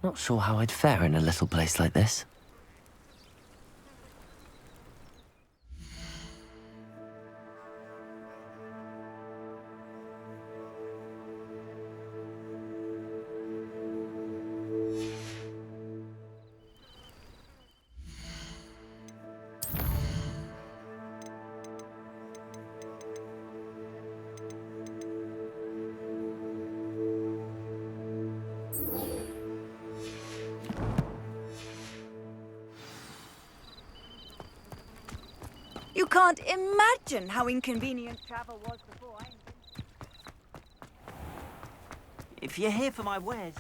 Not sure how I'd fare in a little place like this. You can't imagine how inconvenient travel was before I... If you're here for my wares...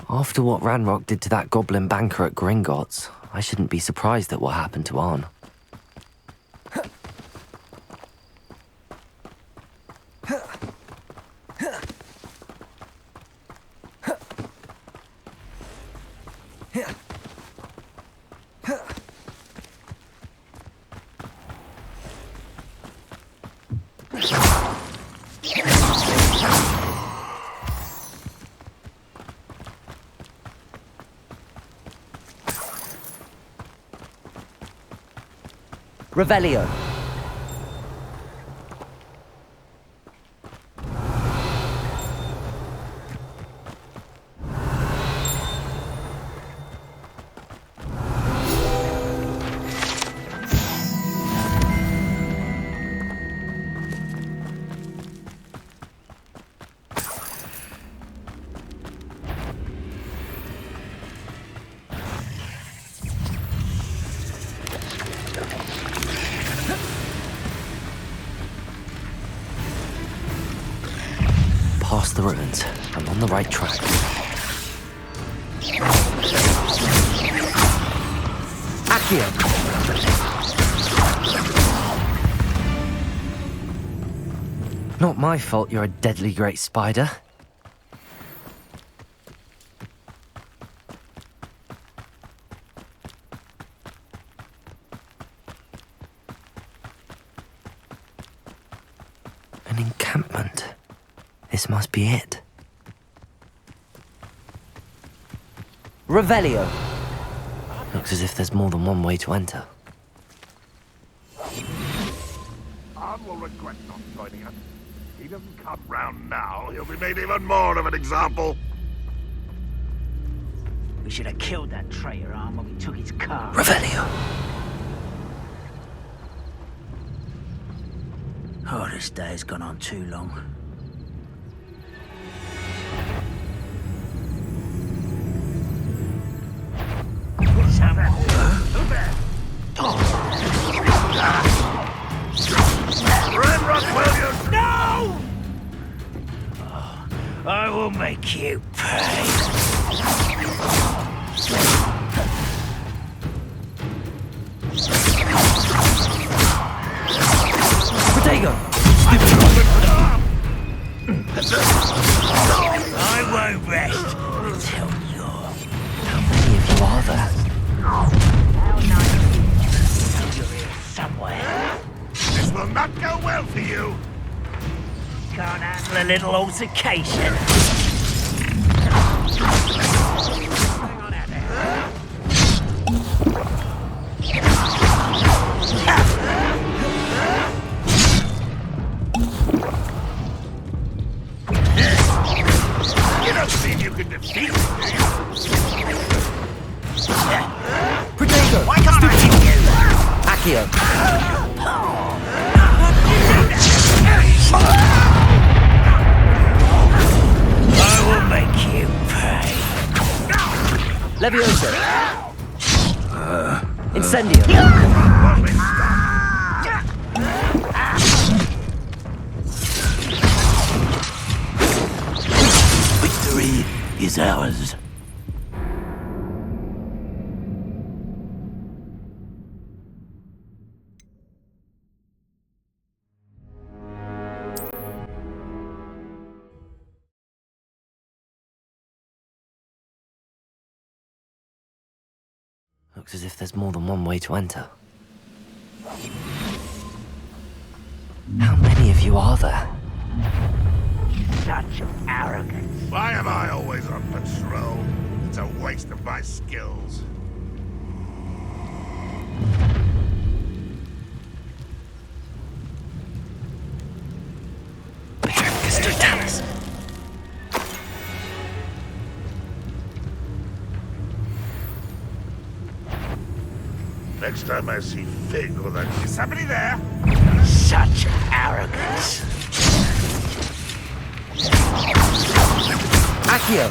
After what Ranrock did to that goblin banker at Gringotts, I shouldn't be surprised at what happened to Arn. Revelio. Past the ruins. I'm on the right track. Accio. Not my fault you're a deadly great spider. An encampment. This must be it. Revelio. Looks as if there's more than one way to enter. Arn will regret not joining us. If he doesn't come round now, he'll be made even more of an example. We should have killed that traitor, Arn, when we took his car. Revelio. Oh, this day has gone on too long. No! I will make you pay. Protego. I won't rest until you're... How many of you are there? You're here somewhere. This will not go well for you. Can't handle a little altercation. Hang on out there. You don't seem you can defeat me. Protego. Why can't I hit you? Accio. I will make you pay. Levioso. Incendio. Victory is ours. Looks as if there's more than one way to enter. How many of you are there? Such arrogance. Why am I always on patrol? It's a waste of my skills. Next time I see Fig or that... Is somebody there? Such arrogance. Accio!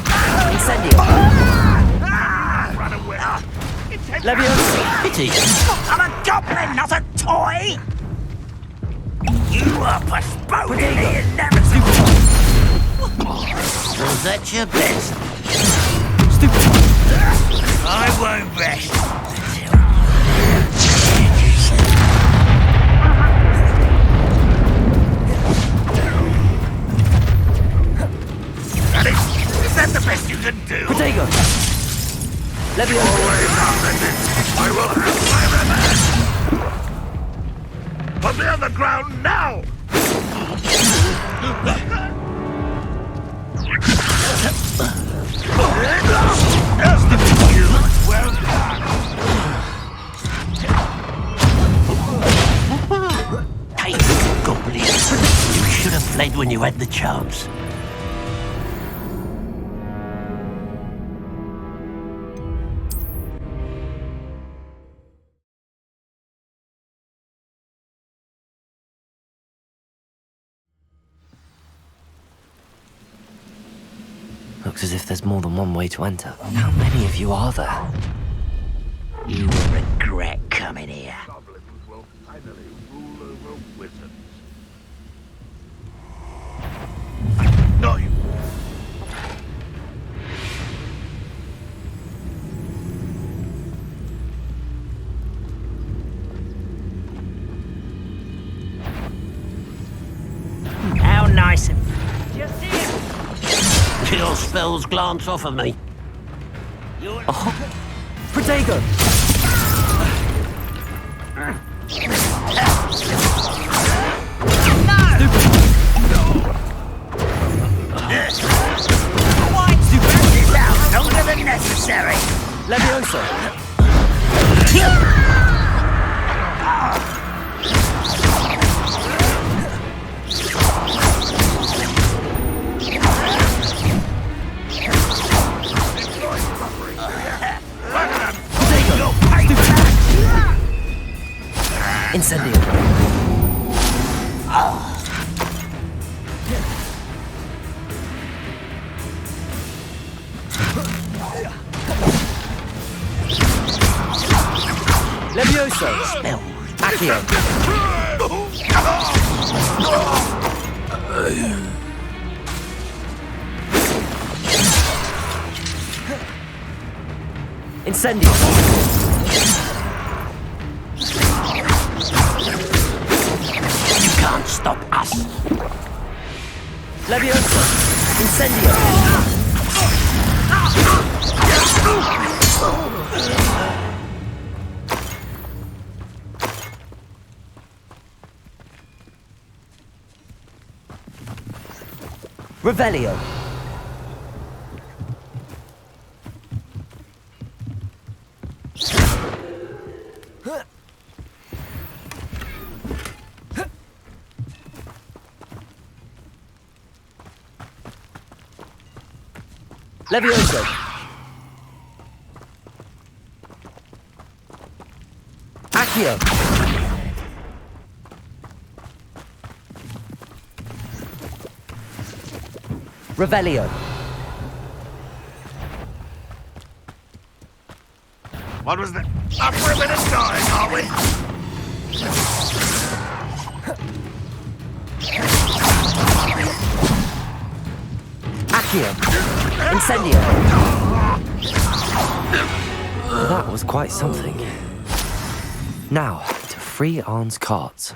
Incendio! Run away! Leviosa! Pity. I'm a goblin, not a toy! You are postponing the inevitable! Was that your best? Stupid! I won't rest. Is that the best you can do? Protego! Leviosa! Always on I will have my revenge! Put me on the ground now! Well done! Take it, goblin. You should have fled when you had the chance. Looks as if there's more than one way to enter. How many of you are there? You will regret coming here. Goblins will finally rule over wizards. No, you... How nice of you. Just here. Your spells glance off of me. You're... Protego! Longer than necessary. Leviosa! Incendio! Leviosa! Spell. Accio! Incendio! You can't stop us. Leviosa! Incendio! Revelio! Leviosa! Accio! Revelio! What was that? Up for a bit of time, are we? Accio! Incendio! That was quite something. Now, to free Arn's carts.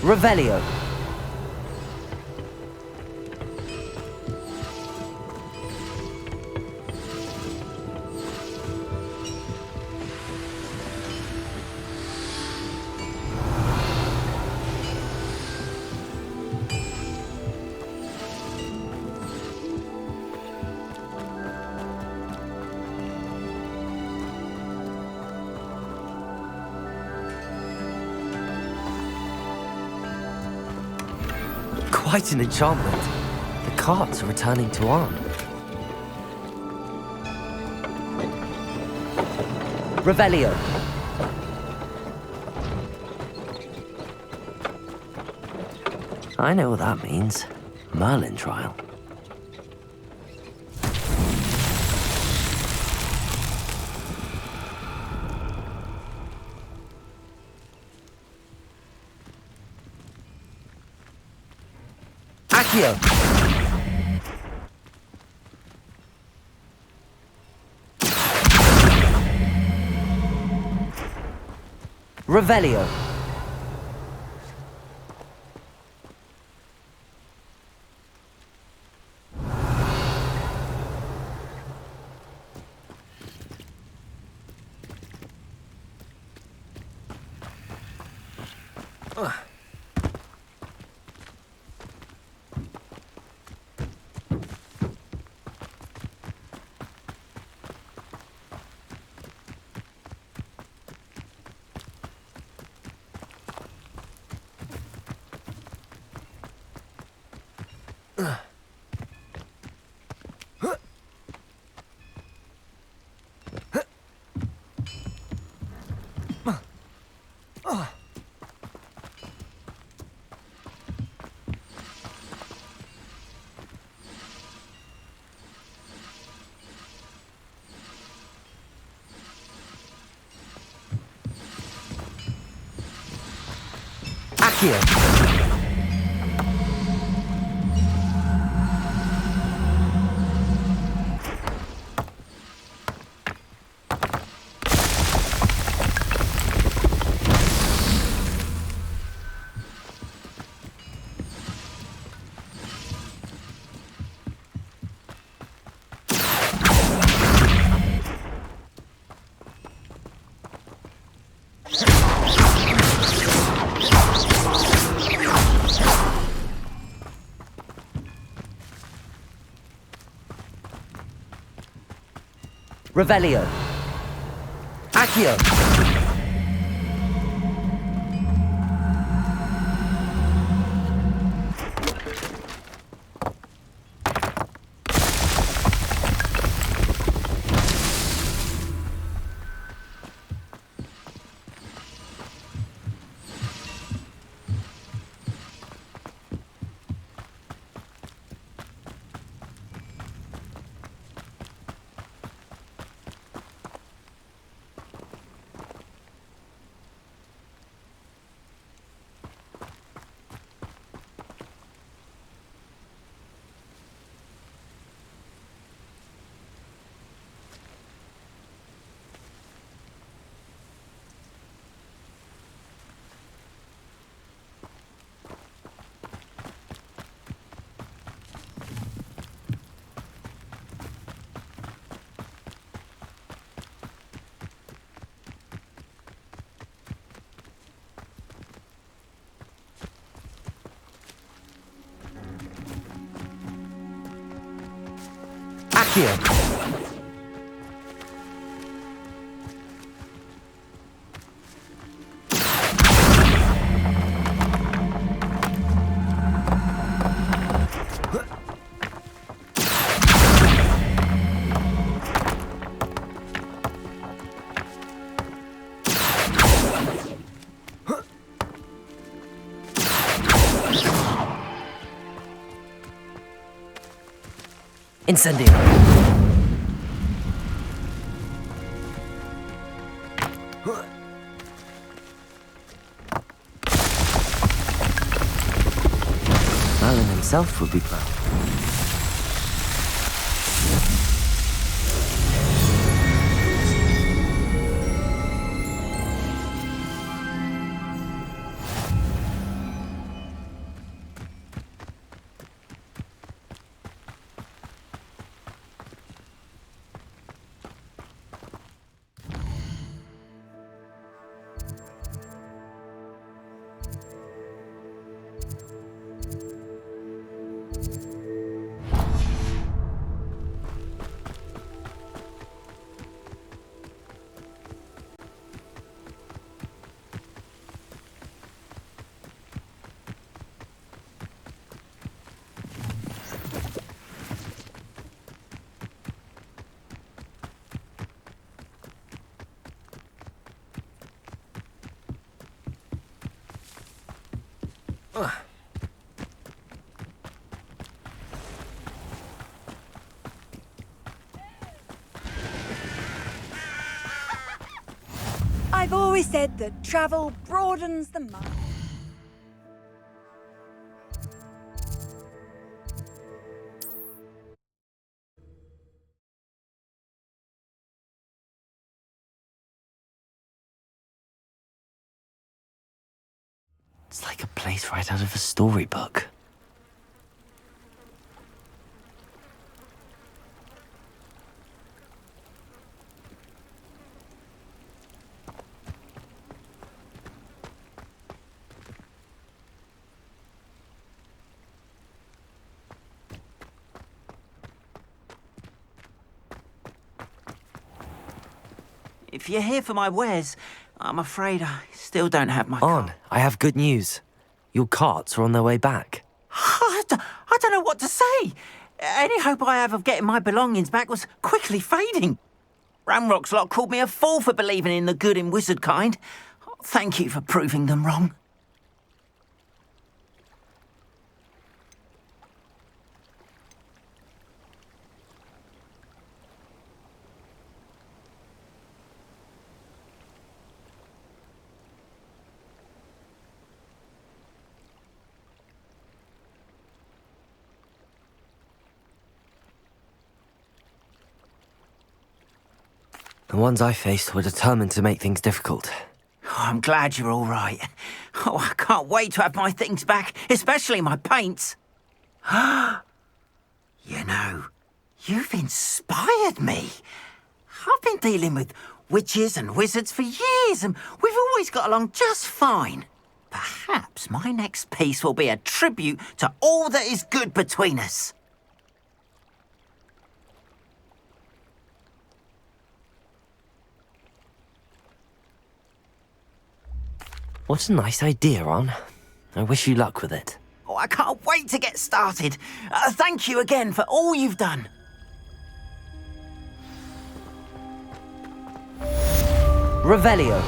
Revelio! Quite an enchantment. The carts are returning to Arn. Revelio. I know what that means. Merlin trial. Accio. Revelio. Accio. Revelio. Accio. Accio. Incendio. Merlin himself would be proud. I've always said that travel broadens the mind. It's like a place right out of a storybook. If you're here for my wares, I'm afraid I still don't have my On, cart. I have good news. Your carts are on their way back. I don't know what to say. Any hope I have of getting my belongings back was quickly fading. Ramrock's lot called me a fool for believing in the good in wizard kind. Thank you for proving them wrong. The ones I faced were determined to make things difficult. Oh, I'm glad you're all right. Oh, I can't wait to have my things back, especially my paints. You know, you've inspired me. I've been dealing with witches and wizards for years, and we've always got along just fine. Perhaps my next piece will be a tribute to all that is good between us. What a nice idea, Ron. I wish you luck with it. Oh, I can't wait to get started. Thank you again for all you've done. Revelio.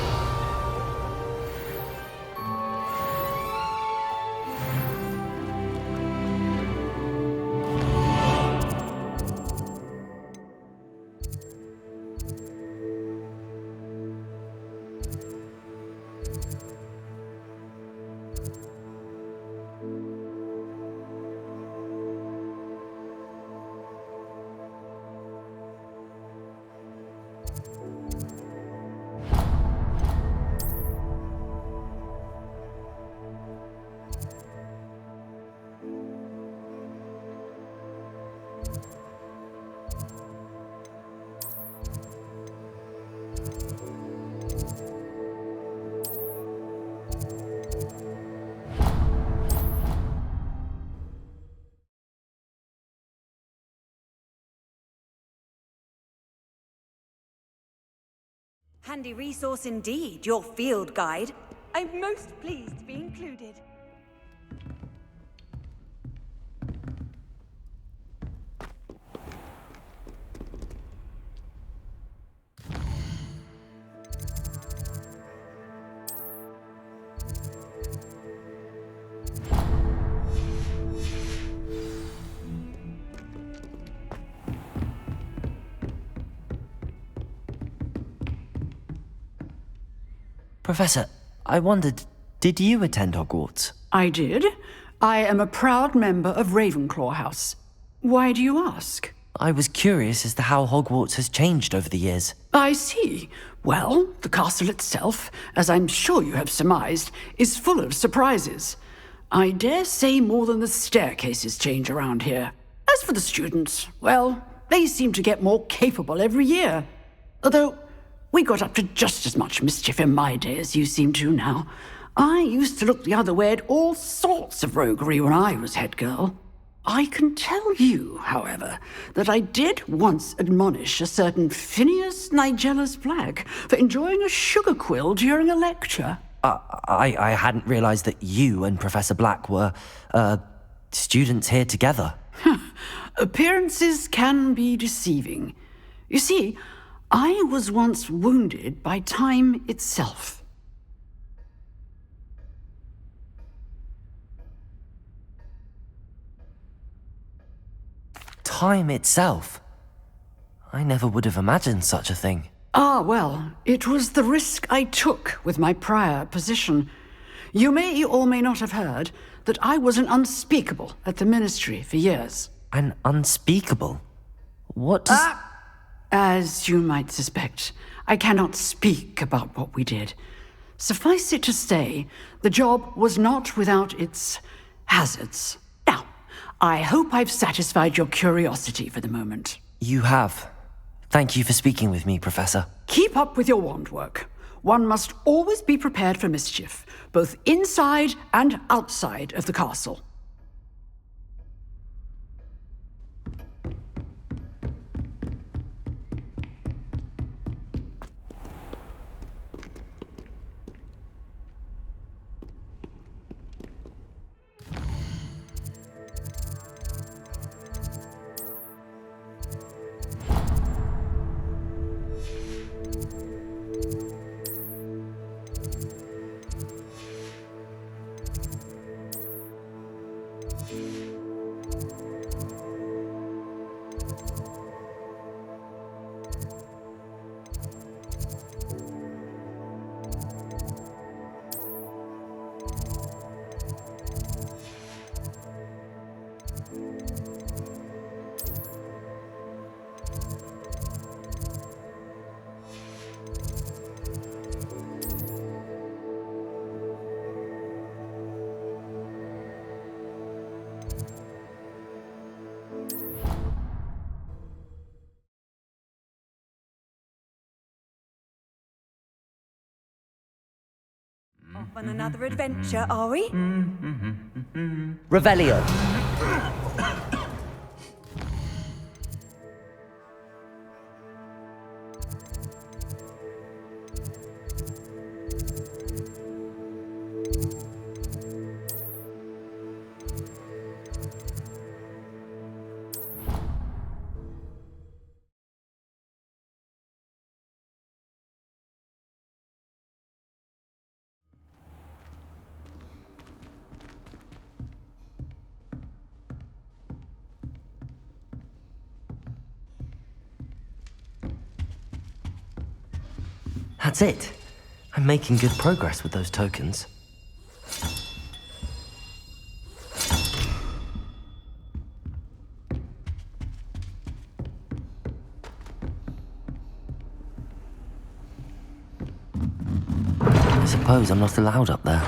Handy resource indeed, your field guide. I'm most pleased to be included. Professor, I wondered, did you attend Hogwarts? I did. I am a proud member of Ravenclaw House. Why do you ask? I was curious as to how Hogwarts has changed over the years. I see. Well, the castle itself, as I'm sure you have surmised, is full of surprises. I dare say more than the staircases change around here. As for the students, well, they seem to get more capable every year. Although, we got up to just as much mischief in my day as you seem to now. I used to look the other way at all sorts of roguery when I was head girl. I can tell you, however, that I did once admonish a certain Phineas Nigellus Black for enjoying a sugar quill during a lecture. I hadn't realized that you and Professor Black were, students here together. Appearances can be deceiving. You see, I was once wounded by time itself. time itself. I never would have imagined such a thing. Ah, well, it was the risk I took with my prior position. You may or may not have heard that I was an unspeakable at the Ministry for years. An unspeakable? What does... As you might suspect, I cannot speak about what we did. Suffice it to say, the job was not without its hazards. Now, I hope I've satisfied your curiosity for the moment. You have. Thank you for speaking with me, Professor. Keep up with your wand work. One must always be prepared for mischief, both inside and outside of the castle. Off on another adventure, are we? Revelio. That's it. I'm making good progress with those tokens. I suppose I'm not allowed up there.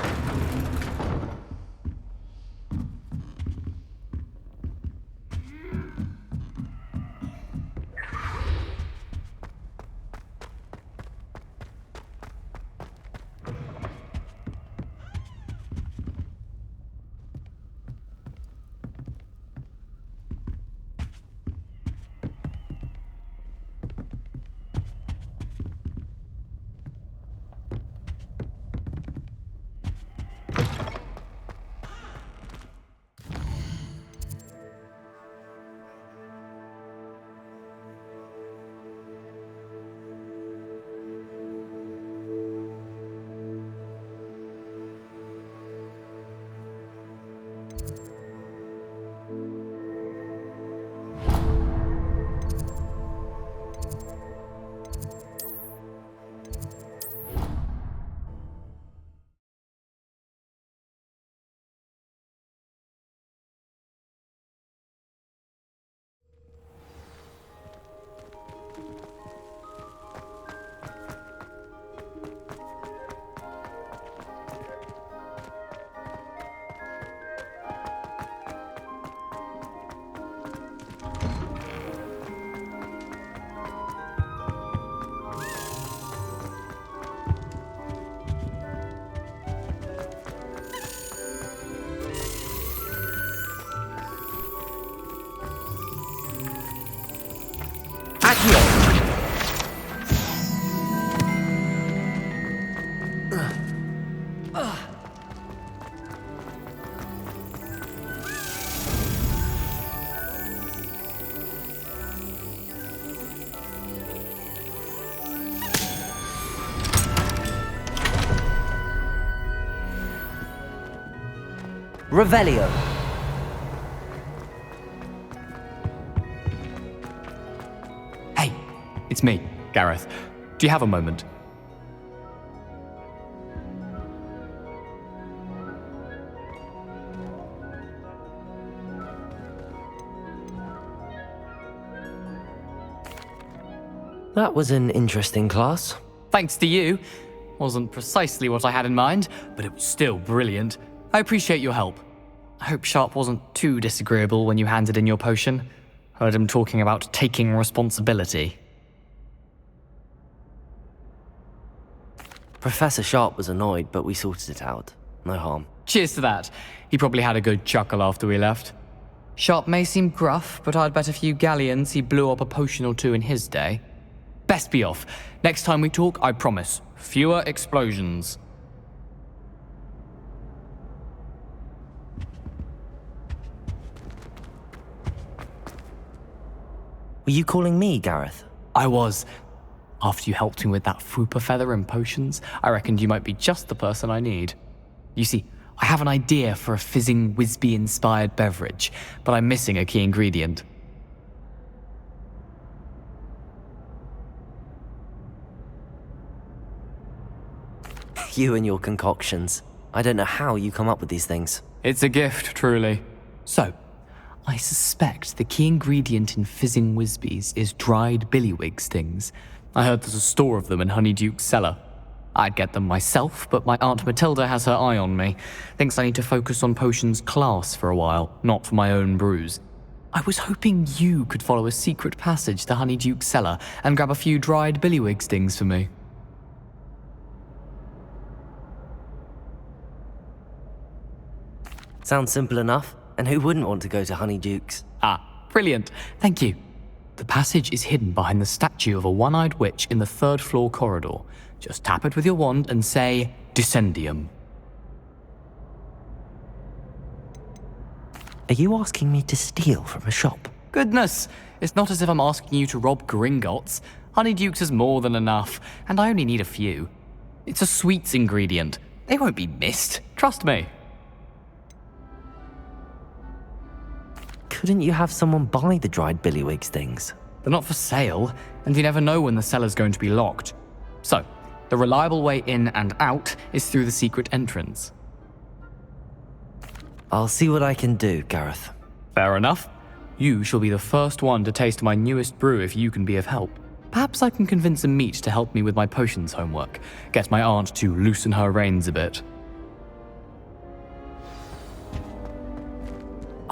Revelio. It's me, Gareth. Do you have a moment? That was an interesting class. Thanks to you. Wasn't precisely what I had in mind, but it was still brilliant. I appreciate your help. I hope Sharp wasn't too disagreeable when you handed in your potion. Heard him talking about taking responsibility. Professor Sharp was annoyed, but we sorted it out. No harm. Cheers to that. He probably had a good chuckle after we left. Sharp may seem gruff, but I'd bet a few galleons he blew up a potion or two in his day. Best be off. Next time we talk, I promise, fewer explosions. Were you calling me, Gareth? I was. After you helped me with that Fupa feather and potions, I reckoned you might be just the person I need. You see, I have an idea for a fizzing Whizbee-inspired beverage, but I'm missing a key ingredient. You and your concoctions. I don't know how you come up with these things. It's a gift, truly. So, I suspect the key ingredient in fizzing Whizbees is dried billywig stings. I heard there's a store of them in Honeyduke's cellar. I'd get them myself, but my Aunt Matilda has her eye on me. Thinks I need to focus on potions class for a while, not for my own brews. I was hoping you could follow a secret passage to Honeyduke's cellar and grab a few dried billywig stings for me. Sounds simple enough. And who wouldn't want to go to Honeyduke's? Ah, brilliant. Thank you. The passage is hidden behind the statue of a one-eyed witch in the third-floor corridor. Just tap it with your wand and say, Descendium. Are you asking me to steal from a shop? Goodness, it's not as if I'm asking you to rob Gringotts. Honeyduke's is more than enough, and I only need a few. It's a sweets ingredient. They won't be missed. Trust me. Couldn't you have someone buy the dried billywig stings? They're not for sale, and you never know when the cellar's going to be locked. So, the reliable way in and out is through the secret entrance. I'll see what I can do, Gareth. Fair enough. You shall be the first one to taste my newest brew if you can be of help. Perhaps I can convince a meat to help me with my potions homework. Get my aunt to loosen her reins a bit.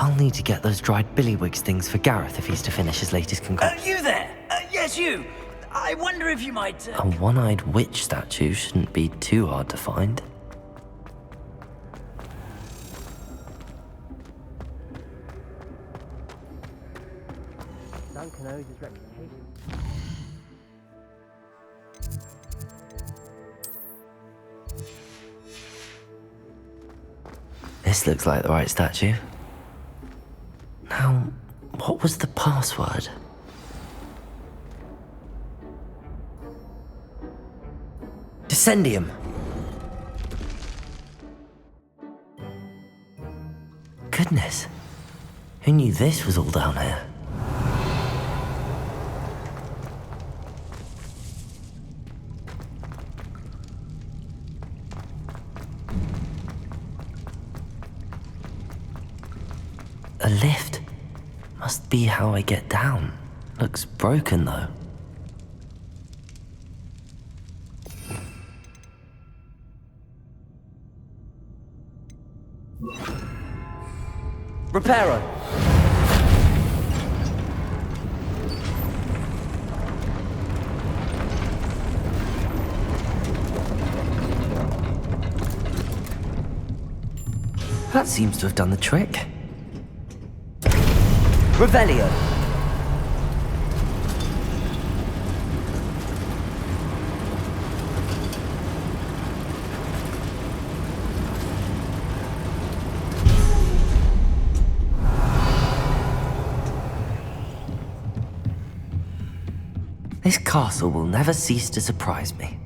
I'll need to get those dried billywig stings for Gareth if he's to finish his latest concoction. You there? Yes, you. I wonder if you might... A one-eyed witch statue shouldn't be too hard to find. Duncan owes his reputation. This looks like the right statue. Now, what was the password? Descendium. Goodness. Who knew this was all down here? A lift. Must be how I get down. Looks broken though. Reparo. That seems to have done the trick. Revelio. This castle will never cease to surprise me.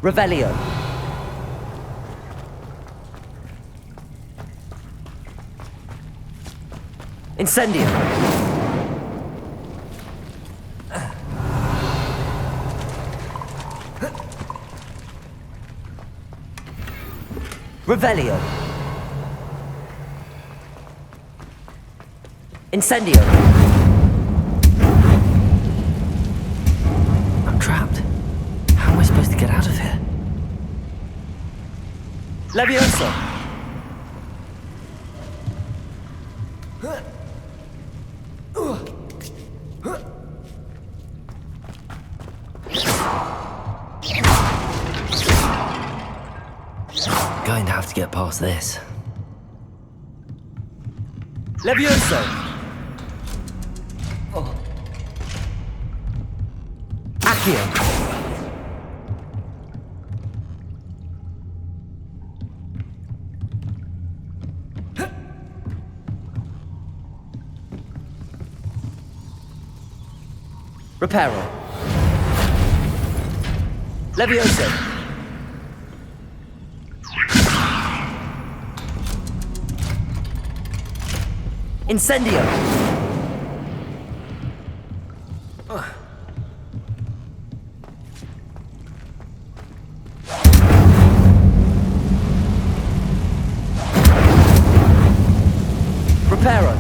Revelio. Incendio. Revelio. Incendio. I'm trapped. How am I supposed to get out of here? Levioso. Going to have to get past this. Levioso! Oh. Accio! Reparo. Levioso! Incendio! Reparo!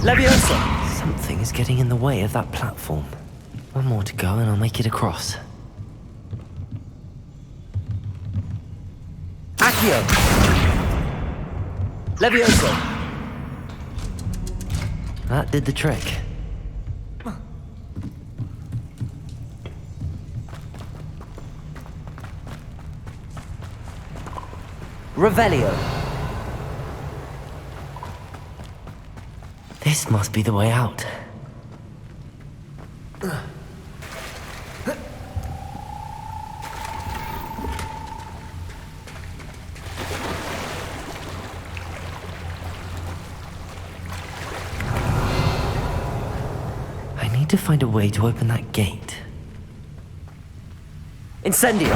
Leviosa! Something is getting in the way of that platform. One more to go and I'll make it across. Accio! Levioso! That did the trick. Revelio! This must be the way out. To find a way to open that gate. Incendio!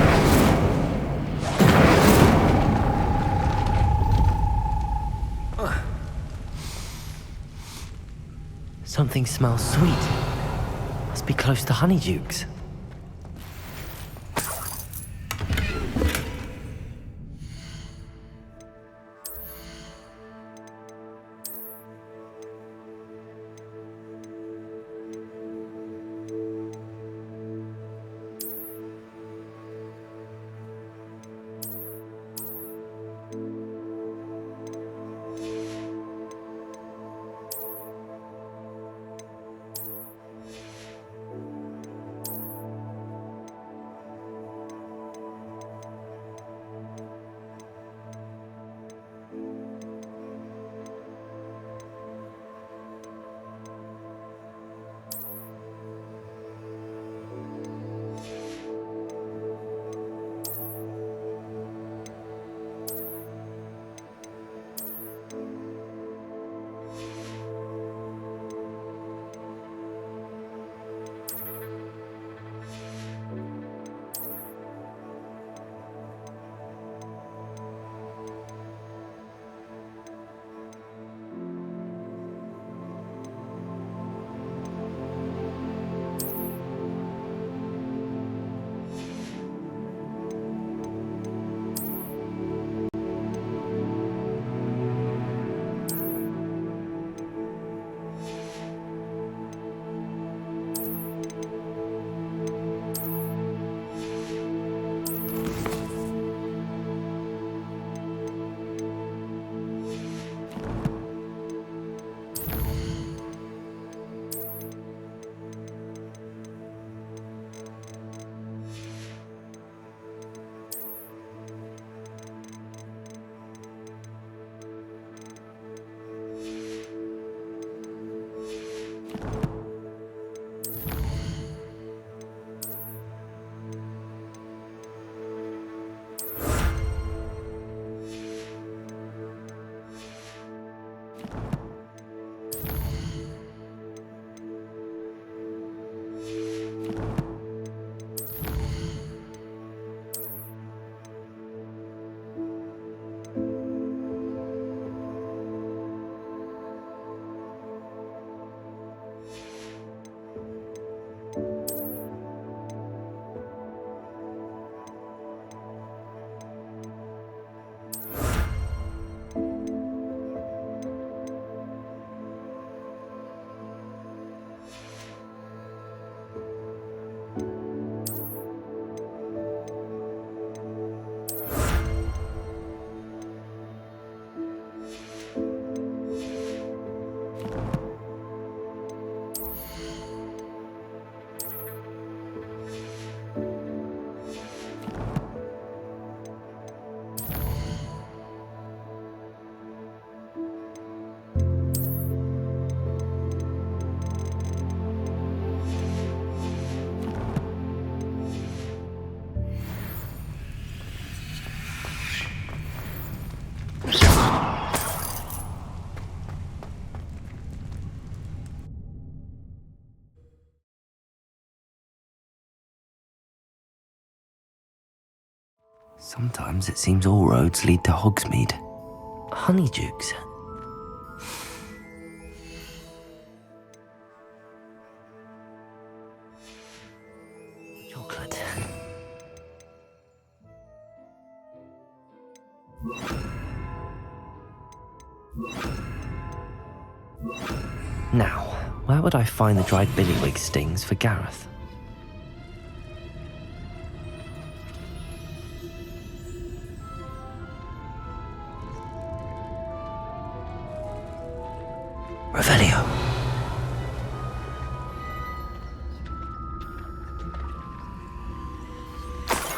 Something smells sweet. Must be close to Honeydukes. Sometimes it seems all roads lead to Hogsmeade. Honeydukes. Chocolate. Now, where would I find the dried billywig stings for Gareth? Revelio.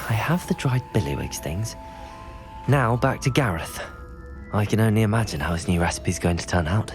I have the dried billywig stings. Now back to Gareth. I can only imagine how his new recipe's going to turn out.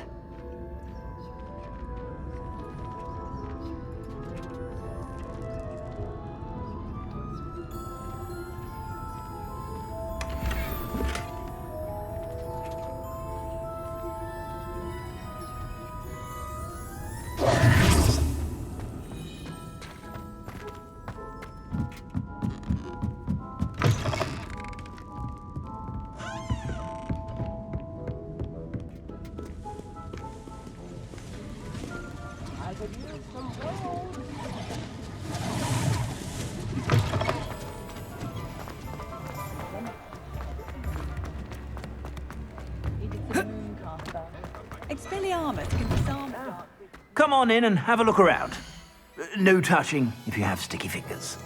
Expelliarmus can disarm dark. Come on in and have a look around. No touching if you have sticky fingers.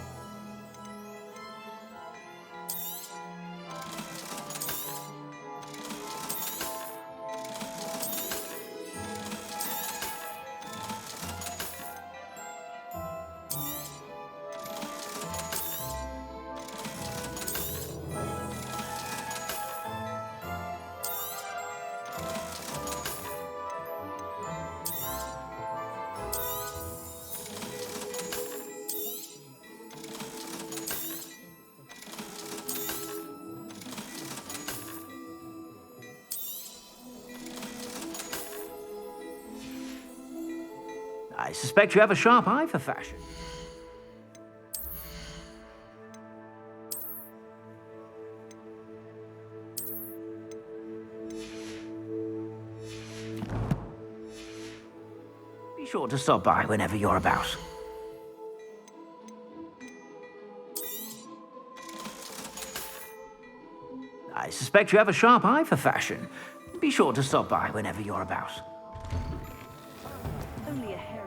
I suspect you have a sharp eye for fashion. Be sure to stop by whenever you're about. I suspect you have a sharp eye for fashion. Be sure to stop by whenever you're about. Only a hairy.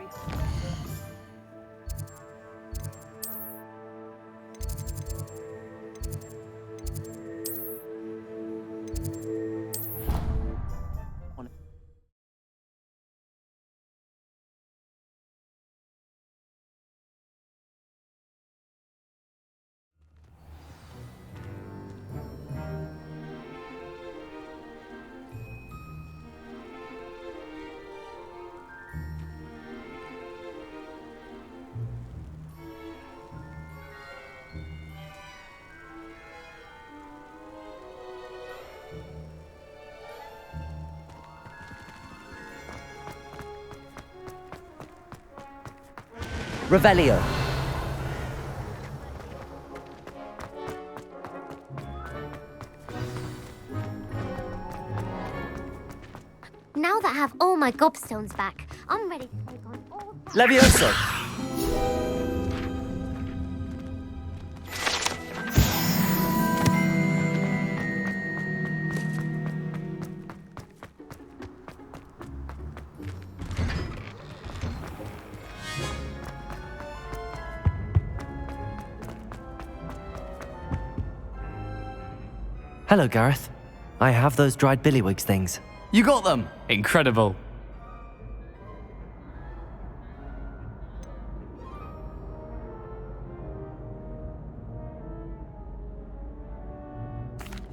Revelio. Now that I have all my gobstones back, I'm ready to take on all... Levioso. Hello, Gareth. I have those dried billywig things. You got them! Incredible.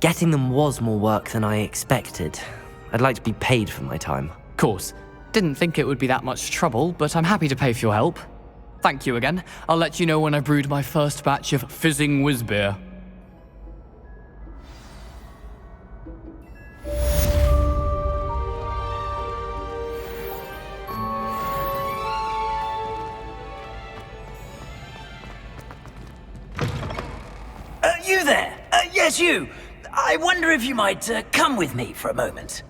Getting them was more work than I expected. I'd like to be paid for my time. Course. Didn't think it would be that much trouble, but I'm happy to pay for your help. Thank you again. I'll let you know when I brewed my first batch of fizzing whizbeer. Yes, you. I wonder if you might come with me for a moment.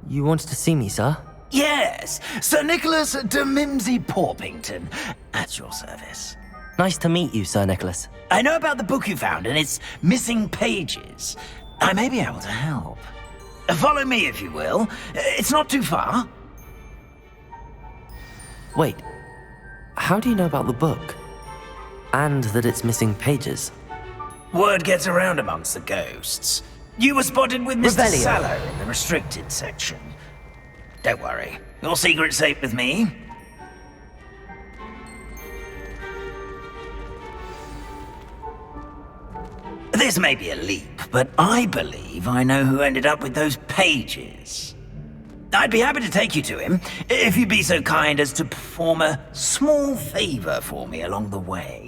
You wanted to see me, sir? Yes, Sir Nicholas de Mimsy Porpington, at your service. Nice to meet you, Sir Nicholas. I know about the book you found and its missing pages. I may be able to help. Follow me, if you will. It's not too far. Wait, how do you know about the book? And that it's missing pages? Word gets around amongst the ghosts. You were spotted with Mr. Revelio. Sallow in the restricted section. Don't worry, your secret's safe with me. This may be a leap, but I believe I know who ended up with those pages. I'd be happy to take you to him, if you'd be so kind as to perform a small favor for me along the way.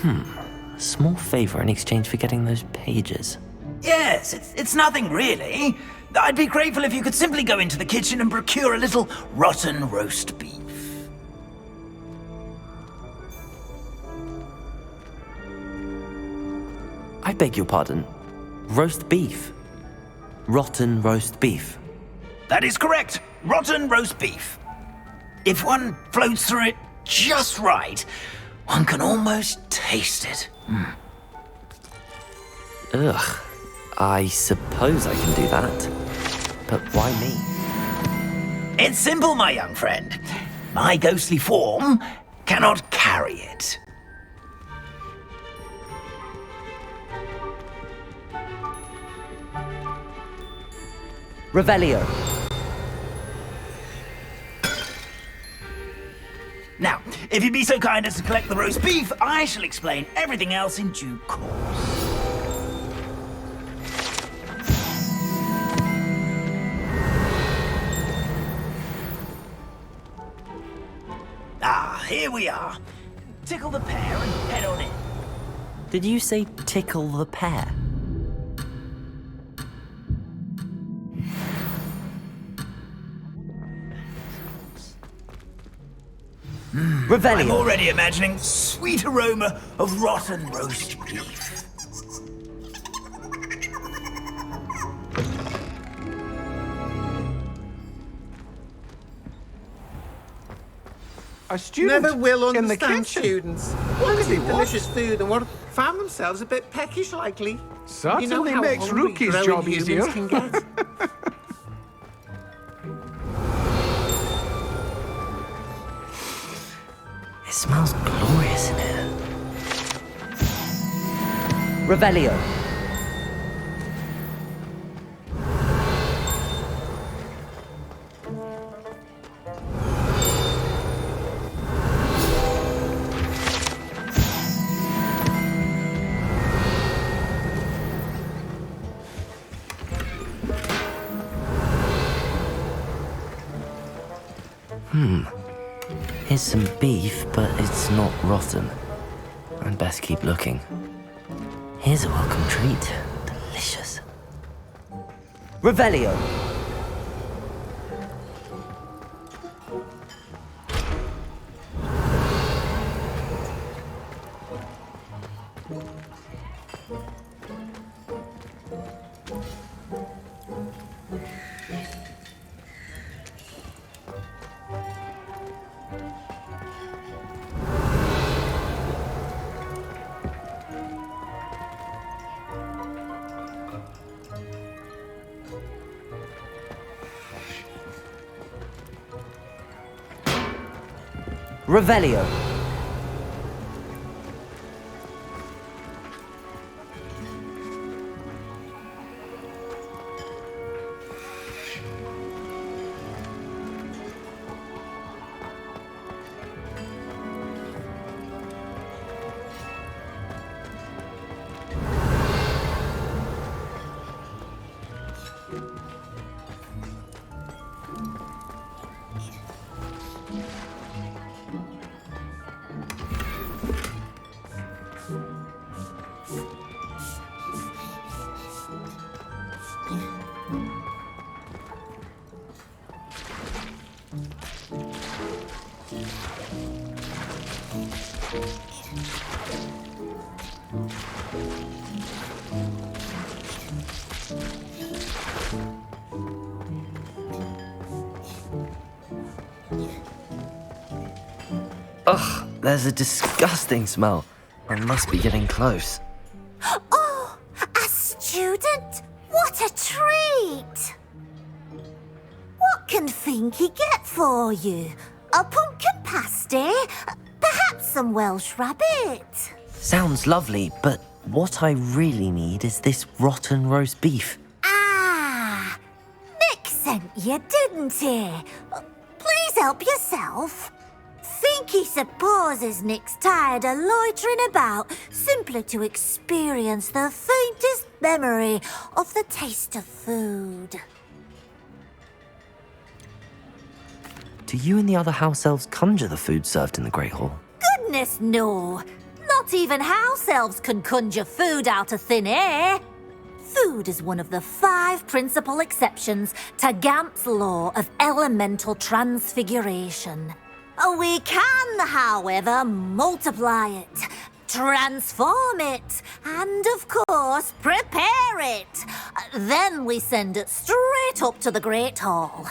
A small favor in exchange for getting those pages. Yes, it's nothing really. I'd be grateful if you could simply go into the kitchen and procure a little rotten roast beef. I beg your pardon. Roast beef. Rotten roast beef. That is correct. Rotten roast beef. If one floats through it just right, one can almost taste it. Ugh. I suppose I can do that. But why me? It's simple, my young friend. My ghostly form cannot carry it. Revelio. Now, if you'd be so kind as to collect the roast beef, I shall explain everything else in due course. Ah, here we are. Tickle the pear and head on in. Did you say tickle the pear? Revelio. I'm already imagining sweet aroma of rotten roast beef. A student Never will in the understand kitchen. students. What Look did he at delicious food and what found themselves a bit peckish likely. Certainly you know how makes hungry Rookie's growing job humans easier. Can get. It smells glorious in here. Revelio. Here's some beef, but it's not rotten. I'd best keep looking. Here's a welcome treat. Delicious. Revelio. Revelio. Ugh, there's a disgusting smell. I must be getting close. Oh, a student? What a treat! What can Finky get for you? A pumpkin pasty? Perhaps some Welsh rabbit? Sounds lovely, but what I really need is this rotten roast beef. Ah, Nick sent you, didn't he? Please help yourself. Finky supposes Nick's tired of loitering about simply to experience the faintest memory of the taste of food. Do you and the other house elves conjure the food served in the Great Hall? Goodness, no. Not even house elves can conjure food out of thin air. Food is one of the 5 principal exceptions to Gamp's law of elemental transfiguration. We can, however, multiply it, transform it, and, of course, prepare it. Then we send it straight up to the Great Hall.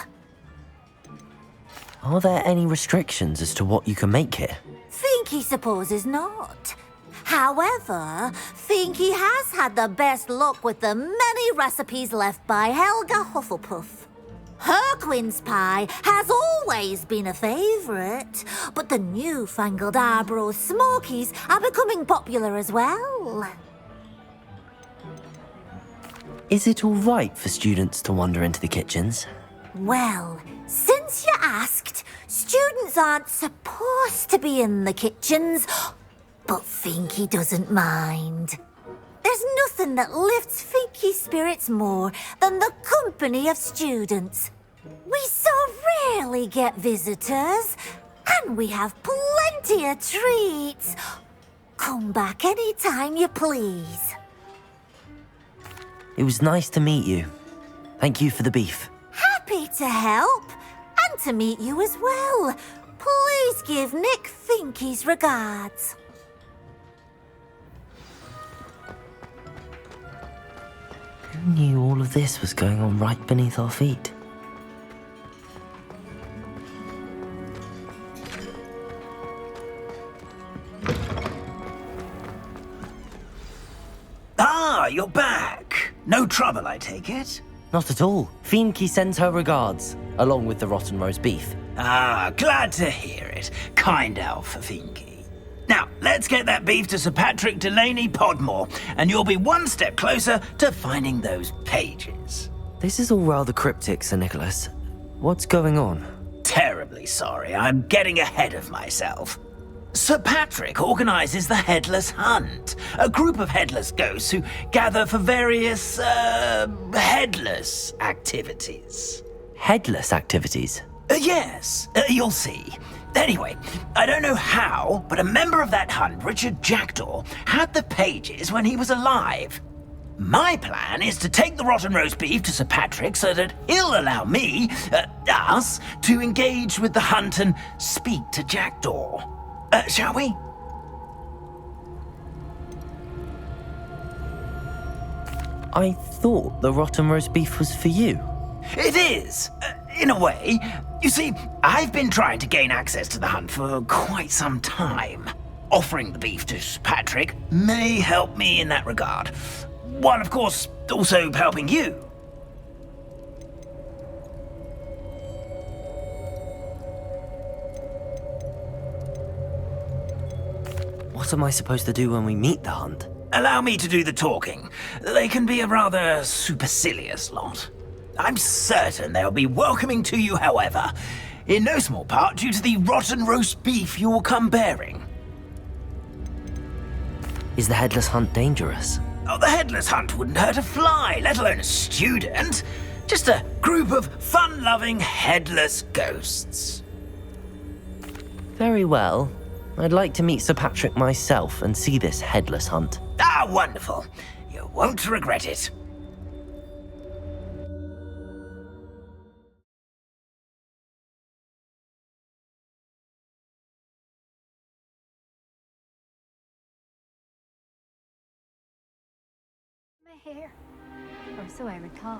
Are there any restrictions as to what you can make here? Finky supposes not. However, Finky has had the best luck with the many recipes left by Helga Hufflepuff. Her quince pie has always been a favourite, but the newfangled Arbroath Smokies are becoming popular as well. Is it all right for students to wander into the kitchens? Well, since you asked, students aren't supposed to be in the kitchens, but Finky doesn't mind. There's nothing that lifts Finky's spirits more than the company of students. We so rarely get visitors, and we have plenty of treats. Come back any time you please. It was nice to meet you. Thank you for the beef. Happy to help, and to meet you as well. Please give Nick Finky's regards. Who knew all of this was going on right beneath our feet? Ah, you're back. No trouble, I take it? Not at all. Fienke sends her regards, along with the rotten roast beef. Ah, glad to hear it. Kind elf for Finky. Now, let's get that beef to Sir Patrick Delaney Podmore, and you'll be one step closer to finding those pages. This is all rather cryptic, Sir Nicholas. What's going on? Terribly sorry, I'm getting ahead of myself. Sir Patrick organises the Headless Hunt, a group of headless ghosts who gather for various, headless activities. Headless activities? Yes, you'll see. Anyway, I don't know how, but a member of that hunt, Richard Jackdaw, had the pages when he was alive. My plan is to take the rotten roast beef to Sir Patrick so that he'll allow me, us, to engage with the hunt and speak to Jackdaw. Shall we? I thought the rotten roast beef was for you. It is, in a way. You see, I've been trying to gain access to the hunt for quite some time. Offering the beef to Sir Patrick may help me in that regard. While, of course, also helping you. What am I supposed to do when we meet the hunt? Allow me to do the talking. They can be a rather supercilious lot. I'm certain they'll be welcoming to you, however, in no small part due to the rotten roast beef you will come bearing. Is the headless hunt dangerous? Oh, the headless hunt wouldn't hurt a fly, let alone a student. Just a group of fun-loving headless ghosts. Very well. I'd like to meet Sir Patrick myself and see this headless hunt. Ah, wonderful. You won't regret it. Here, or so I recall.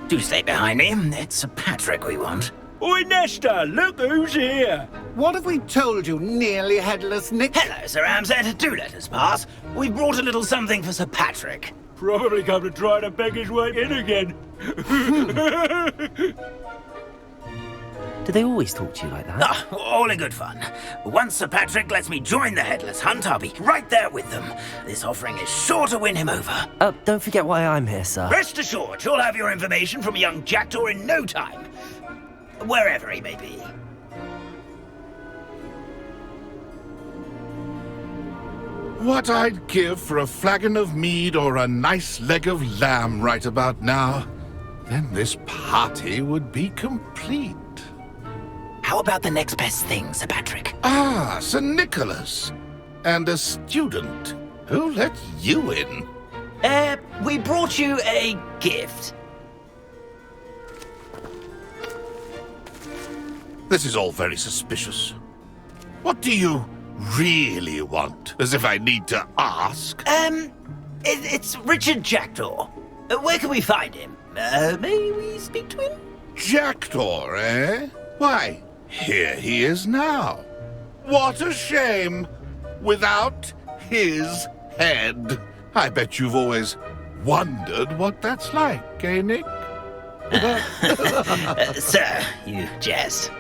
Do stay behind me. It's Sir Patrick we want. Oi, Nesta, look who's here. What have we told you, nearly headless Nick? Hello, Sir Ramsay. Do let us pass. We've brought a little something for Sir Patrick. Probably come to try to beg his way in again. Do they always talk to you like that? Ah, all in good fun. Once Sir Patrick lets me join the Headless Hunt, I'll be right there with them. This offering is sure to win him over. Don't forget why I'm here, sir. Rest assured, you'll have your information from a young jackdaw in no time. Wherever he may be. What I'd give for a flagon of mead or a nice leg of lamb right about now. Then this party would be complete. How about the next best thing, Sir Patrick? Ah, Sir Nicholas. And a student. Who let you in? We brought you a gift. This is all very suspicious. What do you really want? As if I need to ask. It's Richard Jackdaw. Where can we find him? May we speak to him? Jackdaw, eh? Why, here he is now. What a shame. Without his head. I bet you've always wondered what that's like, eh, Nick? Sir, you jest.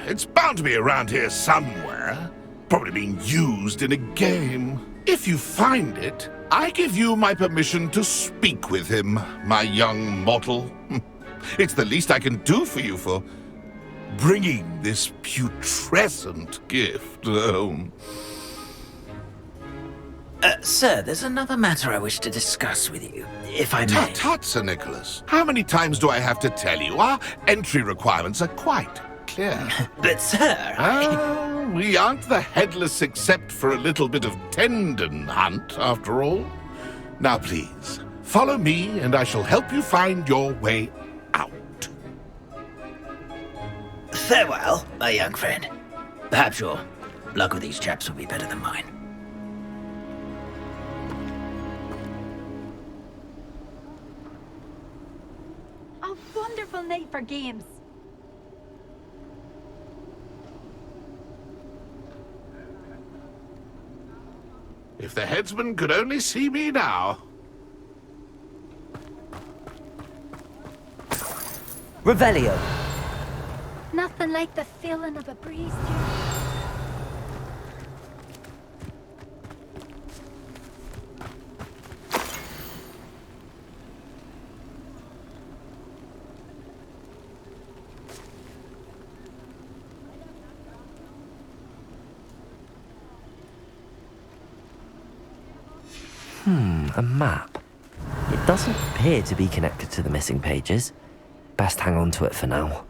It's bound to be around here somewhere. Probably being used in a game. If you find it, I give you my permission to speak with him, my young mortal. It's the least I can do for you for bringing this putrescent gift home. Sir, there's another matter I wish to discuss with you, if I may. Tut, tut, Sir Nicholas. How many times do I have to tell you? Our entry requirements are quite clear. But, sir, we aren't the headless except for a little bit of tendon hunt, after all. Now, please, follow me, and I shall help you find your way out. Farewell, my young friend. Perhaps your luck with these chaps will be better than mine. A wonderful night for games. If the headsman could only see me now. Revelio. Nothing like the feeling of a breeze. A map. It doesn't appear to be connected to the missing pages. Best hang on to it for now.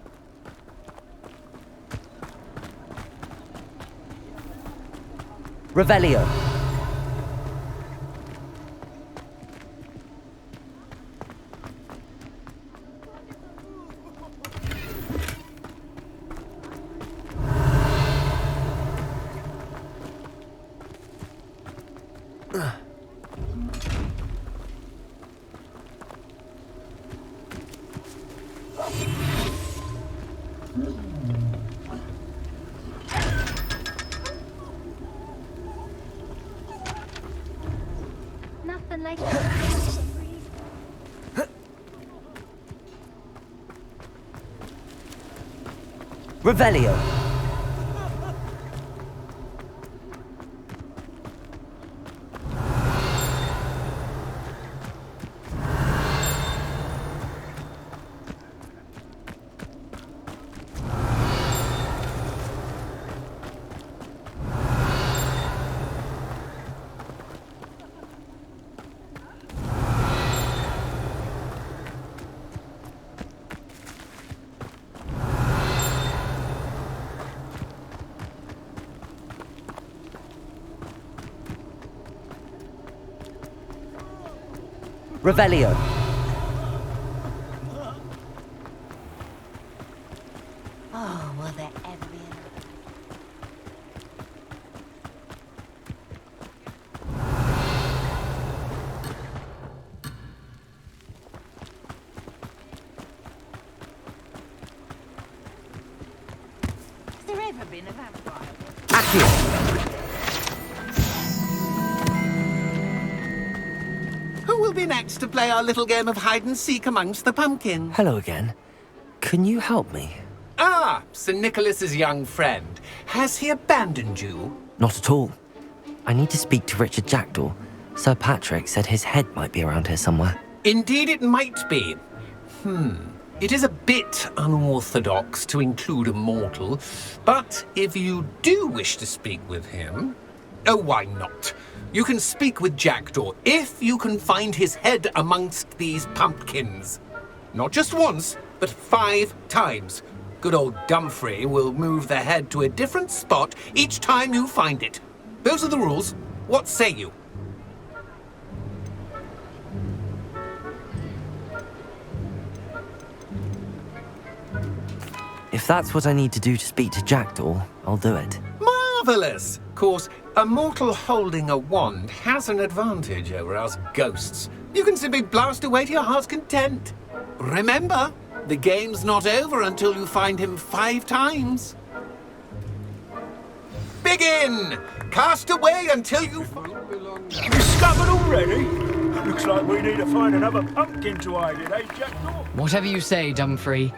Revelio. Nothing like the feeling of a breeze. Revelio. Revelio. Oh, will there ever be been a vampire. Who will be next to play our little game of hide and seek amongst the pumpkins? Hello again. Can you help me? Ah, Sir Nicholas's young friend. Has he abandoned you? Not at all. I need to speak to Richard Jackdaw. Sir Patrick said his head might be around here somewhere. Indeed it might be. It is a bit unorthodox to include a mortal, but if you do wish to speak with him... Oh, why not? You can speak with Jackdaw if you can find his head amongst these pumpkins. Not just once, but 5 times. Good old Dumfrey will move the head to a different spot each time you find it. Those are the rules. What say you? If that's what I need to do to speak to Jackdaw, I'll do it. Marvellous! Of course, a mortal holding a wand has an advantage over us ghosts. You can simply blast away to your heart's content. Remember, the game's not over until you find him 5 times. Begin! Cast away until you... Discovered already? Looks like we need to find another pumpkin to hide in, eh, Jackdaw? Whatever you say, Dumfrey.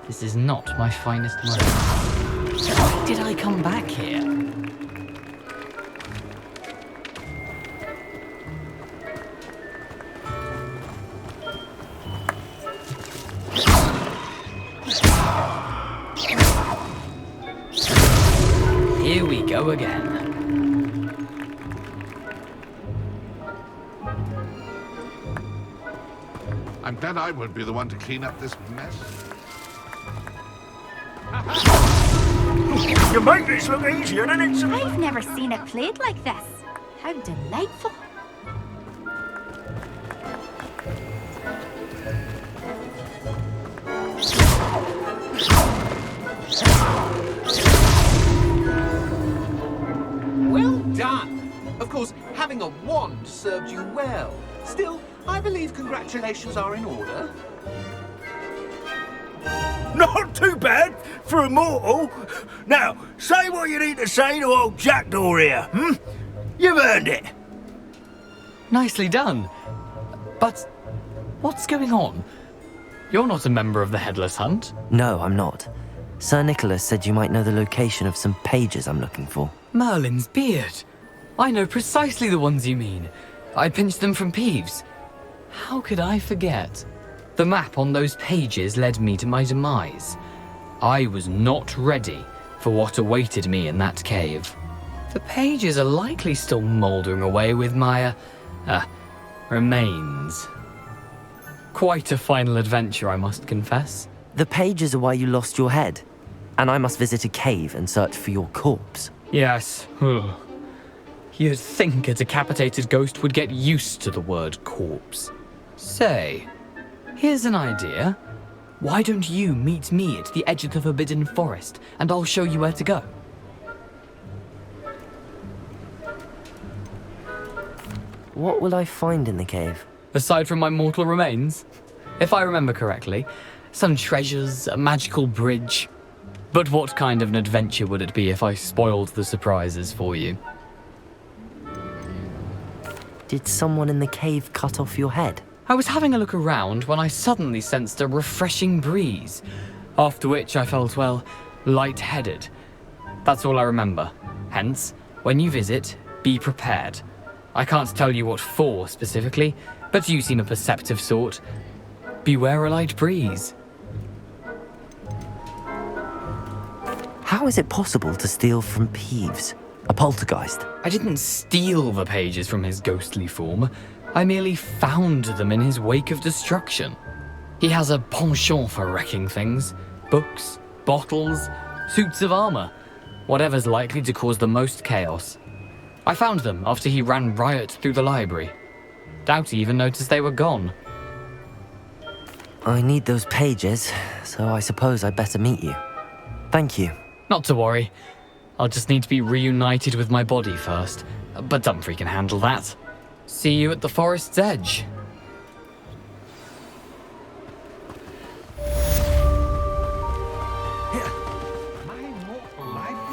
This is not my finest moment. Why did I come back here? Here we go again. I'm glad I won't be the one to clean up this mess. You make this look easier than it's... I've never seen it played like this. How delightful. Well done! Of course, having a wand served you well. Still, I believe congratulations are in order. Not too bad for a mortal. Now, say what you need to say to old Jackdaw here, You've earned it. Nicely done. But what's going on? You're not a member of the Headless Hunt. No, I'm not. Sir Nicholas said you might know the location of some pages I'm looking for. Merlin's beard. I know precisely the ones you mean. I pinched them from Peeves. How could I forget? The map on those pages led me to my demise. I was not ready for what awaited me in that cave. The pages are likely still mouldering away with my, remains. Quite a final adventure, I must confess. The pages are why you lost your head, and I must visit a cave and search for your corpse. Yes. You'd think a decapitated ghost would get used to the word corpse. Say, here's an idea. Why don't you meet me at the edge of the Forbidden Forest, and I'll show you where to go? What will I find in the cave? Aside from my mortal remains? If I remember correctly, some treasures, a magical bridge. But what kind of an adventure would it be if I spoiled the surprises for you? Did someone in the cave cut off your head? I was having a look around when I suddenly sensed a refreshing breeze, after which I felt, well, lightheaded. That's all I remember. Hence, when you visit, be prepared. I can't tell you what for specifically, but you seem a perceptive sort. Beware a light breeze. How is it possible to steal from Peeves? A poltergeist? I didn't steal the pages from his ghostly form. I merely found them in his wake of destruction. He has a penchant for wrecking things. Books, bottles, suits of armor. Whatever's likely to cause the most chaos. I found them after he ran riot through the library. Doubt he even noticed they were gone. I need those pages, so I suppose I'd better meet you. Thank you. Not to worry. I'll just need to be reunited with my body first. But Dumfrey can handle that. See you at the forest's edge. My mortal life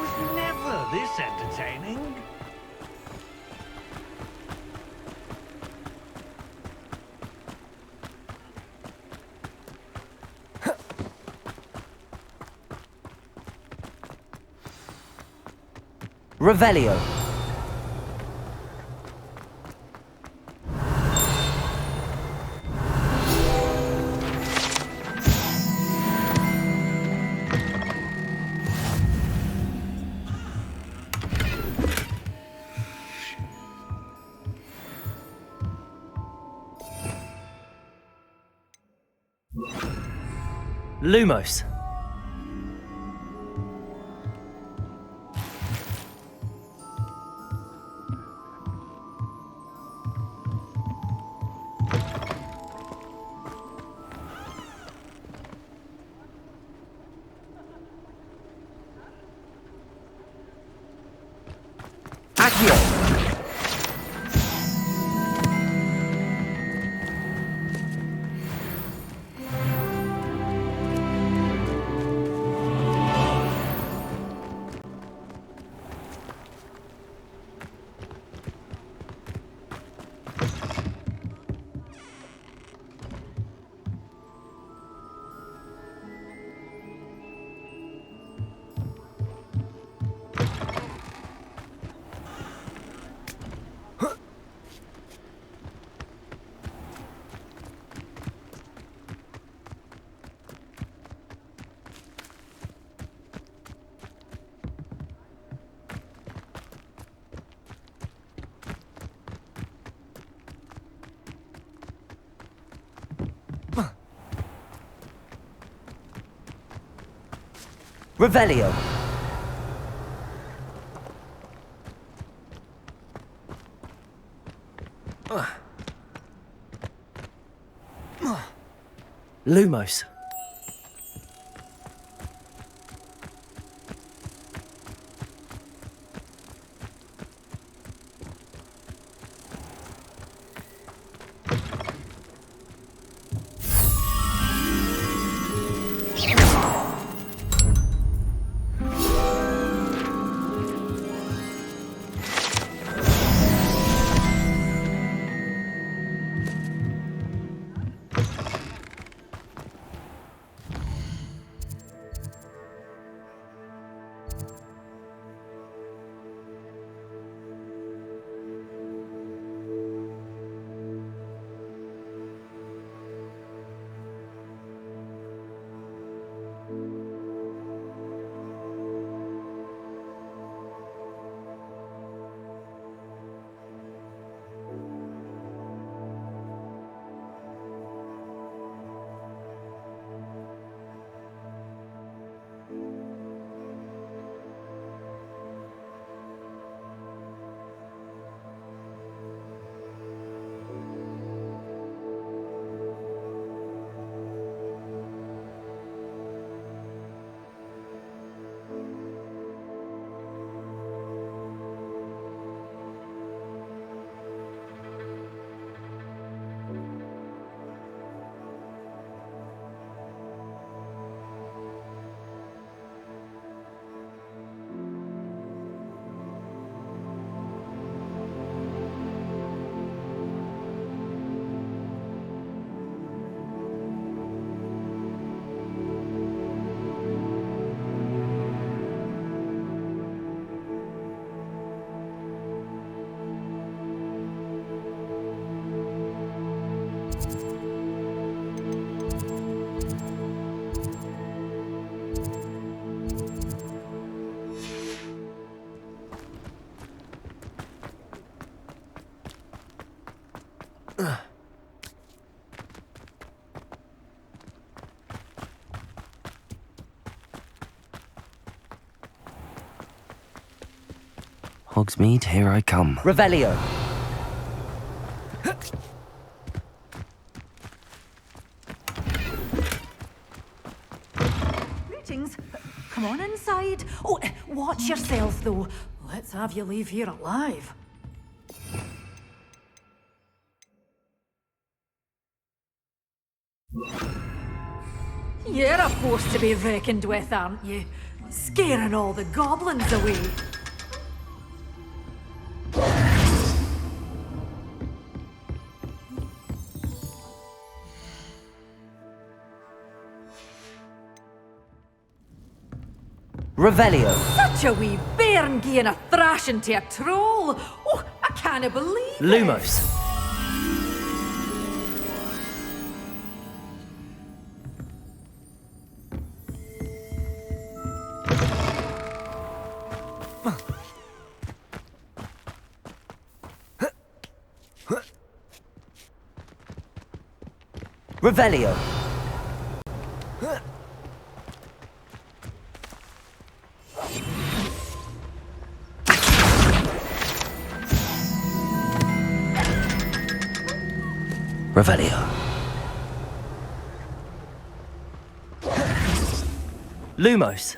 Revelio. Lumos. Accio. Revelio. Lumos. Hogsmeade, here I come. Revelio. Greetings. Come on inside. Oh, watch yourself, though. Let's have you leave here alive. You're a force to be reckoned with, aren't you? Scaring all the goblins away. Revelio. Such a wee baby! Bairn gieing a thrashing to a troll. Oh, I can't believe it. Lumos. Revelio. Revelio. Lumos.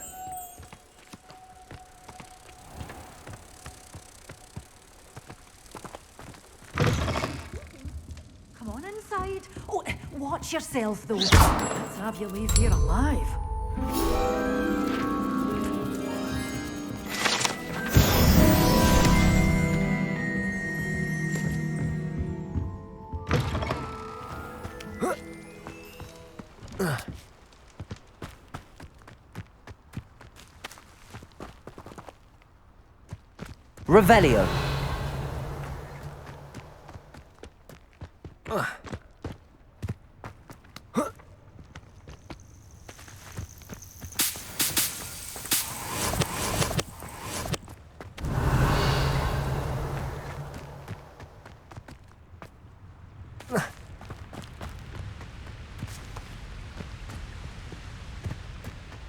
Come on inside. Oh, watch yourself, though. Let's have you leave here alive. Revelio.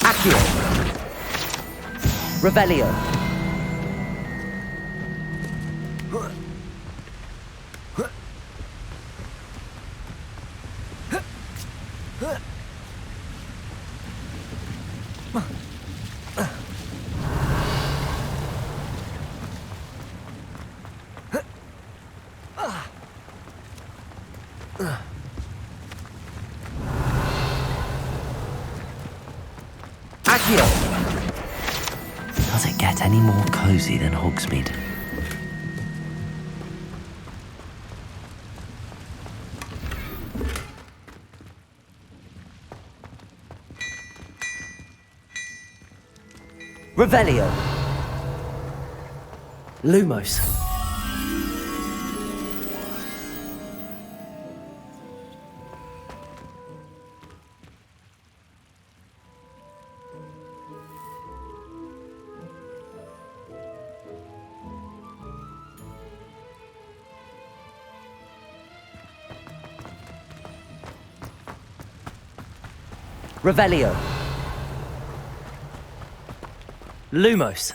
Accio. Revelio. Accio. Does it get any more cozy than Hogsmeade? Revelio. Lumos. Revelio. Lumos.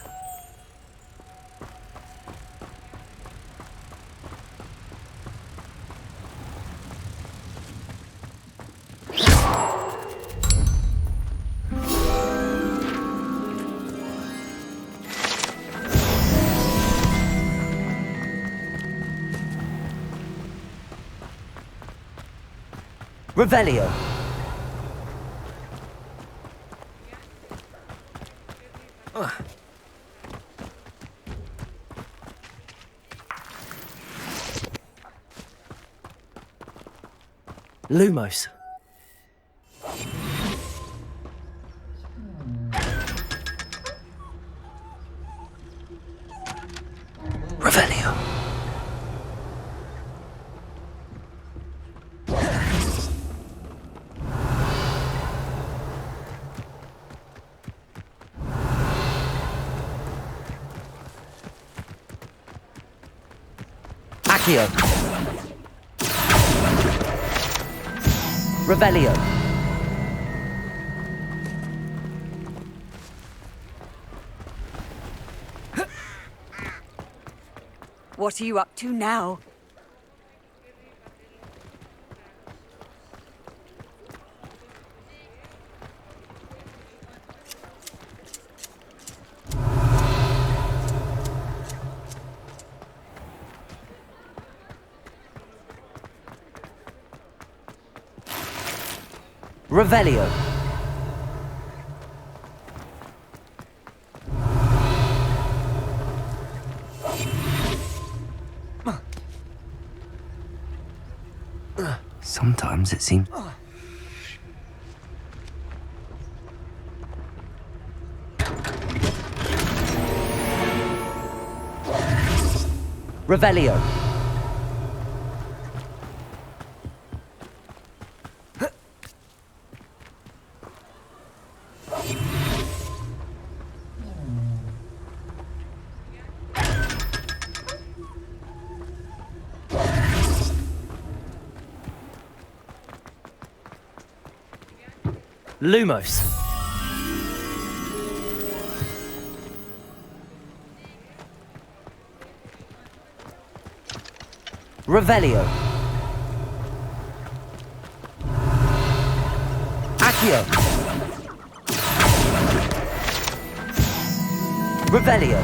Revelio. Lumos. Revelio. Accio. Revelio. What are you up to now? Revelio. Sometimes it seems... Revelio. Lumos. Revelio. Accio. Revelio.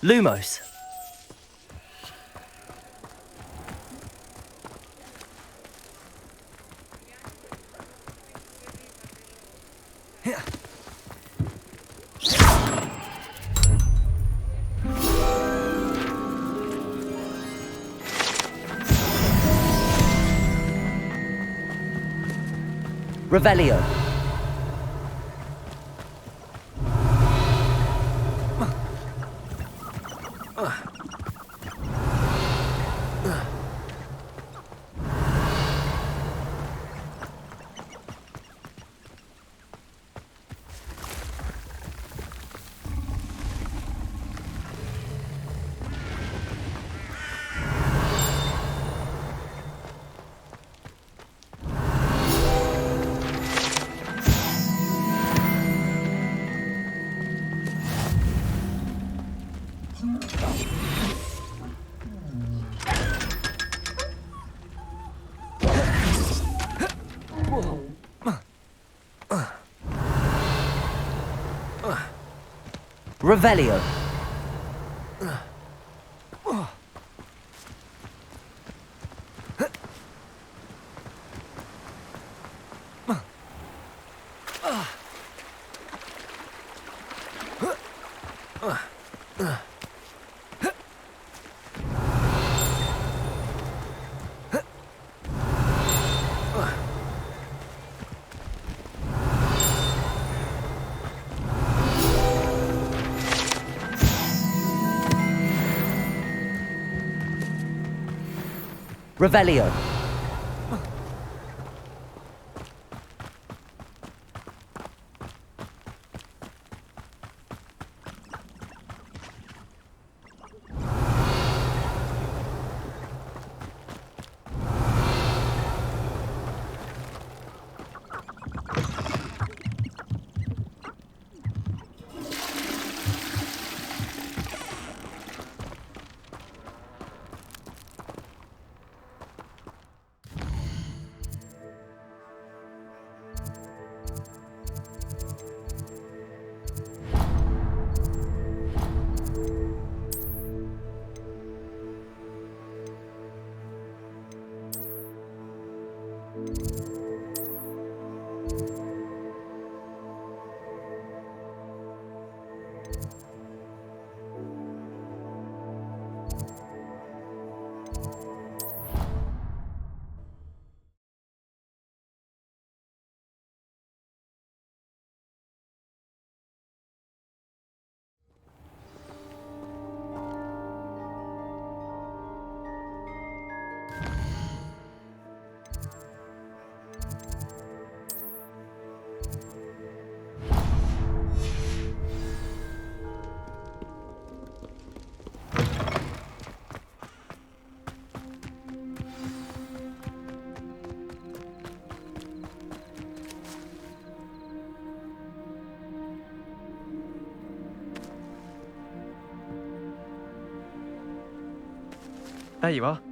Lumos. Revelio. Revelio. Revelio. أيوة.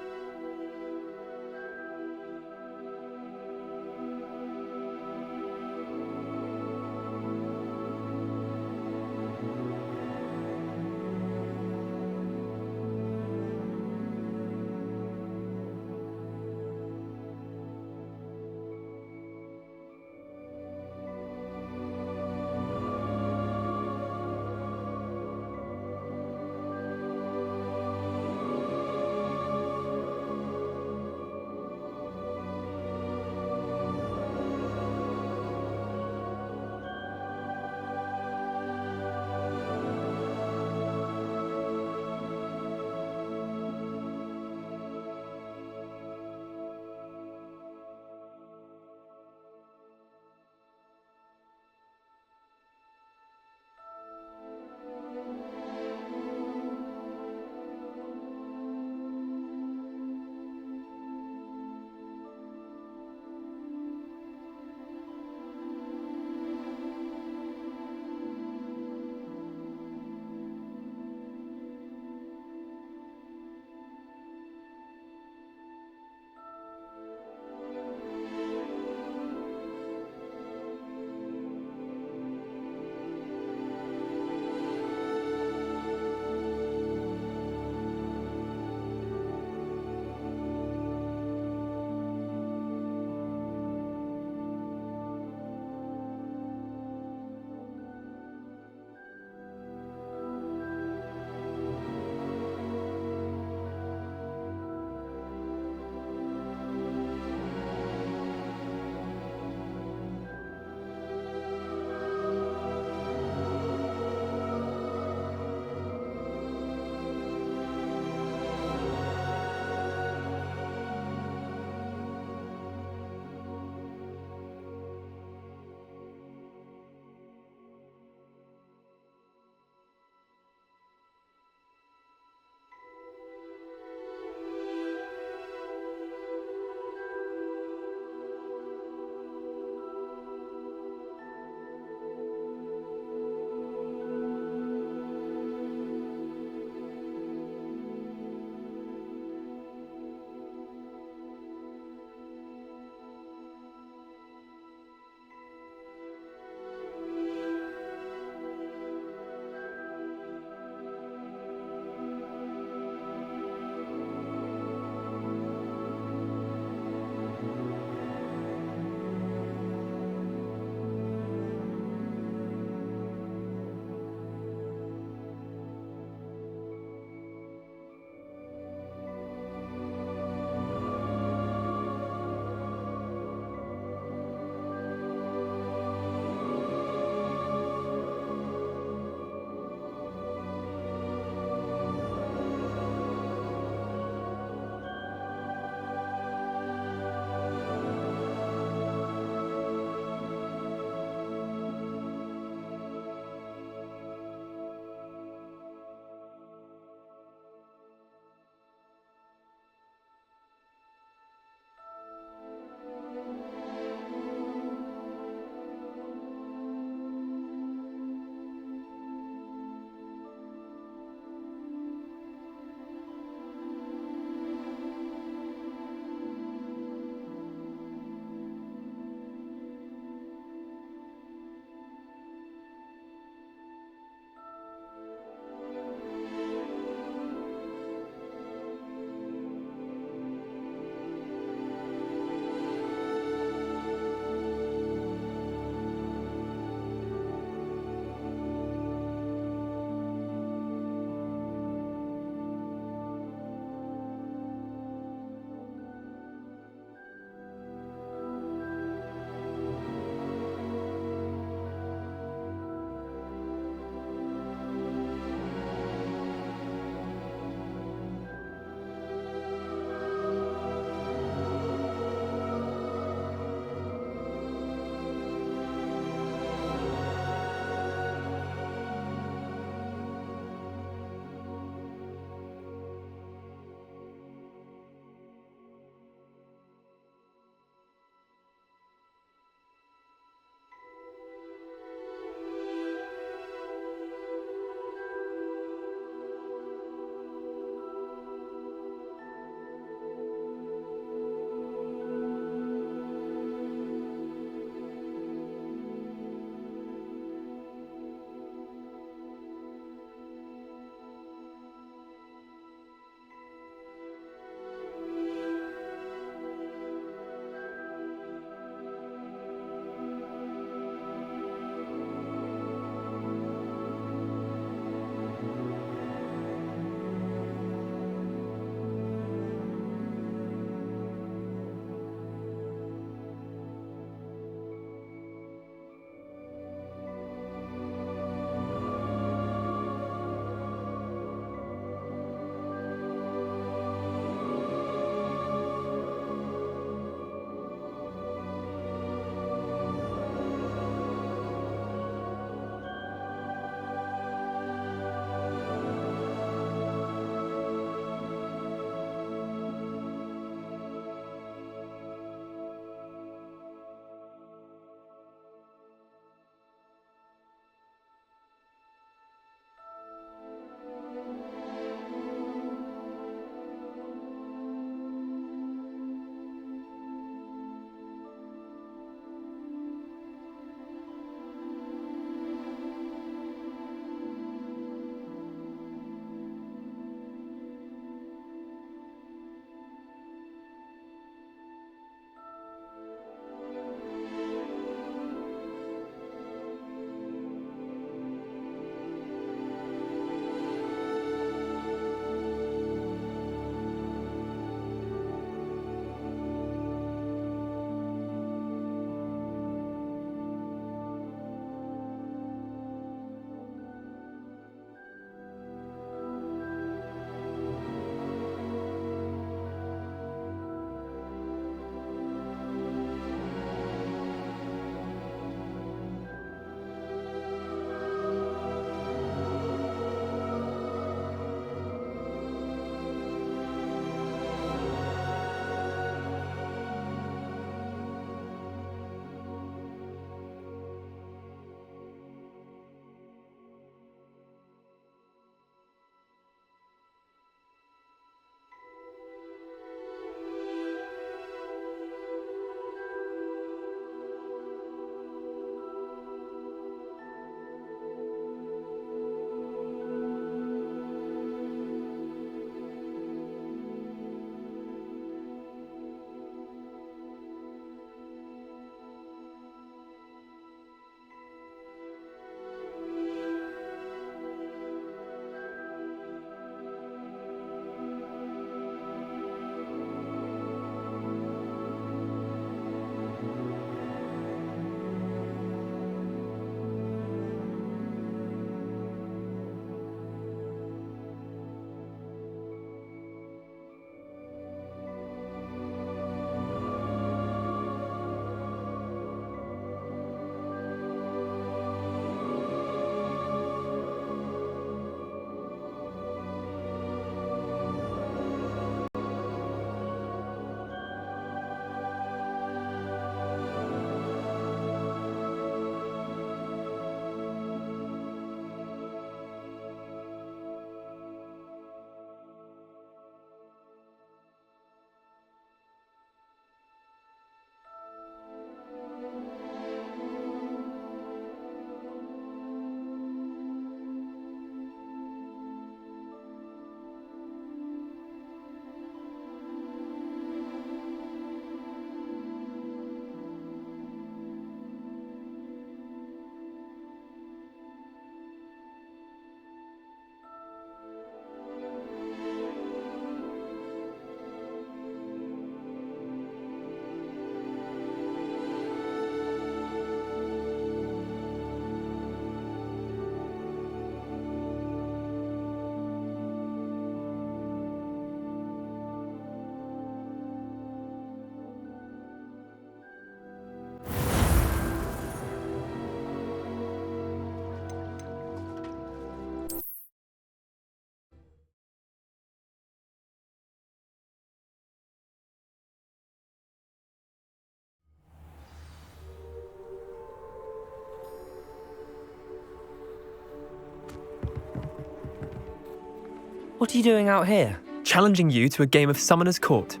What are you doing out here? Challenging you to a game of Summoner's Court.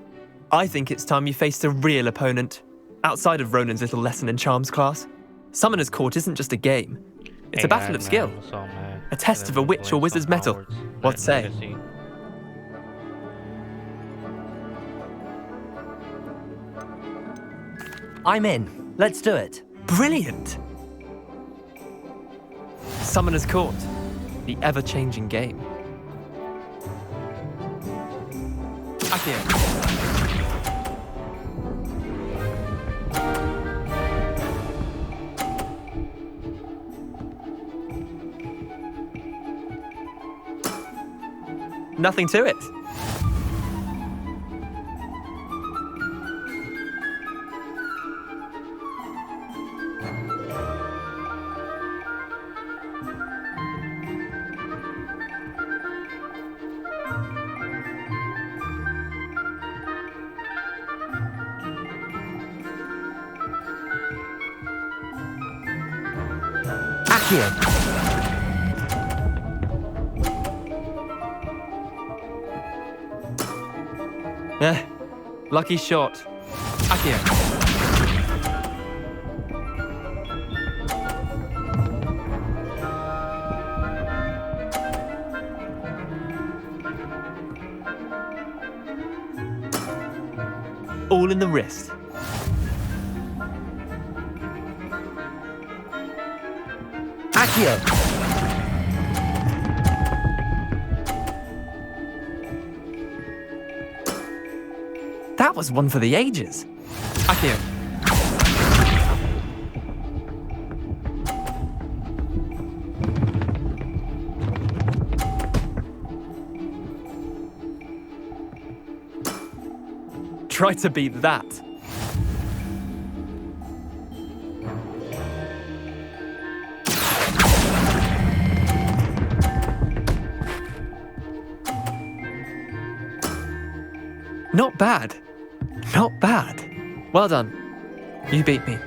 I think it's time you faced a real opponent, outside of Ronan's little lesson in charms class. Summoner's Court isn't just a game. It's a battle of skill. A test of a witch or wizard's mettle. What say? I'm in. Let's do it. Brilliant! Summoner's Court. The ever-changing game. Accio. Nothing to it. Accio. Lucky shot. Accio. All in the wrist. Accio. That was one for the ages. Accio. Try to beat that. Not bad. Not bad. Well done. You beat me.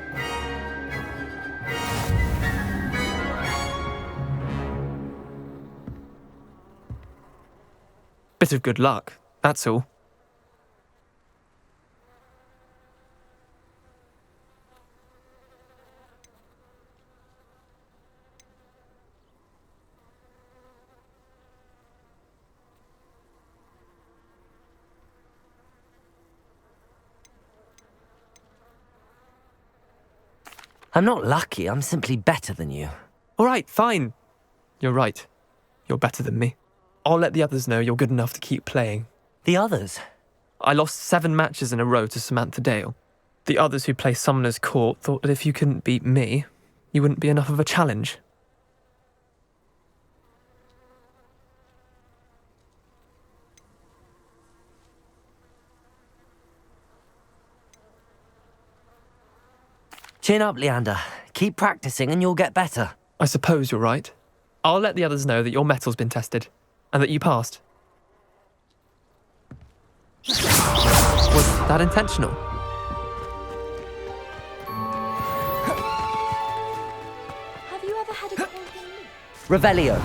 Bit of good luck, that's all. I'm not lucky, I'm simply better than you. All right, fine. You're right. You're better than me. I'll let the others know you're good enough to keep playing. The others? I lost 7 matches in a row to Samantha Dale. The others who play Summoner's Court thought that if you couldn't beat me, you wouldn't be enough of a challenge. Chin up, Leander. Keep practicing and you'll get better. I suppose you're right. I'll let the others know that your metal's been tested, and that you passed. Was that intentional? Have you ever had a cold Revelio.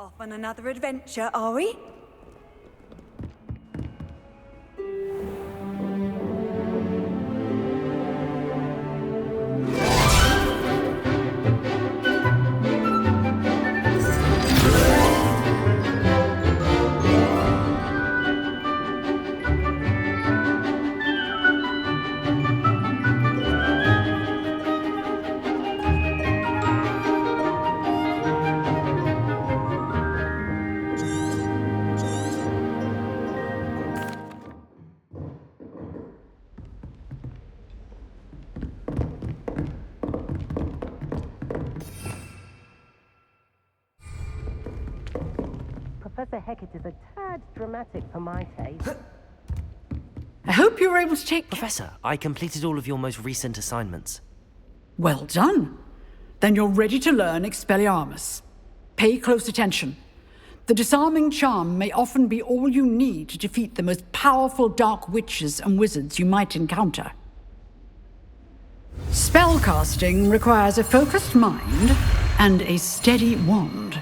Off on another adventure, are we? Professor Hecat is a tad dramatic for my taste. I hope you were able to take... Professor, I completed all of your most recent assignments. Well done. Then you're ready to learn Expelliarmus. Pay close attention. The disarming charm may often be all you need to defeat the most powerful dark witches and wizards you might encounter. Spellcasting requires a focused mind and a steady wand.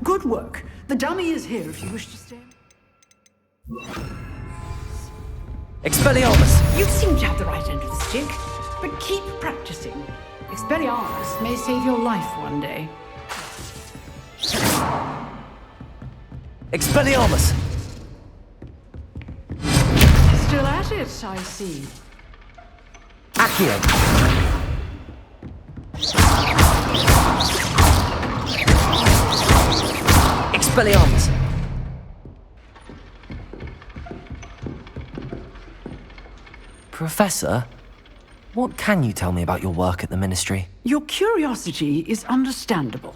Good work. The dummy is here if you wish to stay. Expelliarmus! You seem to have the right end of the stick, but keep practicing. Expelliarmus may save your life one day. Expelliarmus! Still at it, I see. Accio! Expelliarmus! Professor, what can you tell me about your work at the Ministry? Your curiosity is understandable.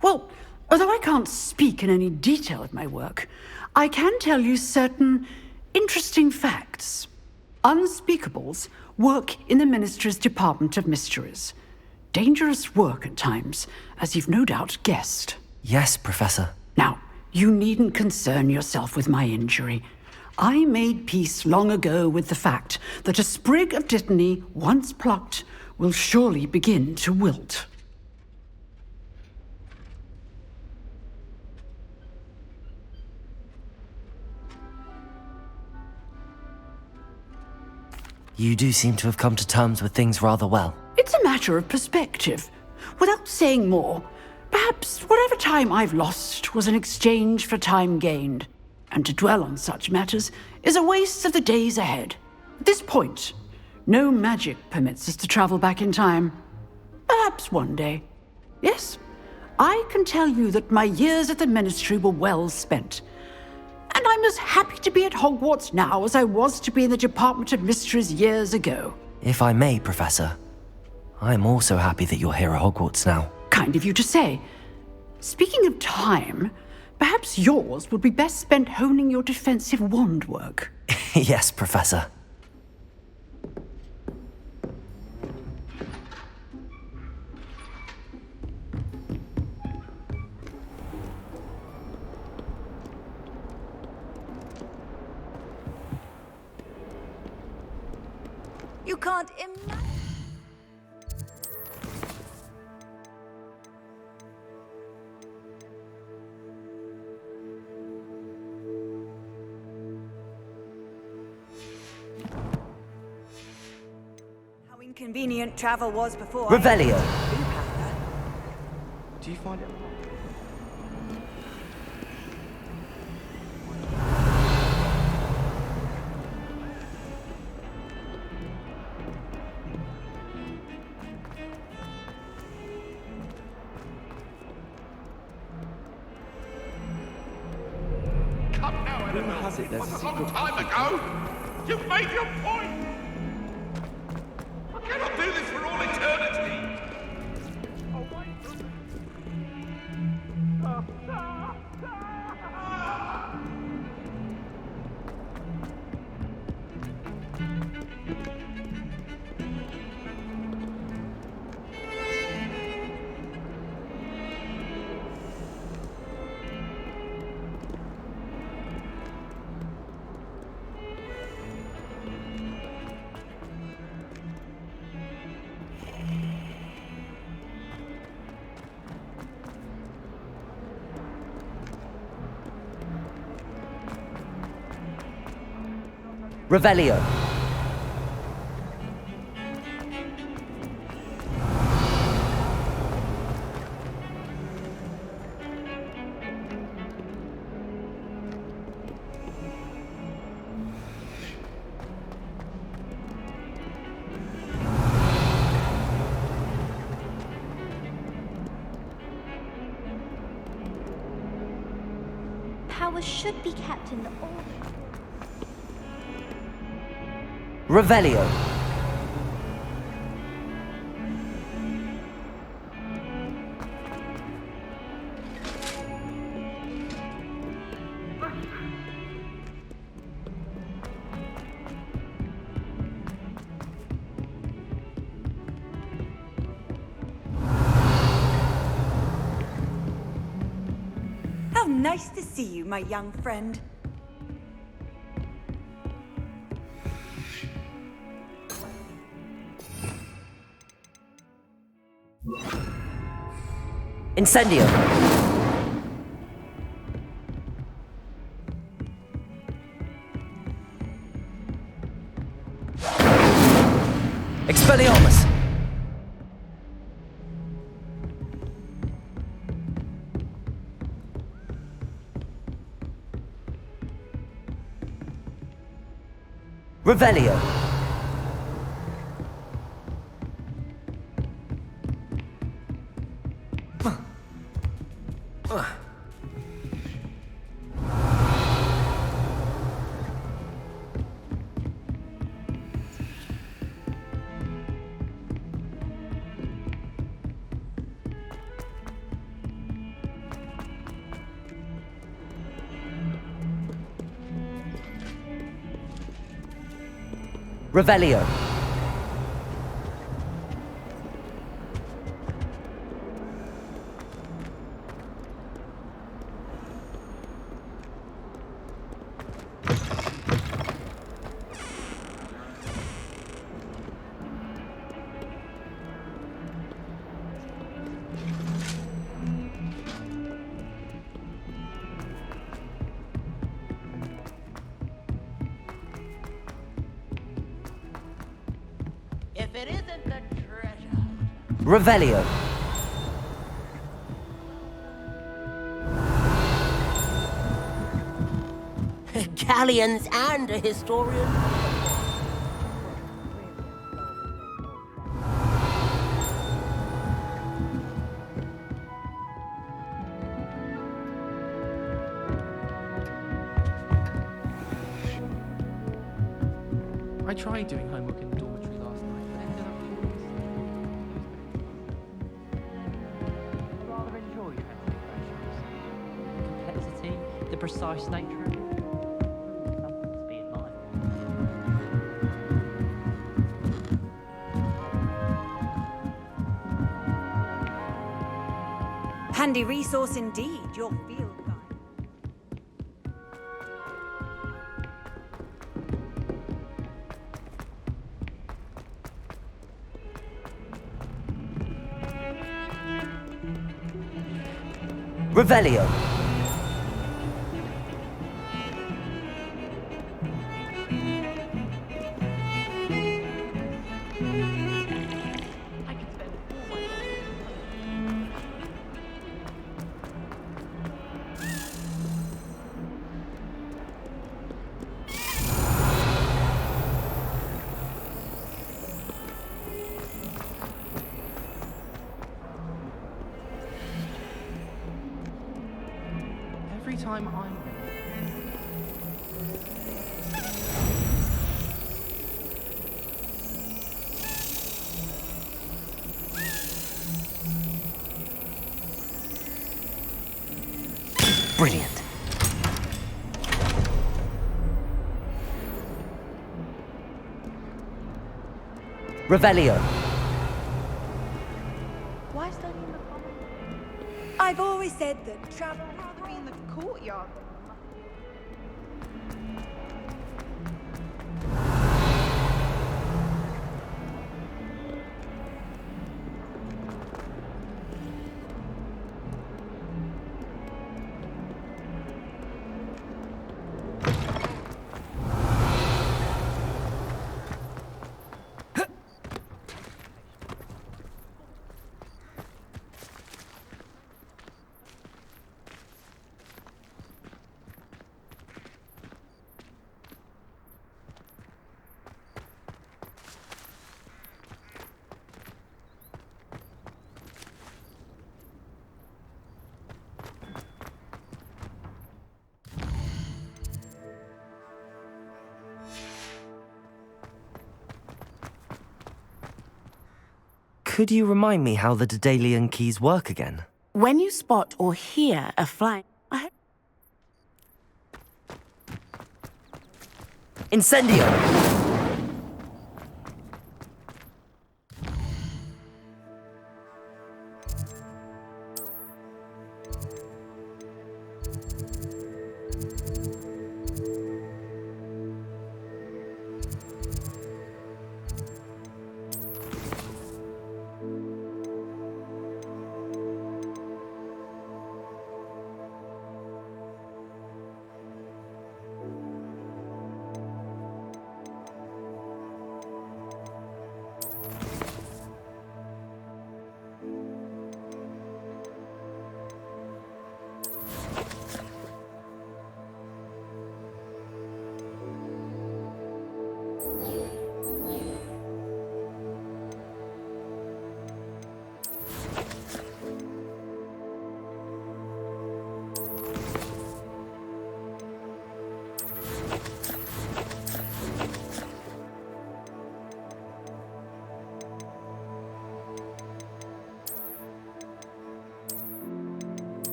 Well, although I can't speak in any detail of my work, I can tell you certain interesting facts. Unspeakables work in the Ministry's Department of Mysteries. Dangerous work at times, as you've no doubt guessed. Yes, Professor. Now, you needn't concern yourself with my injury. I made peace long ago with the fact that a sprig of dittany, once plucked, will surely begin to wilt. You do seem to have come to terms with things rather well. It's a matter of perspective. Without saying more, perhaps whatever time I've lost was in exchange for time gained. And to dwell on such matters is a waste of the days ahead. At this point, no magic permits us to travel back in time. Perhaps one day. Yes, I can tell you that my years at the Ministry were well spent. And I'm as happy to be at Hogwarts now as I was to be in the Department of Mysteries years ago. If I may, Professor, I'm also happy that you're here at Hogwarts now. Kind of you to say. Speaking of time, perhaps yours would be best spent honing your defensive wand work. Yes, Professor. You can't imagine. How inconvenient travel was before. Revelio. Do you find it? Rumor has it there's a secret Time ago! You've made your point! I cannot do this for all eternity! Revelio. Power should be kept in the order. Revelio. How nice to see you, my young friend. Incendio. Expelliarmus. Revelio. Revelio. If it isn't the treasure. Revelio. Galleons and a historian. I tried doing homework in the dormitory last night, but ended up doing this. I rather enjoy handling questions. The complexity, the precise nature of it. Something to be admired. Handy resource indeed, your field guide. Revelio. Every time I'm Brilliant. Revelio. Why study in the common? I've always said that travel rather be in the courtyard. Could you remind me how the Daedalian keys work again? When you spot or hear a flying... Incendio!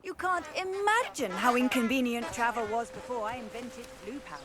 You can't imagine how inconvenient travel was before I invented blue powder.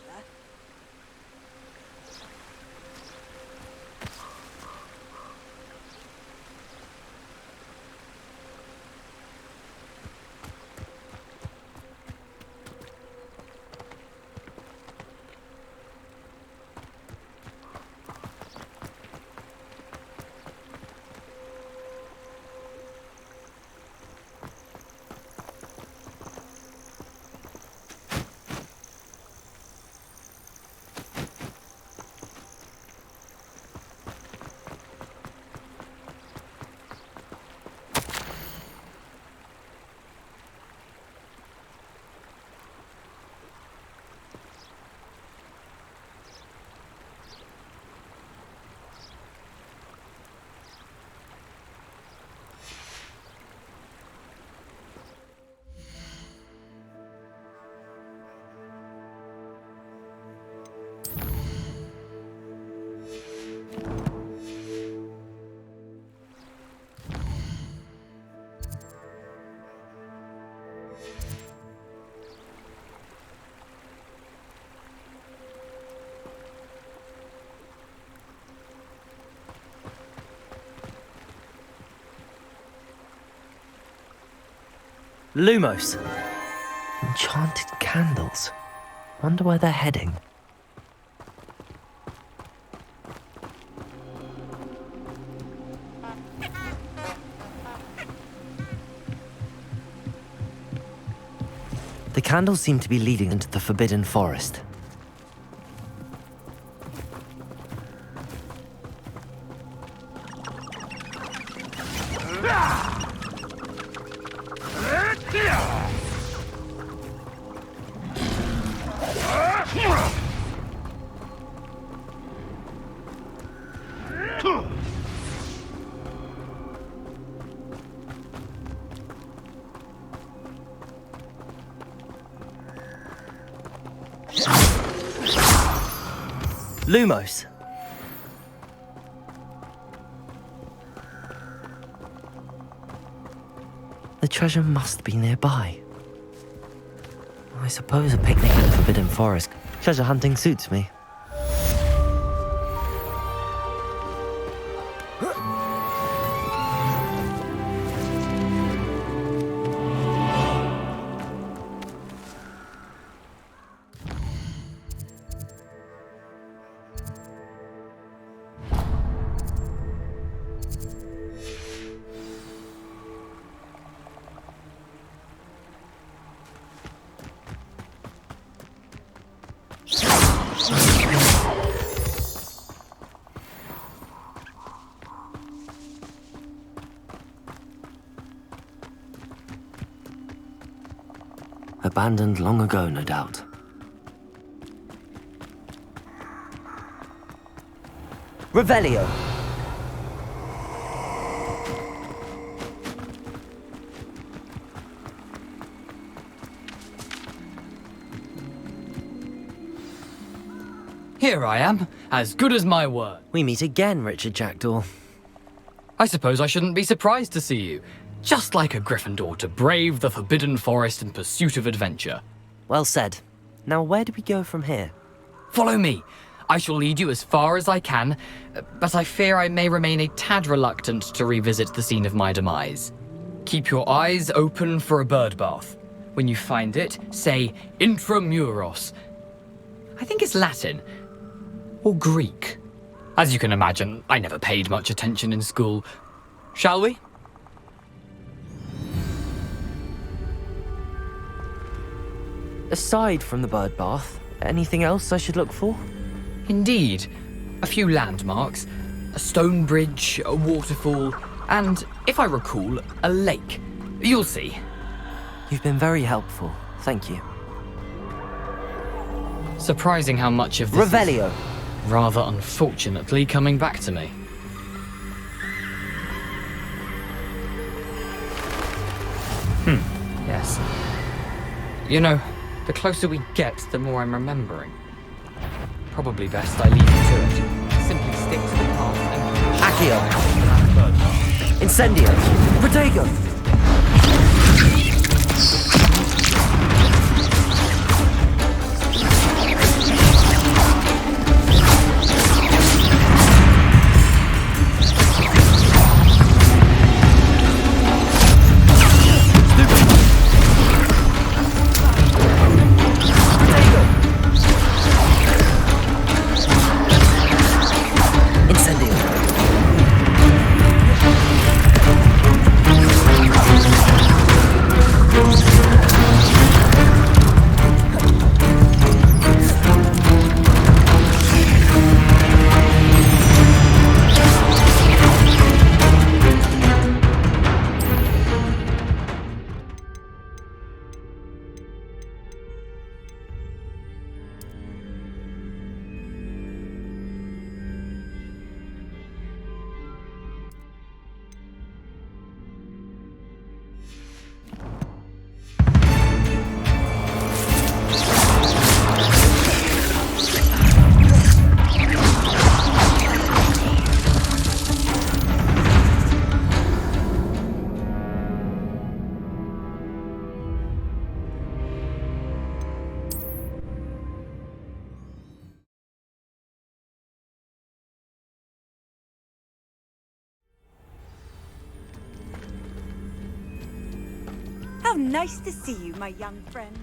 Lumos. Enchanted candles. Wonder where they're heading. The candles seem to be leading into the Forbidden Forest. Lumos. The treasure must be nearby. I suppose a picnic in the Forbidden Forest. Treasure hunting suits me. Abandoned long ago, no doubt. Revelio! Here I am, as good as my word. We meet again, Richard Jackdaw. I suppose I shouldn't be surprised to see you. Just like a Gryffindor to brave the Forbidden Forest in pursuit of adventure. Well said. Now where do we go from here? Follow me. I shall lead you as far as I can, but I fear I may remain a tad reluctant to revisit the scene of my demise. Keep your eyes open for a bird bath. When you find it, say intramuros. I think it's Latin. Or Greek. As you can imagine, I never paid much attention in school. Shall we? Aside from the bird bath, anything else I should look for? Indeed. A few landmarks, a stone bridge, a waterfall, and, if I recall, a lake. You'll see. You've been very helpful. Thank you. Surprising how much of this Revelio! is, rather unfortunately, coming back to me. Yes. You know, the closer we get, the more I'm remembering. Probably best I leave you to it. Simply stick to the path and... Accio! Incendio! Protego! How nice to see you, my young friend.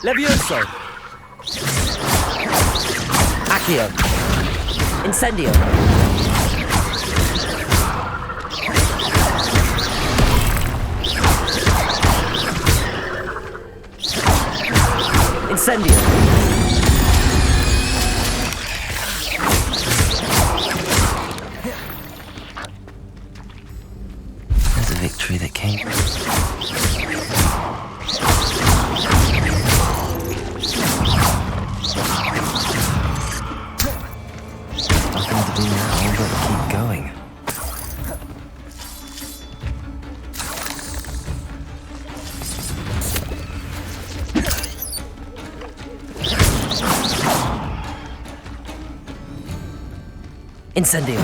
Levioso! Accio! Incendio! Incendio! There's a victory that came. Incendio!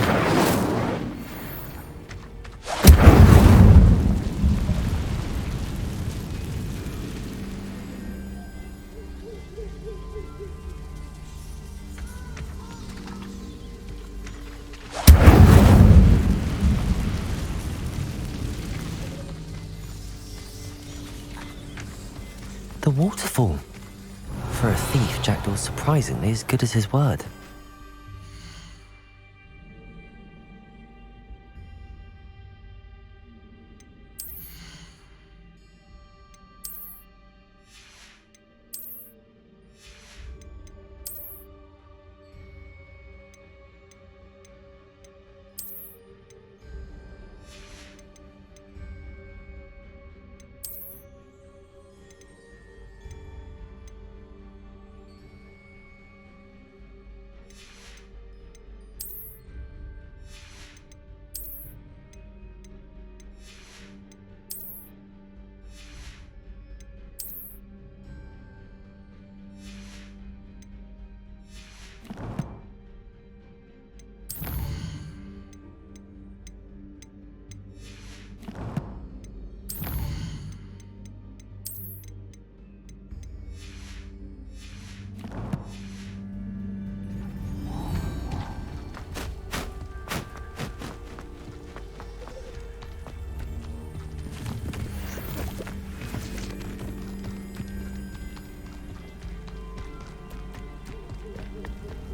The waterfall. For a thief, Jackdaw's surprisingly as good as his word.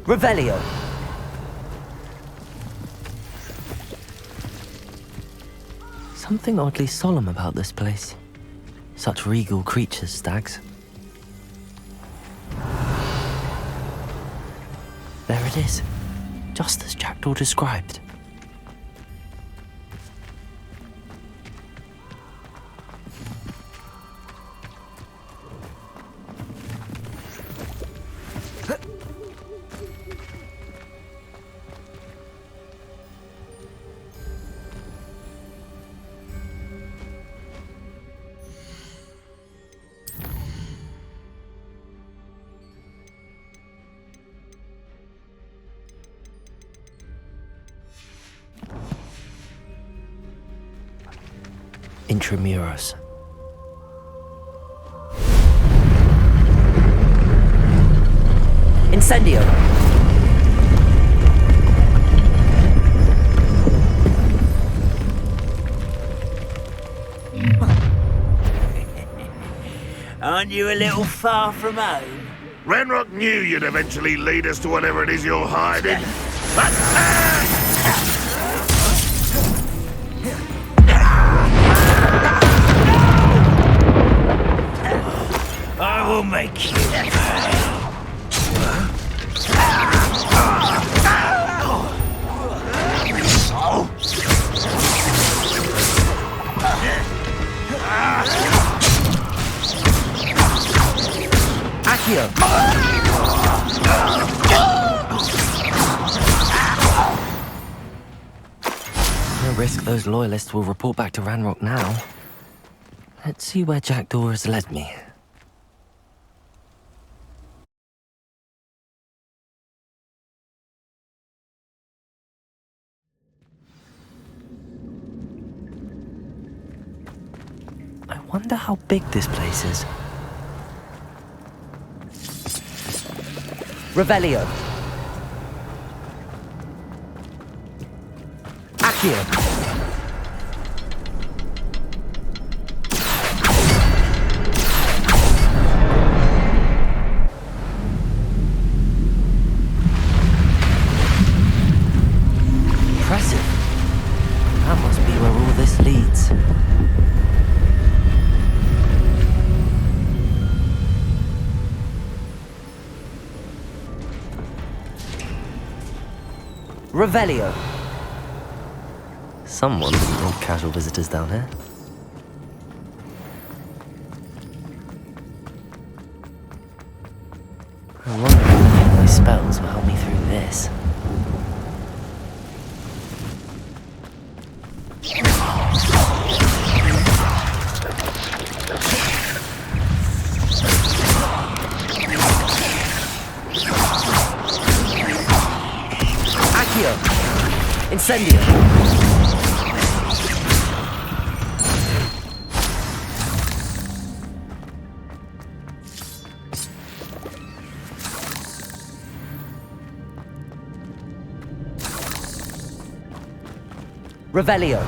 Revelio. Something oddly solemn about this place. Such regal creatures, stags. There it is, just as Jackdaw described. Intramuros. Incendio! Aren't you a little far from home? Ranrock knew you'd eventually lead us to whatever it is you're hiding. I will make you. Accio! No risk those loyalists will report back to Ranrock now. Let's see where Jackdaw has led me. I wonder how big this place is. Revelio. Accio. Impressive. That must be where all this leads. Revelio. Someone didn't want casual visitors down here. I wonder if my spells will help me through this. Incendio! Revelio!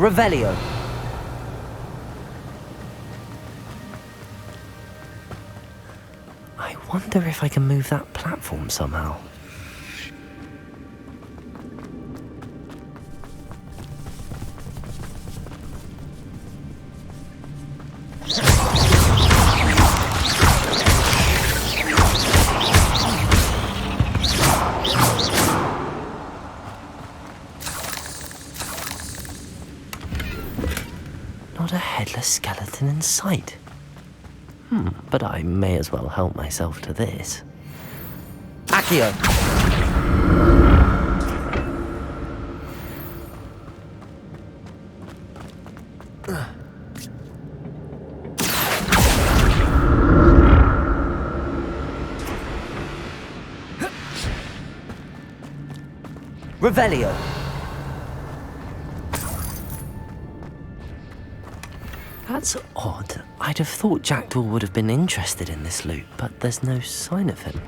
Revelio. I wonder if I can move that platform somehow. Not a headless skeleton in sight. But I may as well help myself to this. Accio! Revelio! That's odd. I'd have thought Jackdaw would have been interested in this loot, but there's no sign of him.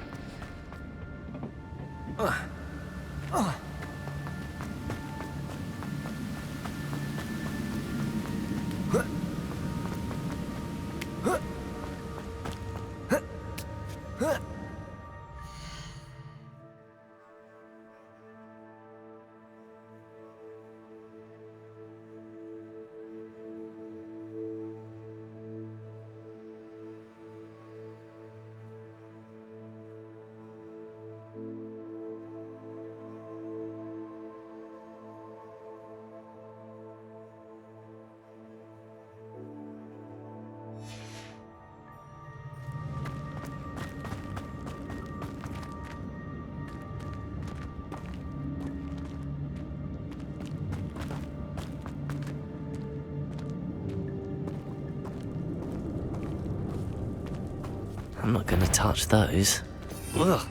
I'm not gonna touch those. Ugh.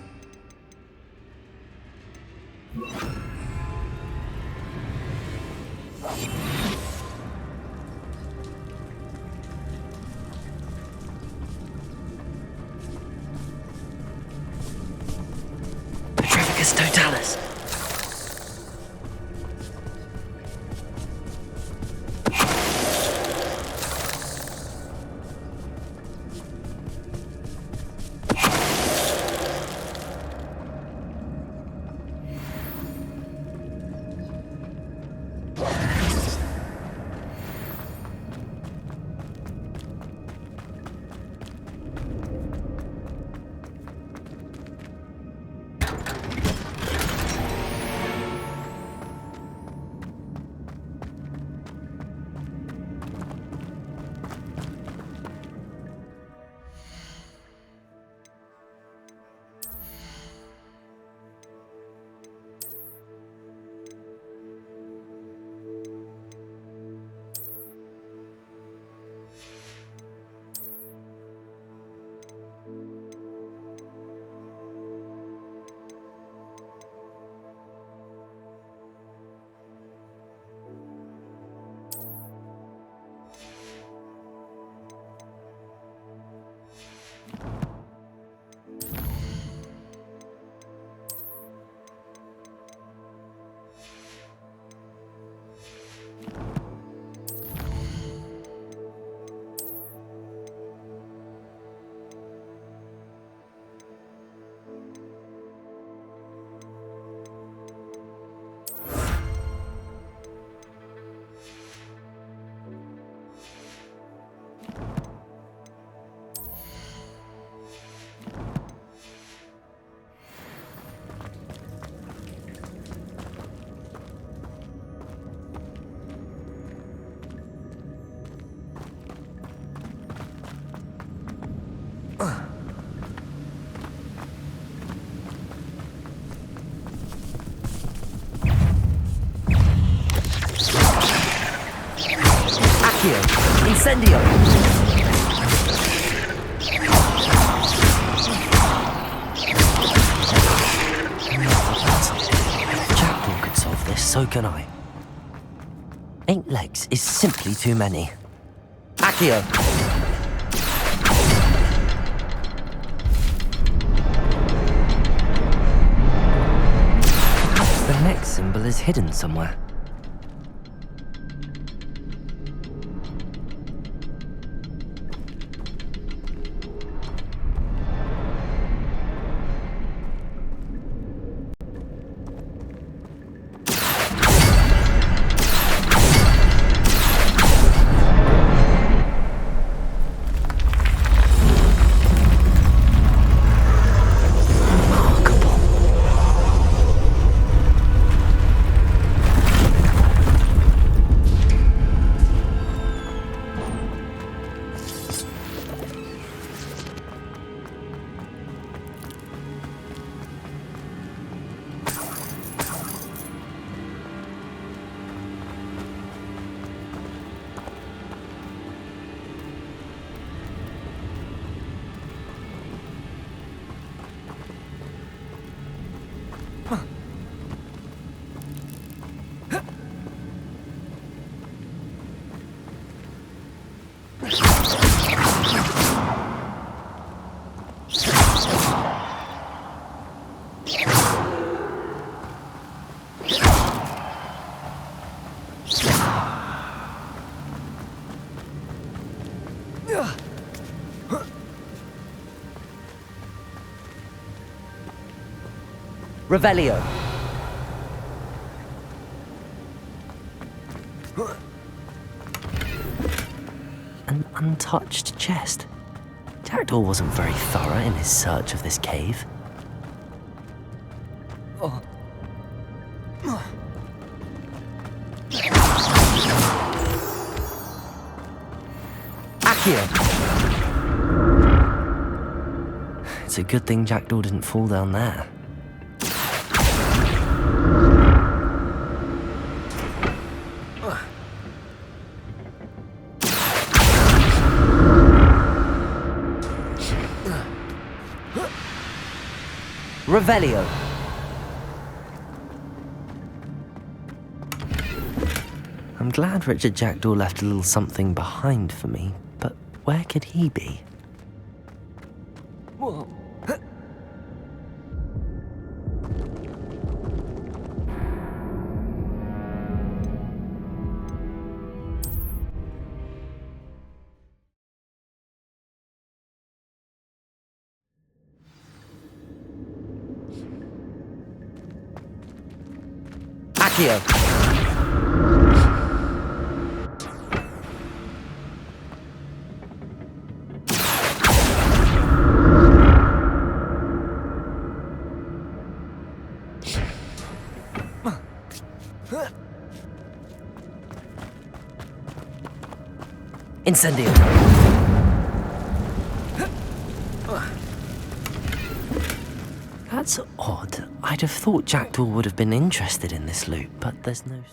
Petrificus totalis. Incendio! If Jackdaw could solve this, so can I. 8 legs is simply too many. Accio! The next symbol is hidden somewhere. Revelio. An untouched chest. Jackdaw wasn't very thorough in his search of this cave. Accio! It's a good thing Jackdaw didn't fall down there. Revelio. I'm glad Richard Jackdaw left a little something behind for me, but where could he be? Accio. Incendio. That's odd. I'd have thought Jackdaw would have been interested in this loot, but there's no...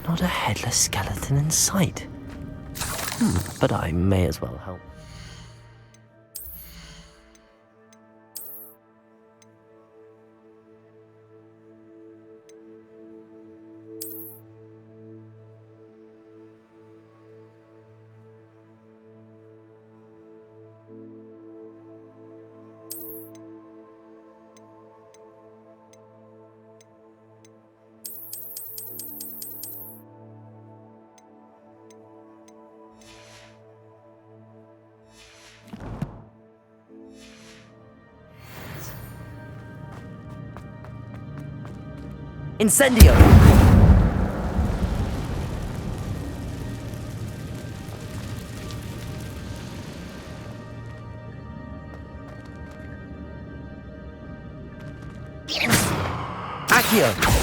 Not a headless skeleton in sight. But I may as well help. Incendio! Accio!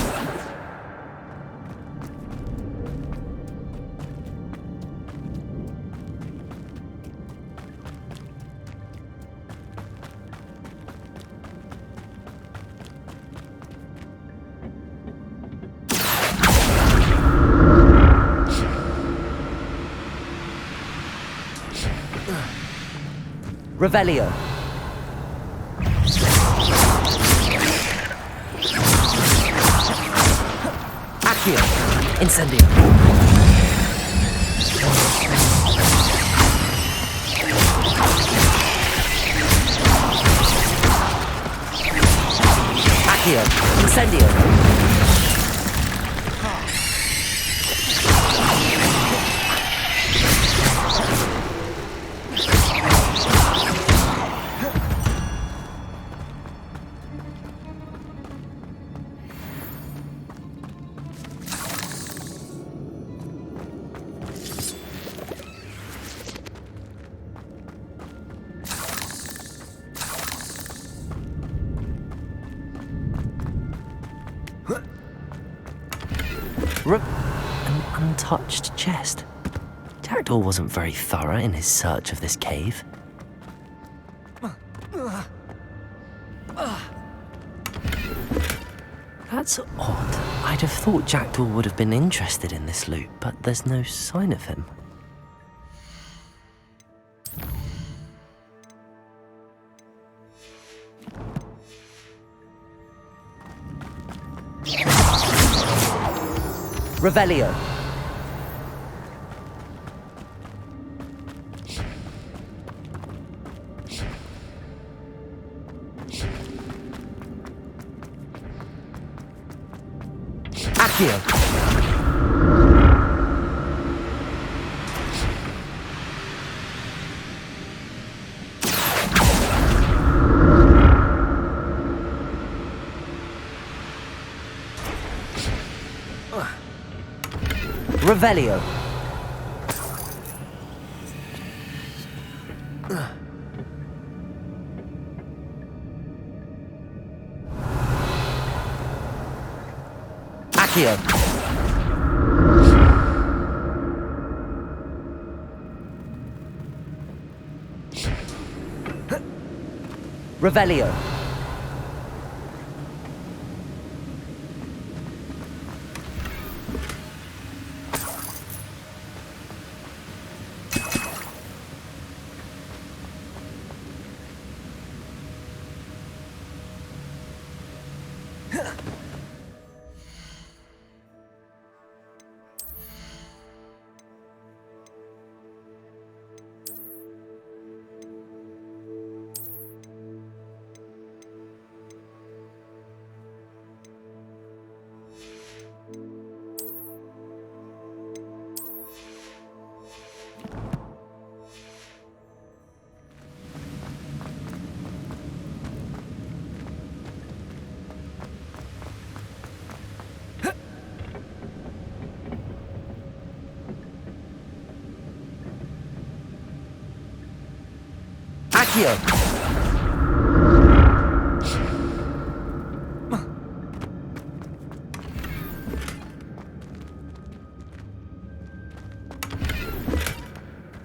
Revelio. Accio. Incendio. Accio, incendio. An untouched chest. Jackdaw wasn't very thorough in his search of this cave. That's odd. I'd have thought Jackdaw would have been interested in this loot, but there's no sign of him. Revelio. Accio. Revelio. Accio. Revelio. Accio.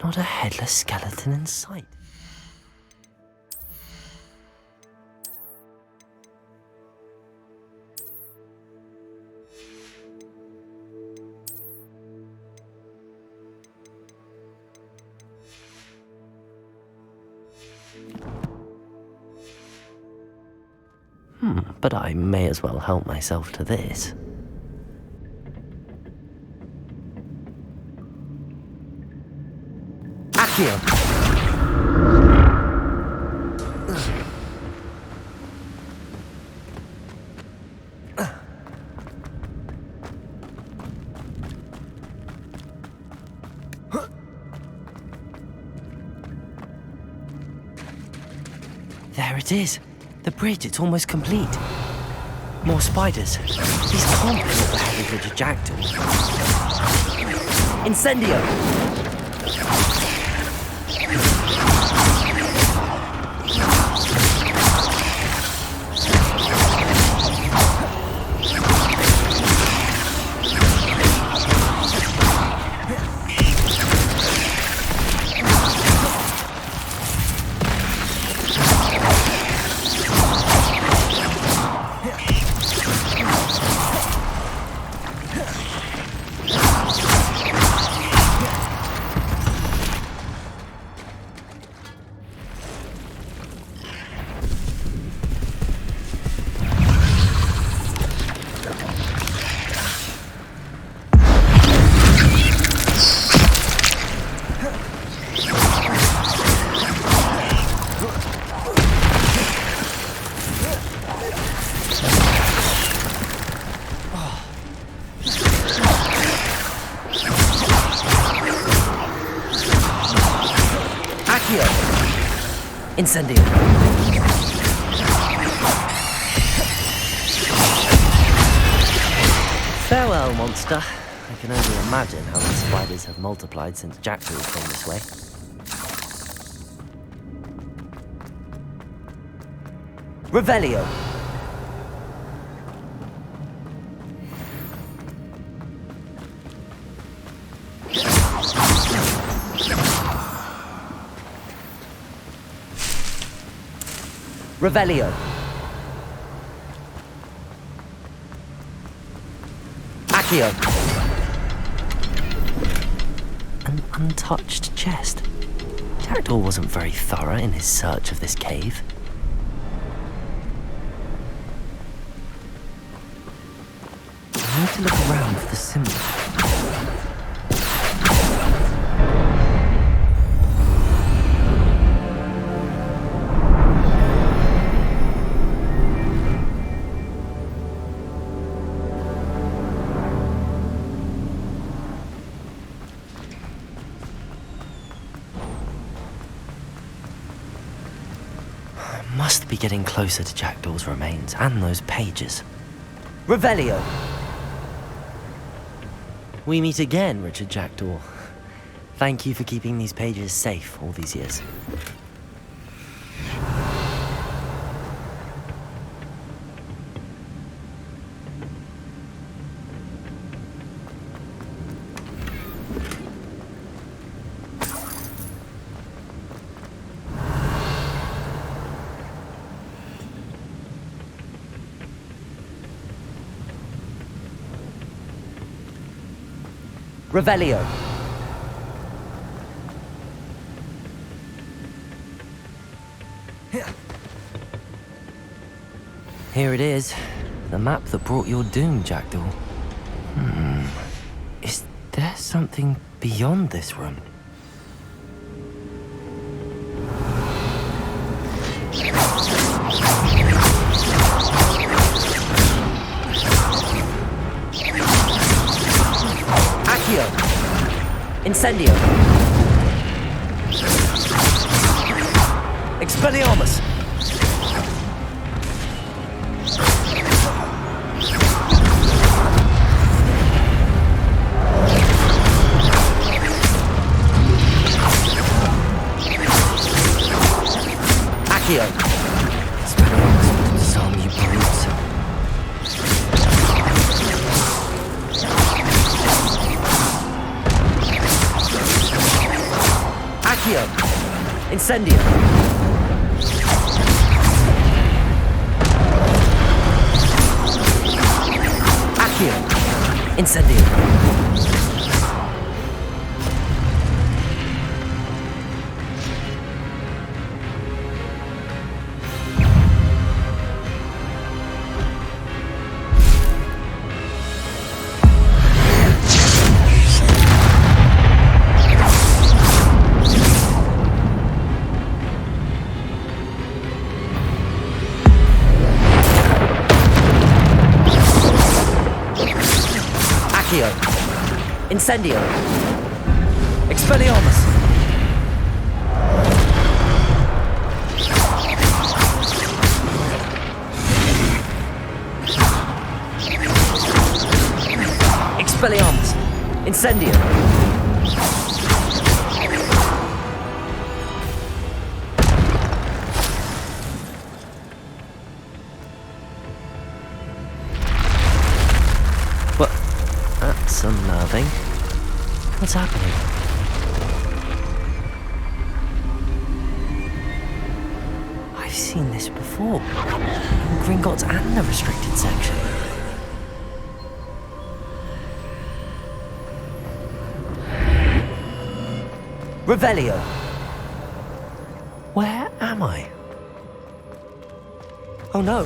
Not a headless skeleton in sight. But I may as well help myself to this. Accio. There it is. The bridge, it's almost complete. More spiders. These can't be the heritage of Jackdaw. Incendio! Incendio. Farewell, monster. I can only imagine how the spiders have multiplied since jackdaws came this way. Revelio. Revelio. Accio. An untouched chest. Jackdaw wasn't very thorough in his search of this cave. I need to look around for the symbol. Must be getting closer to Jackdaw's remains and those pages. Revelio! We meet again, Richard Jackdaw. Thank you for keeping these pages safe all these years. Revelio. Here it is. The map that brought your doom, Jackdaw. Is there something beyond this room? Incendio. Expelliarmus. Accio. Expelliarmus, disarm you brutes. Incendio. Accio. Incendio. Incendio. Expelliarmus. Expelliarmus. Incendio. What? That's unnerving. What's happening? I've seen this before. In Gringotts and the restricted section. Revelio. Where am I? Oh no,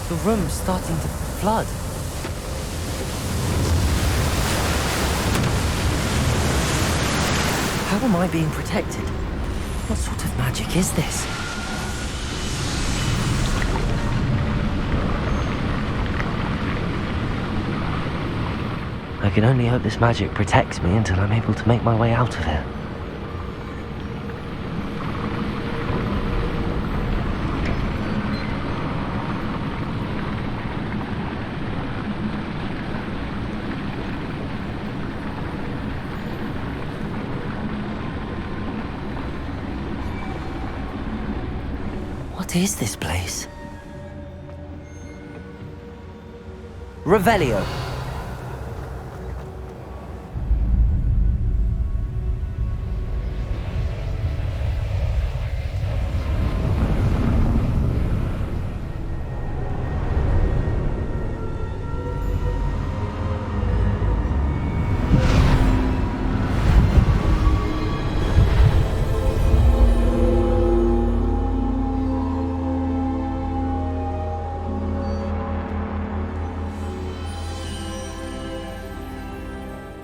the room's starting to flood. How am I being protected? What sort of magic is this? I can only hope this magic protects me until I'm able to make my way out of here. What is this place? Revelio.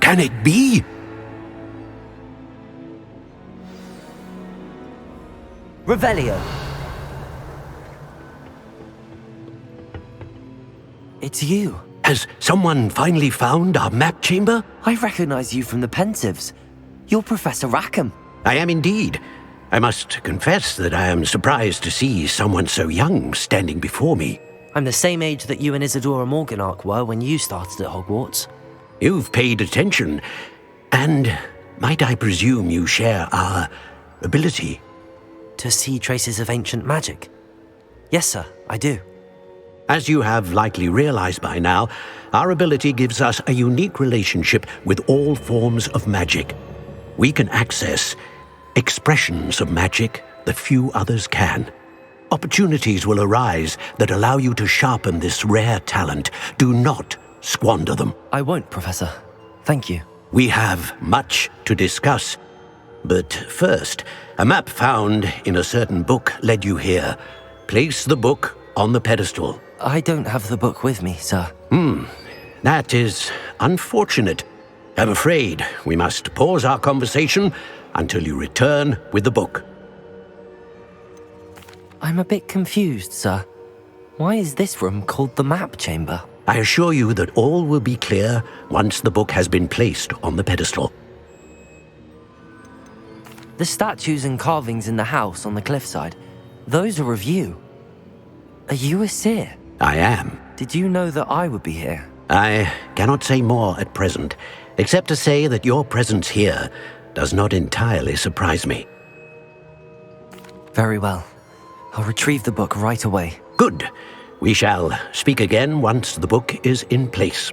Can it be? Revelio. It's you. Has someone finally found our map chamber? I recognize you from the Pensives. You're Professor Rackham. I am indeed. I must confess that I am surprised to see someone so young standing before me. I'm the same age that you and Isadora Morganach were when you started at Hogwarts. You've paid attention, and might I presume you share our ability? To see traces of ancient magic? Yes, sir, I do. As you have likely realized by now, our ability gives us a unique relationship with all forms of magic. We can access expressions of magic that few others can. Opportunities will arise that allow you to sharpen this rare talent. Do not squander them. I won't, Professor. Thank you. We have much to discuss. But first, a map found in a certain book led you here. Place the book on the pedestal. I don't have the book with me, sir. That is unfortunate. I'm afraid we must pause our conversation until you return with the book. I'm a bit confused, sir. Why is this room called the map chamber? I assure you that all will be clear once the book has been placed on the pedestal. The statues and carvings in the house on the cliffside, those are of you. Are you a seer? I am. Did you know that I would be here? I cannot say more at present, except to say that your presence here does not entirely surprise me. Very well. I'll retrieve the book right away. Good. We shall speak again once the book is in place.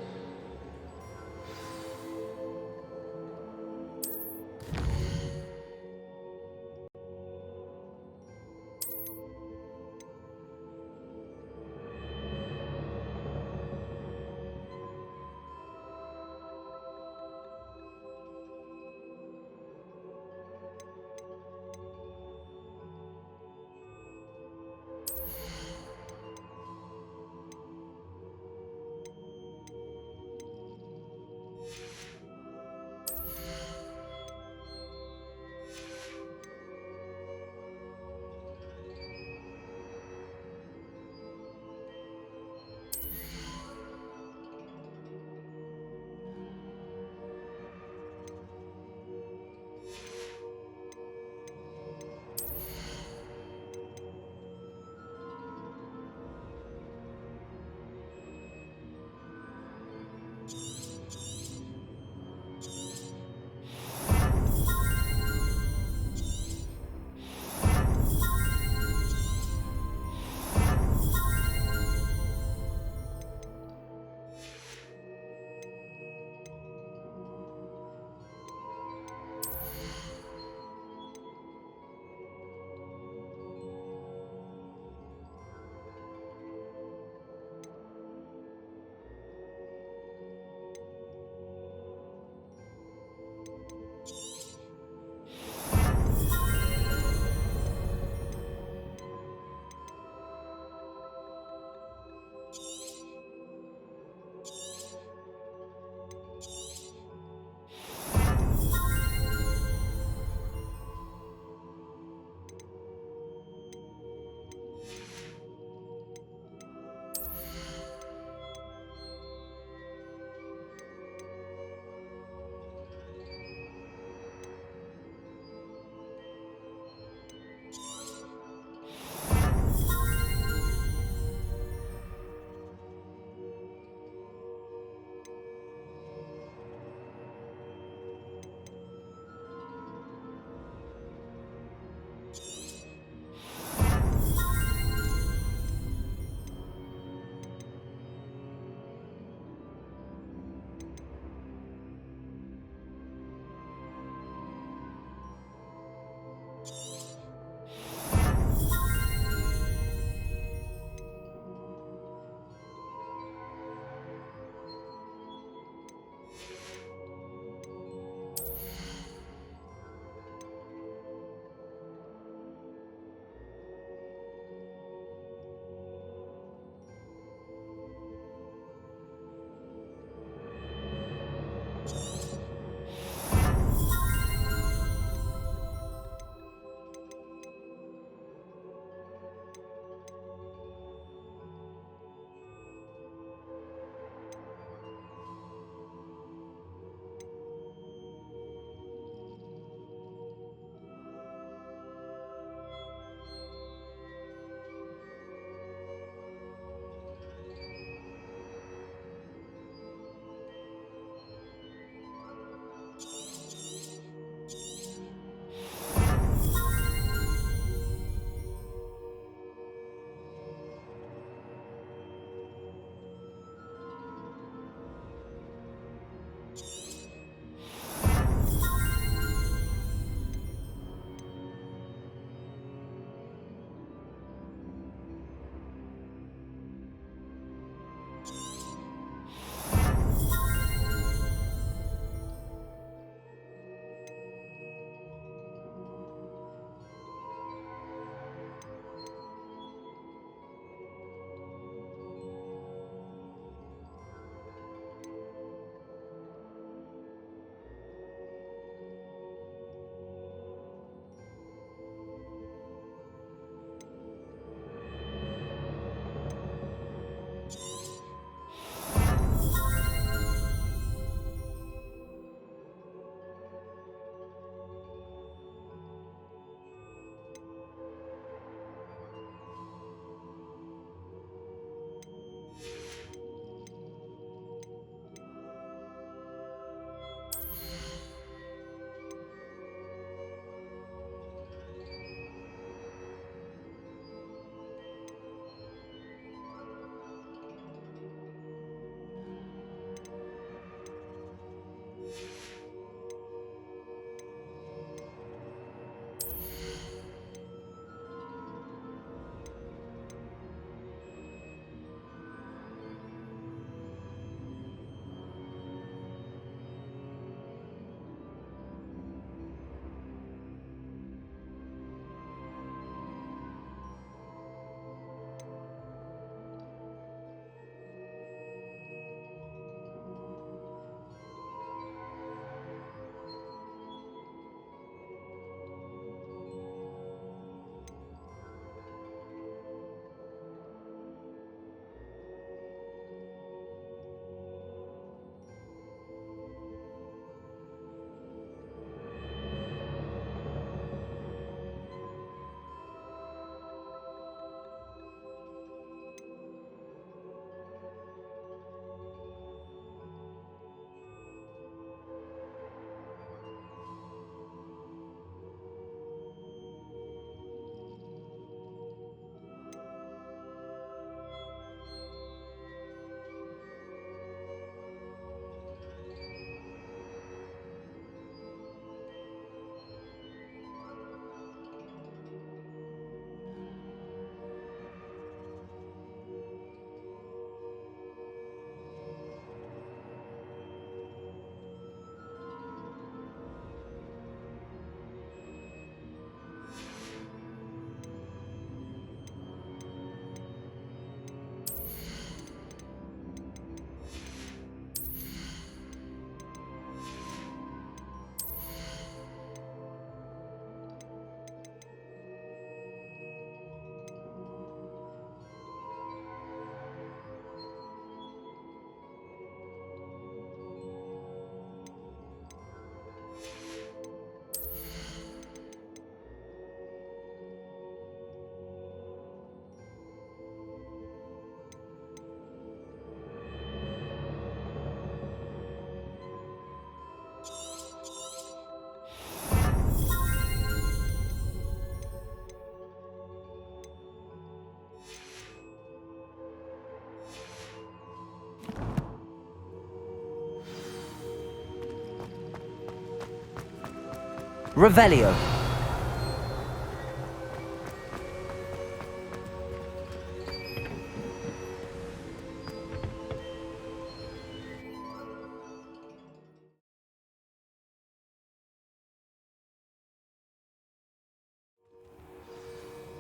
Revelio.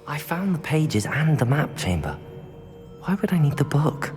I found the pages and the map chamber. Why would I need the book?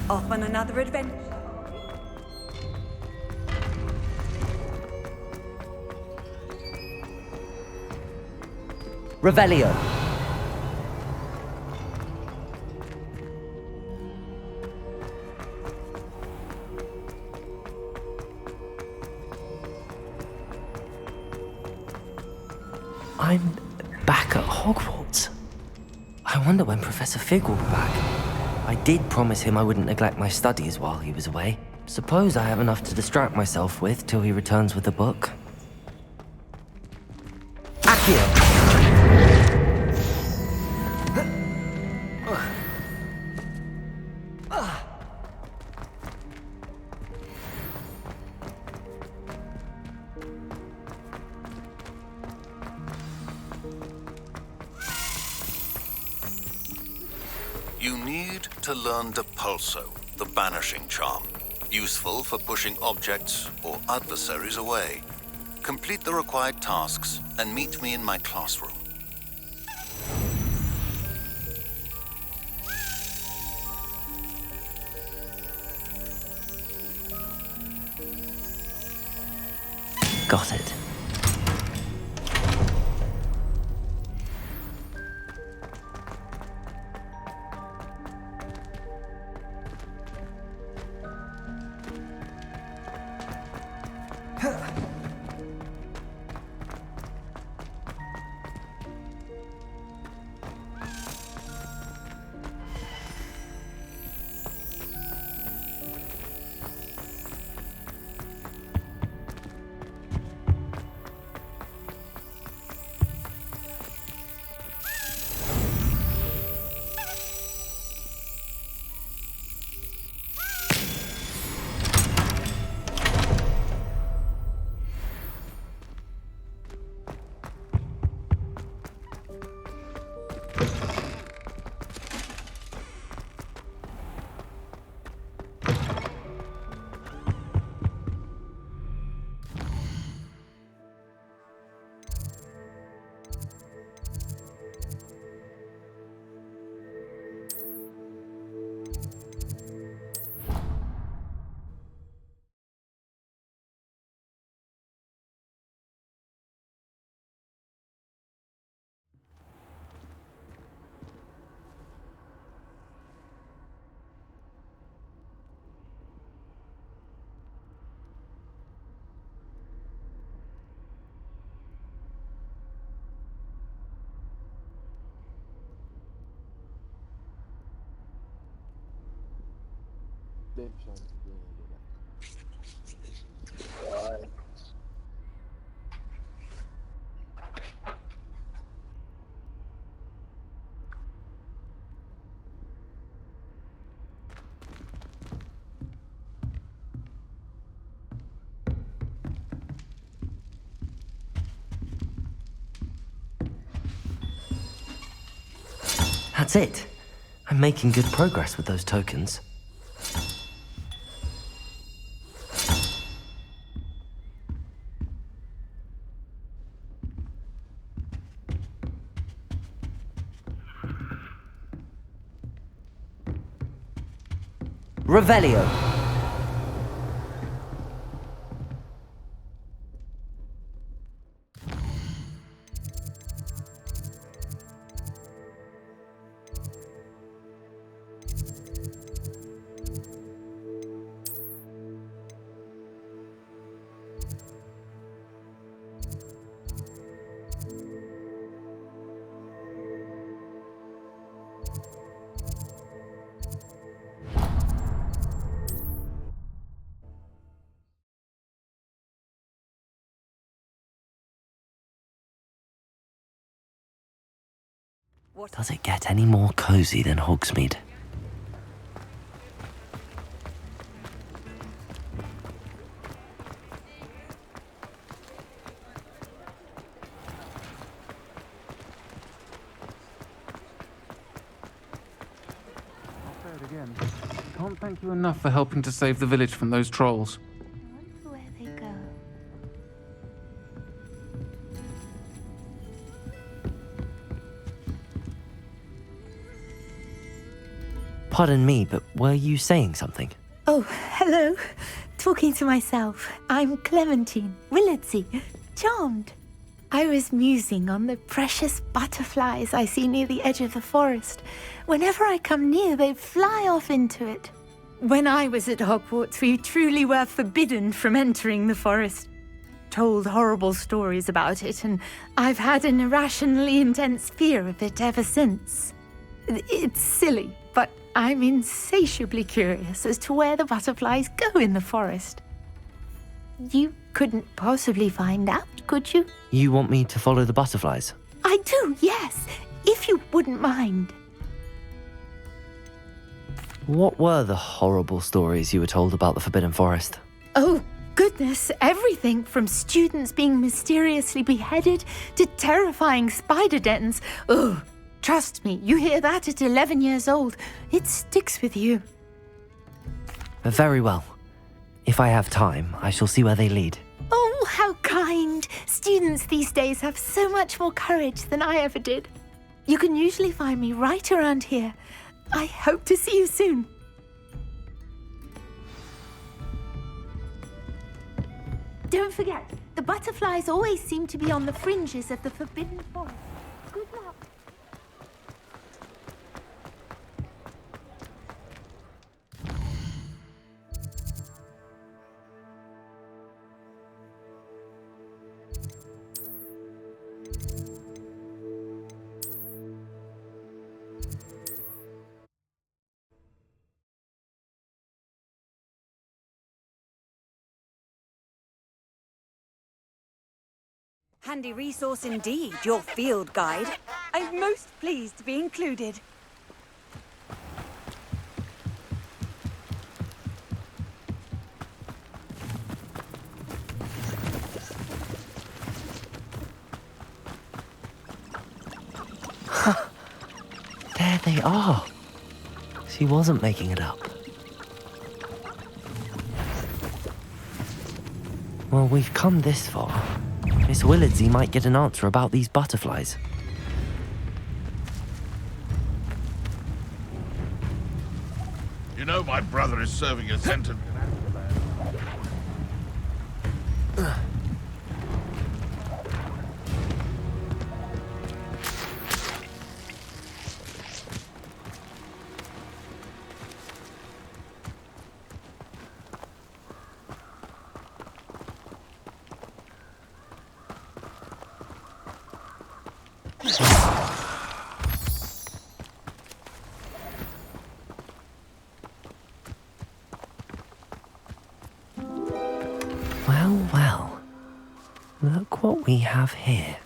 Off on another adventure. Revelio. I'm back at Hogwarts. I wonder when Professor Fig will be back. I did promise him I wouldn't neglect my studies while he was away. Suppose I have enough to distract myself with till he returns with the book. Accio! You need to learn Depulso, the banishing charm. Useful for pushing objects or adversaries away. Complete the required tasks and meet me in my classroom. Got it. That's it. I'm making good progress with those tokens. Revelio. Does it get any more cozy than Hogsmeade? Again. Can't thank you enough for helping to save the village from those trolls. Where they go. Pardon me, but were you saying something? Oh, hello. Talking to myself. I'm Clementine, Willardsey, charmed. I was musing on the precious butterflies I see near the edge of the forest. Whenever I come near, they fly off into it. When I was at Hogwarts, we truly were forbidden from entering the forest. Told horrible stories about it, and I've had an irrationally intense fear of it ever since. It's silly, but I'm insatiably curious as to where the butterflies go in the forest. You couldn't possibly find out, could you? You want me to follow the butterflies? I do, yes, if you wouldn't mind. What were the horrible stories you were told about the Forbidden Forest? Oh, goodness, everything from students being mysteriously beheaded to terrifying spider dens. Ugh, trust me, you hear that at 11 years old. It sticks with you. Very well. If I have time, I shall see where they lead. Oh, how kind. Students these days have so much more courage than I ever did. You can usually find me right around here. I hope to see you soon. Don't forget, the butterflies always seem to be on the fringes of the Forbidden Forest. Good luck. Handy resource indeed, your field guide. I'm most pleased to be included. There they are. She wasn't making it up. Well, we've come this far. Miss Willardsey might get an answer about these butterflies. You know my brother is serving a sentence. Well, well. Look what we have here.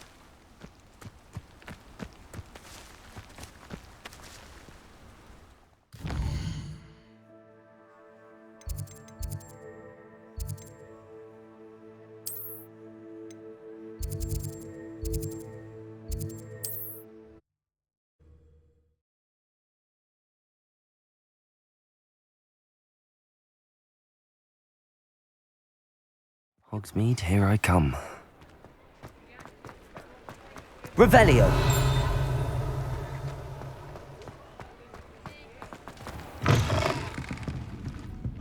Hogsmeade, here I come. Revelio.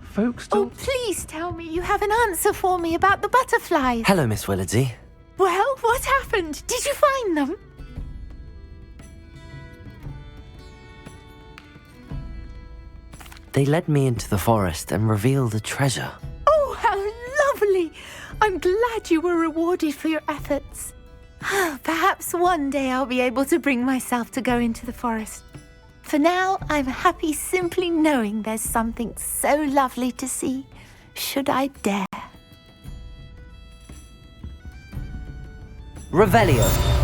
Folks still... Oh, please tell me you have an answer for me about the butterflies. Hello, Miss Willardsey. Well, what happened? Did you find them? They led me into the forest and revealed a treasure. Oh, how lovely! I'm glad you were rewarded for your efforts. Perhaps one day I'll be able to bring myself to go into the forest. For now, I'm happy simply knowing there's something so lovely to see, should I dare. Revelio.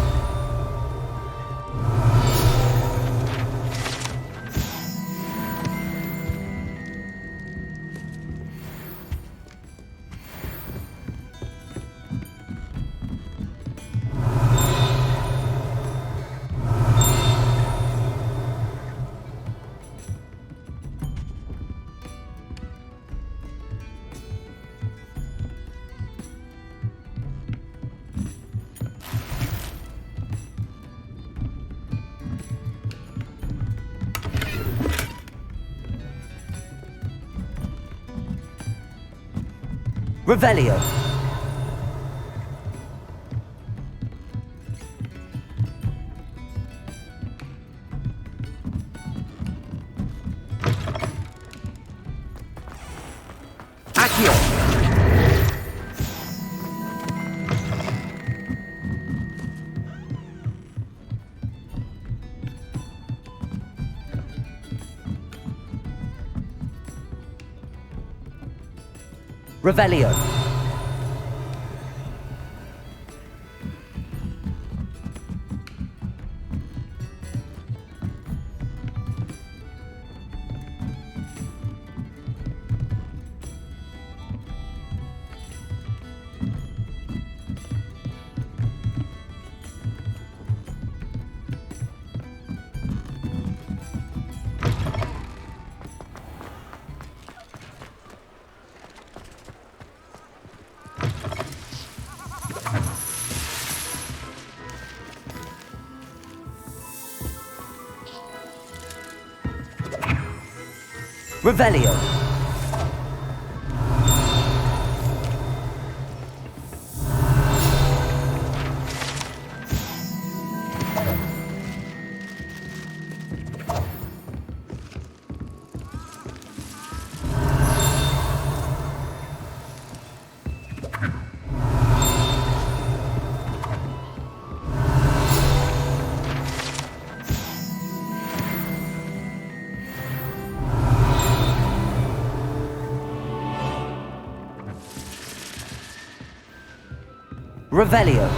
Revelio. Accio. Revelio. Revelio. Revelio.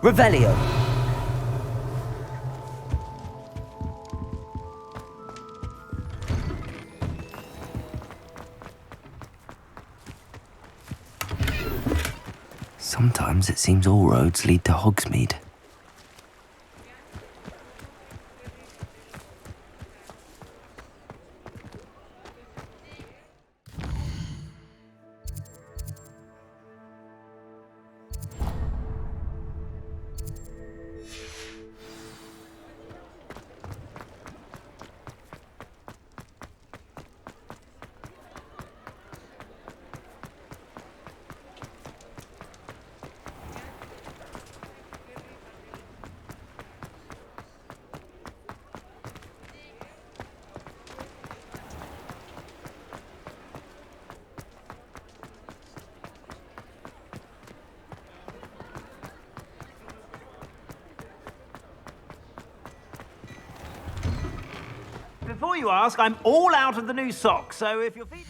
Revelio. Sometimes it seems all roads lead to Hogsmeade. Before you ask, I'm all out of the new socks, so if your feet...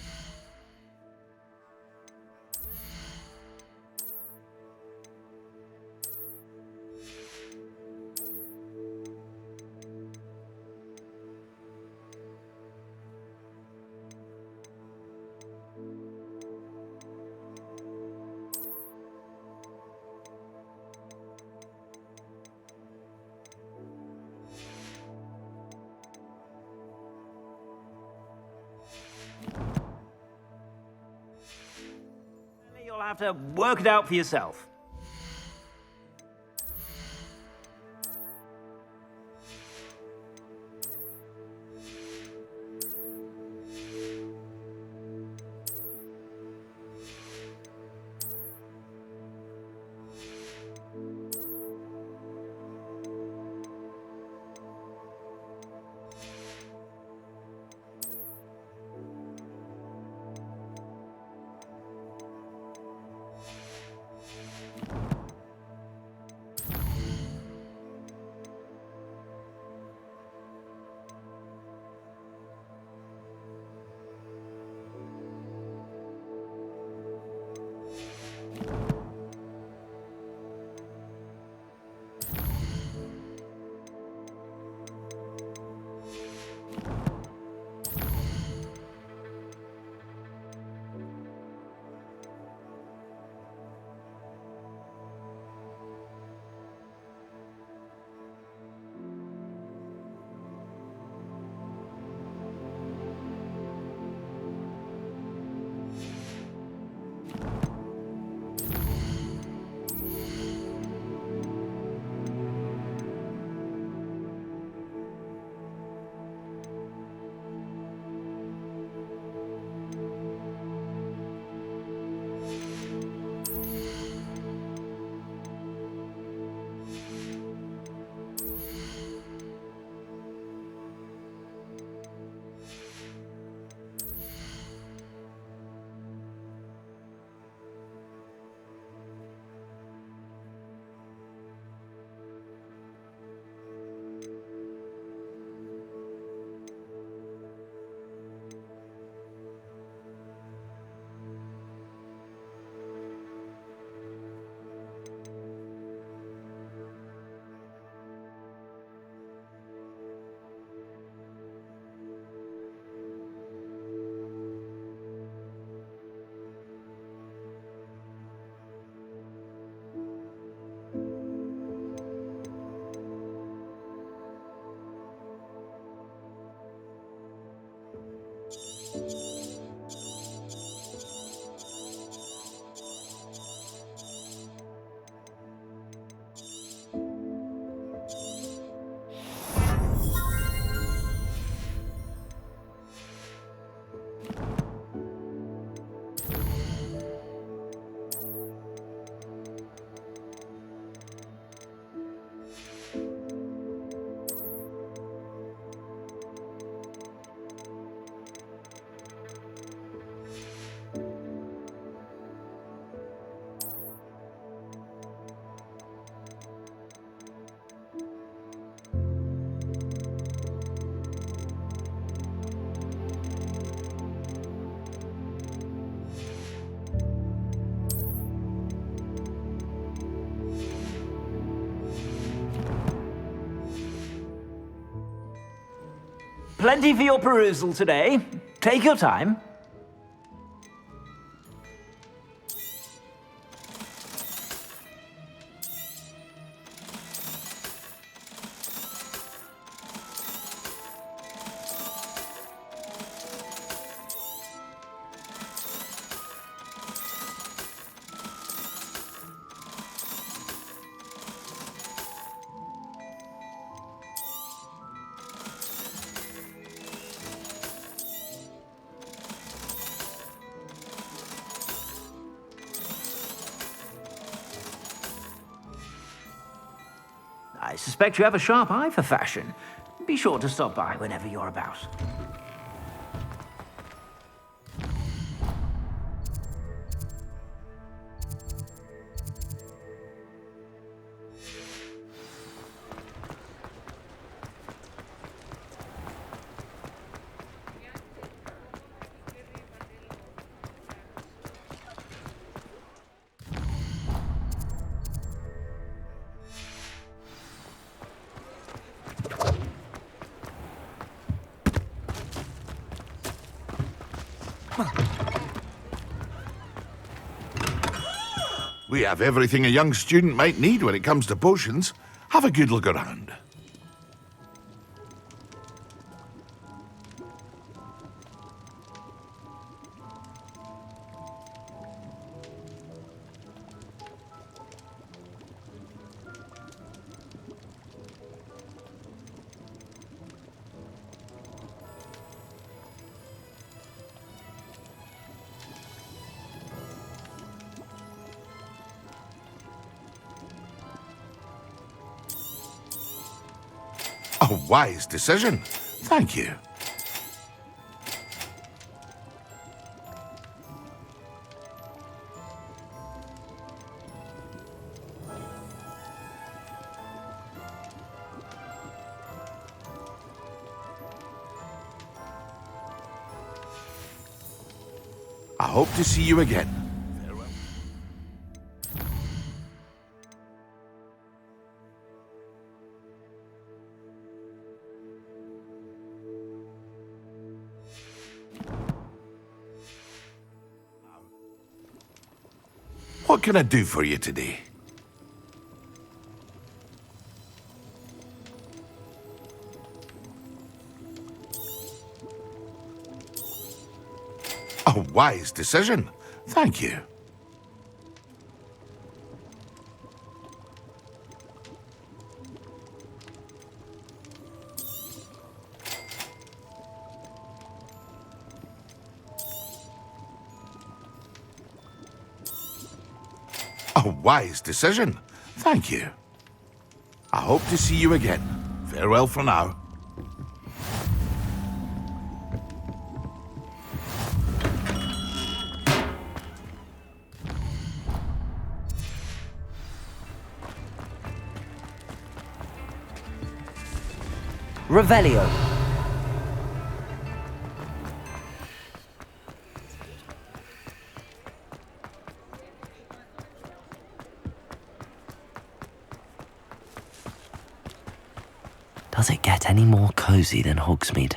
You'll have to work it out for yourself. Plenty for your perusal today. Take your time. I suspect you have a sharp eye for fashion. Be sure to stop by whenever you're about. We have everything a young student might need when it comes to potions. Have a good look around. A wise decision. Thank you. I hope to see you again. What can I do for you today? A wise decision. Thank you. A wise decision. Thank you. I hope to see you again. Farewell for now. Revelio. Does it get any more cozy than Hogsmeade?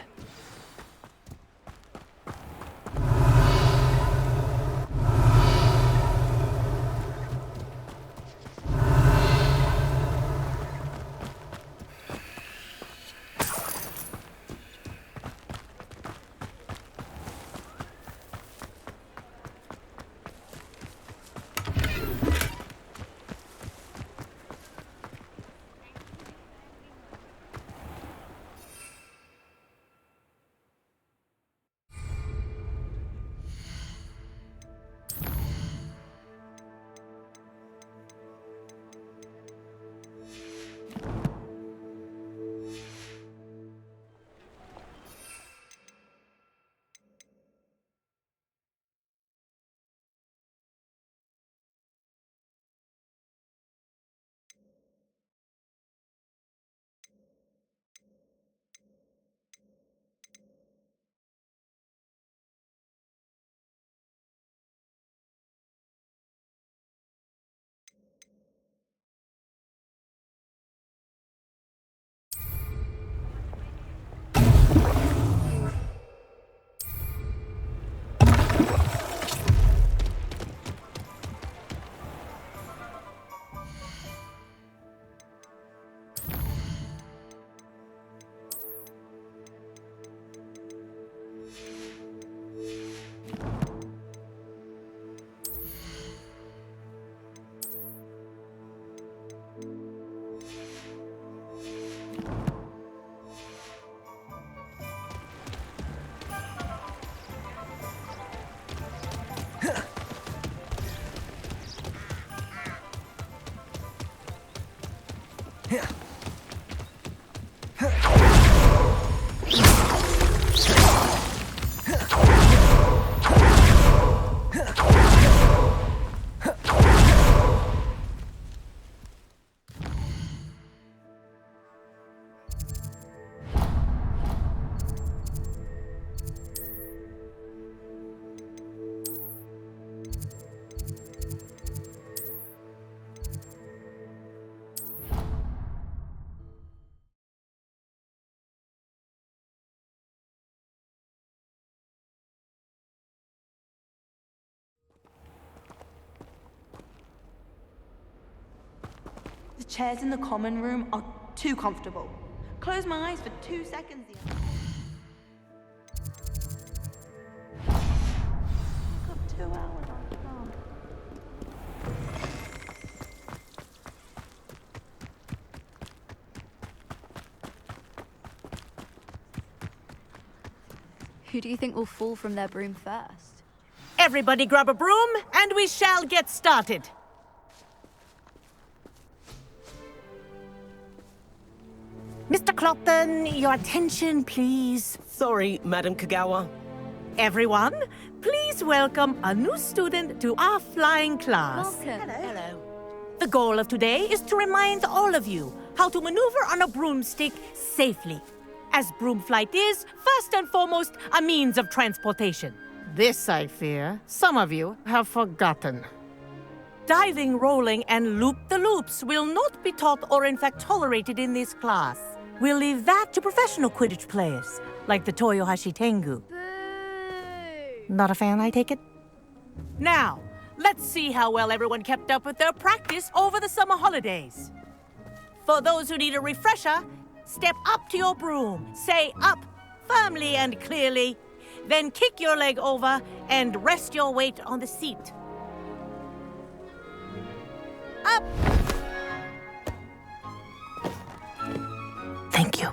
The chairs in the common room are too comfortable. Close my eyes for 2 seconds. Got 2 hours on the clock. Who do you think will fall from their broom first? Everybody grab a broom, and we shall get started. Mr. Clopton, your attention, please. Sorry, Madam Kagawa. Everyone, please welcome a new student to our flying class. Welcome. Hello. The goal of today is to remind all of you how to maneuver on a broomstick safely. As broom flight is, first and foremost, a means of transportation. This, I fear, some of you have forgotten. Diving, rolling, and loop-the-loops will not be taught or in fact tolerated in this class. We'll leave that to professional Quidditch players, like the Toyohashi Tengu. Not a fan, I take it? Now, let's see how well everyone kept up with their practice over the summer holidays. For those who need a refresher, step up to your broom, say up firmly and clearly, then kick your leg over and rest your weight on the seat. Up! Thank you.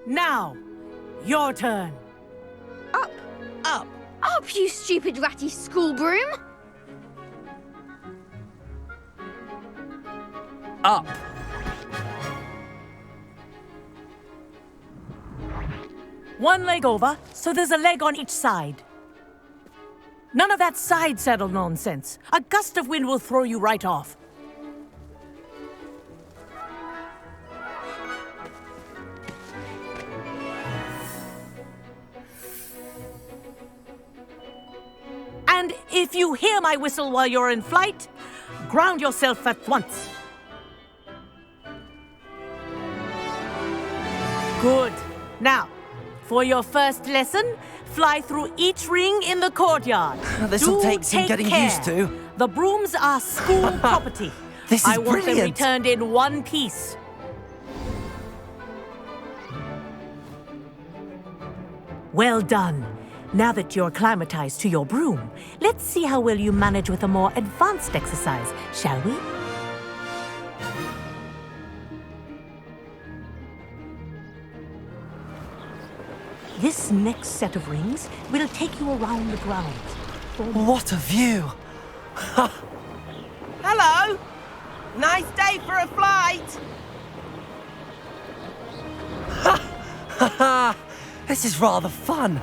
Now, your turn. Up! Up! Up, you stupid ratty school broom! Up! One leg over, so there's a leg on each side. None of that side saddle nonsense. A gust of wind will throw you right off. And if you hear my whistle while you're in flight, ground yourself at once. Good. Now, for your first lesson, fly through each ring in the courtyard. This'll take some getting used to. The brooms are school property. This is I want them brilliant. returned in one piece. Well done. Now that you're acclimatized to your broom, let's see how well you manage with a more advanced exercise, shall we? This next set of rings will take you around the grounds. What a view! Hello! Nice day for a flight! This is rather fun.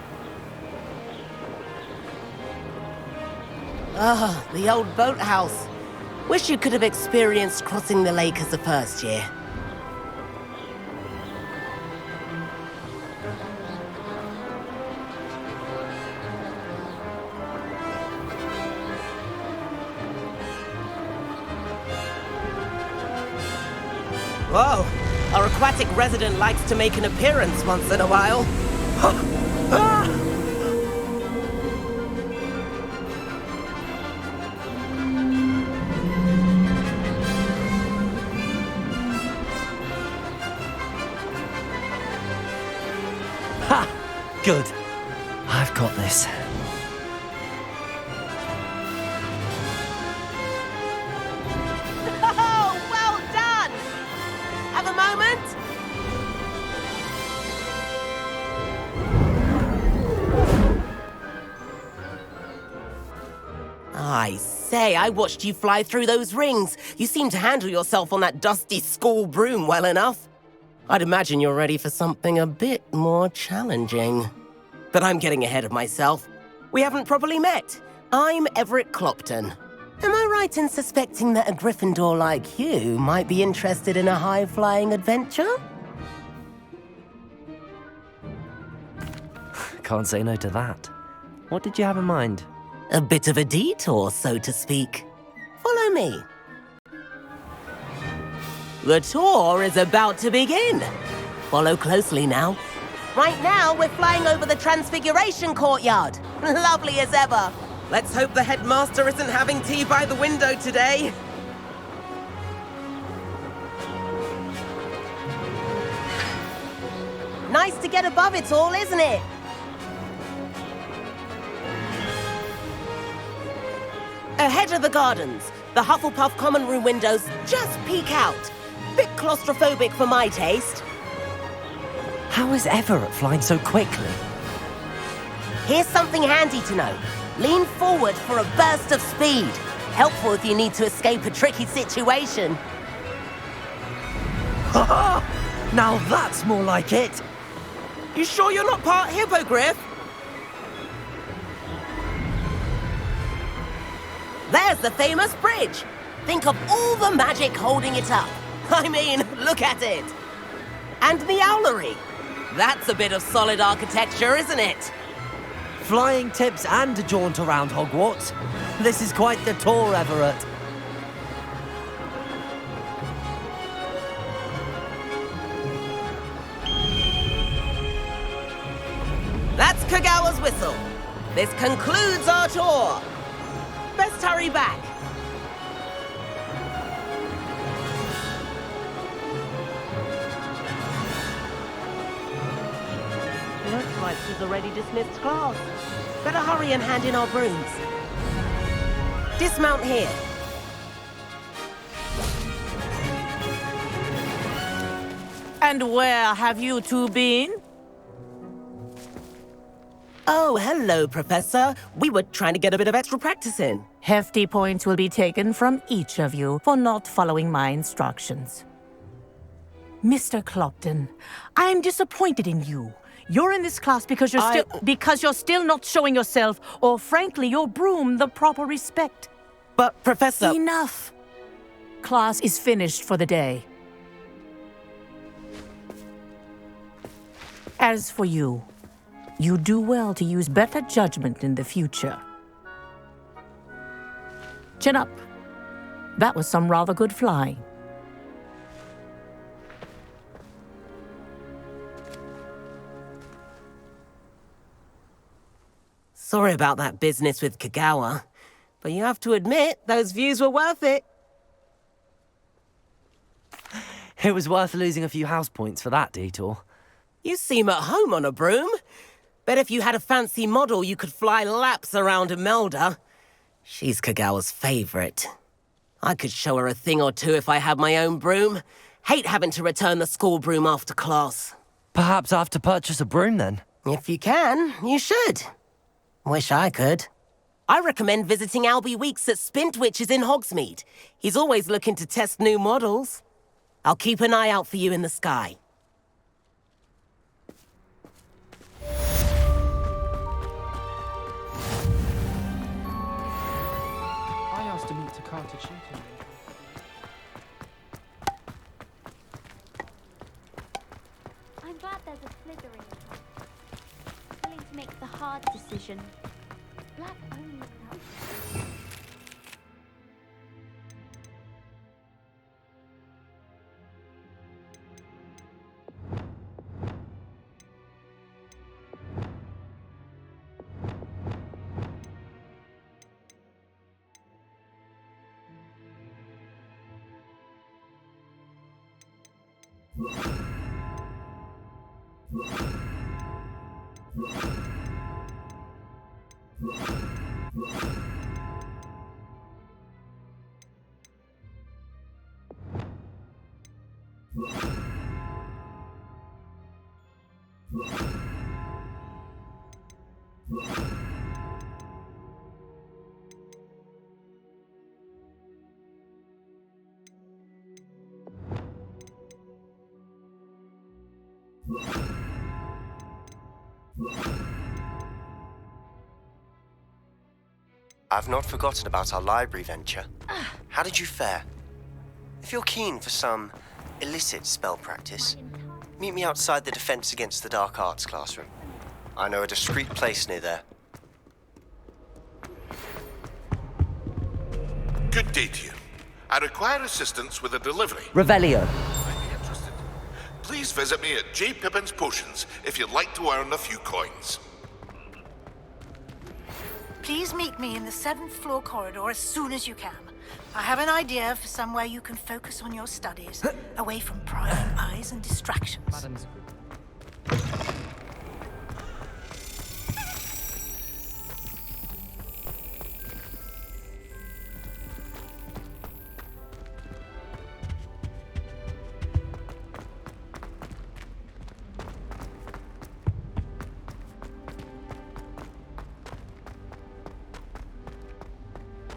Ah, the old boathouse. Wish you could have experienced crossing the lake as a first year. Whoa! Our aquatic resident likes to make an appearance once in a while. Ha! Good. I've got this. Oh, well done! Have a moment? I say, I watched you fly through those rings. You seem to handle yourself on that dusty school broom well enough. I'd imagine you're ready for something a bit more challenging. But I'm getting ahead of myself. We haven't properly met. I'm Everett Clopton. Am I right in suspecting that a Gryffindor like you might be interested in a high-flying adventure? Can't say no to that. What did you have in mind? A bit of a detour, so to speak. Follow me. The tour is about to begin. Follow closely now. Right now, we're flying over the Transfiguration Courtyard. Lovely as ever. Let's hope the headmaster isn't having tea by the window today. Nice to get above it all, isn't it? Ahead of the gardens, the Hufflepuff common room windows just peek out. Bit claustrophobic for my taste. How is Everett flying so quickly? Here's something handy to know. Lean forward for a burst of speed. Helpful if you need to escape a tricky situation. Now that's more like it. You sure you're not part hippogriff? There's the famous bridge. Think of all the magic holding it up. I mean, look at it. And the owlery. That's a bit of solid architecture, isn't it? Flying tips and a jaunt around Hogwarts. This is quite the tour, Everett. That's Kagawa's whistle. This concludes our tour. Best hurry back. Looks like she's already dismissed class. Better hurry and hand in our brooms. Dismount here. And where have you two been? Oh, hello, Professor. We were trying to get a bit of extra practice in. Hefty points will be taken from each of you for not following my instructions. Mr. Clopton, I am disappointed in you. You're in this class because you're still not showing yourself, or frankly, your broom the proper respect. But, Professor... Enough. Class is finished for the day. As for you, you do well to use better judgment in the future. Chin up. That was some rather good flying. Sorry about that business with Kagawa, but you have to admit, those views were worth it. It was worth losing a few house points for that detour. You seem at home on a broom. Bet if you had a fancy model, you could fly laps around Imelda. She's Kagawa's favorite. I could show her a thing or two if I had my own broom. Hate having to return the school broom after class. Perhaps I have to purchase a broom then? If you can, you should. Wish I could. I recommend visiting Albie Weeks at Spintwitches in Hogsmeade. He's always looking to test new models. I'll keep an eye out for you in the sky. I asked to meet Takata Cheatham. I'm glad there's a Slytherin willing to make the hard decision. Black only counts. I've not forgotten about our library venture. How did you fare? If you're keen for some illicit spell practice, meet me outside the Defense Against the Dark Arts classroom. I know a discreet place near there. Good day to you. I require assistance with a delivery. Revelio. Please visit me at J. Pippin's Potions if you'd like to earn a few coins. Please meet me in the 7th floor corridor as soon as you can. I have an idea for somewhere you can focus on your studies, away from prying eyes and distractions.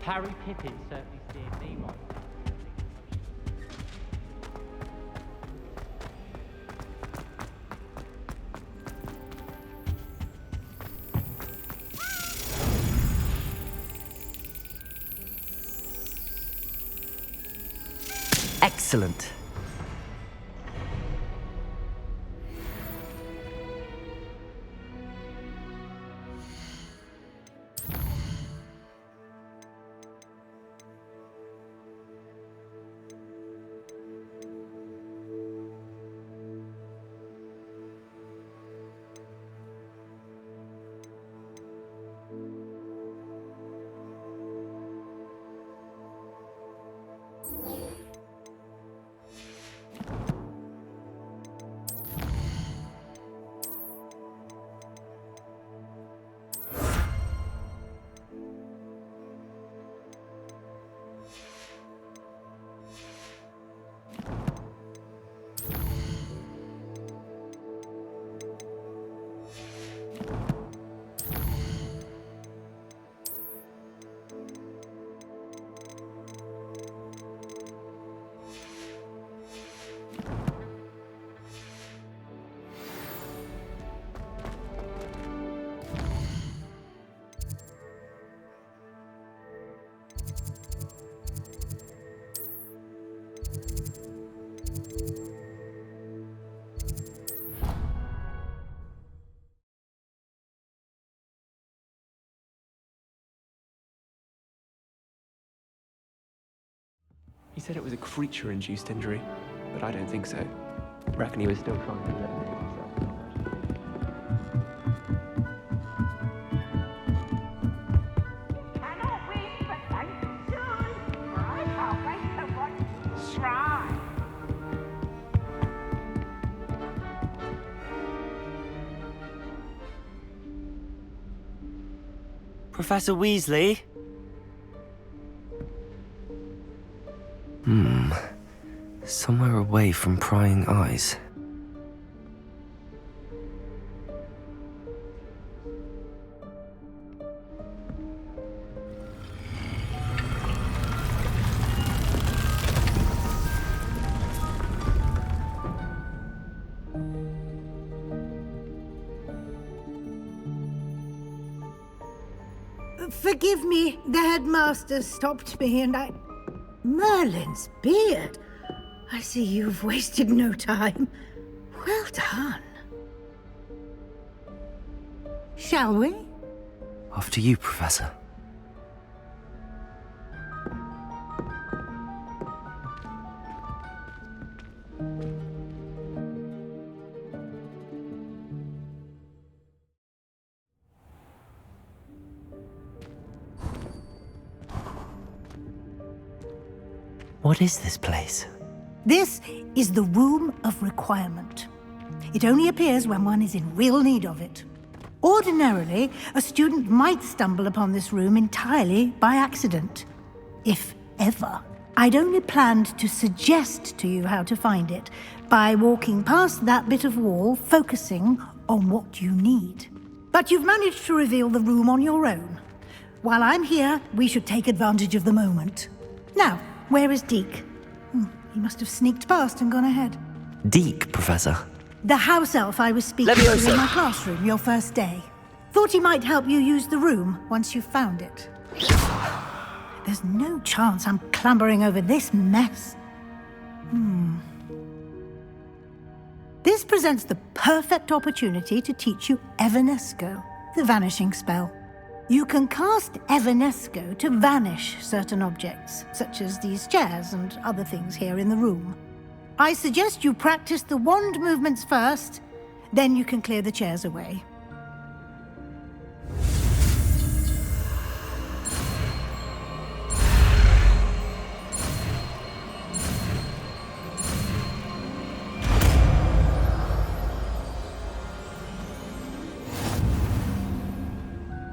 Harry Pippin certainly steered me right. Excellent. He said it was a creature-induced injury, but I don't think so. I reckon he was still trying to eliminate himself. Professor Weasley? Somewhere away from prying eyes. Forgive me, the headmaster stopped me and I... Merlin's beard! I see you've wasted no time. Well done. Shall we? After you, Professor. What is this place? This is the Room of Requirement. It only appears when one is in real need of it. Ordinarily, a student might stumble upon this room entirely by accident. If ever. I'd only planned to suggest to you how to find it by walking past that bit of wall, focusing on what you need. But you've managed to reveal the room on your own. While I'm here, we should take advantage of the moment. Now, where is Deke? He must have sneaked past and gone ahead. Deke, Professor. The house elf I was speaking to in my classroom your first day. Thought he might help you use the room once you found it. There's no chance I'm clambering over this mess. This presents the perfect opportunity to teach you Evanesco, the vanishing spell. You can cast Evanesco to vanish certain objects, such as these chairs and other things here in the room. I suggest you practice the wand movements first, then you can clear the chairs away.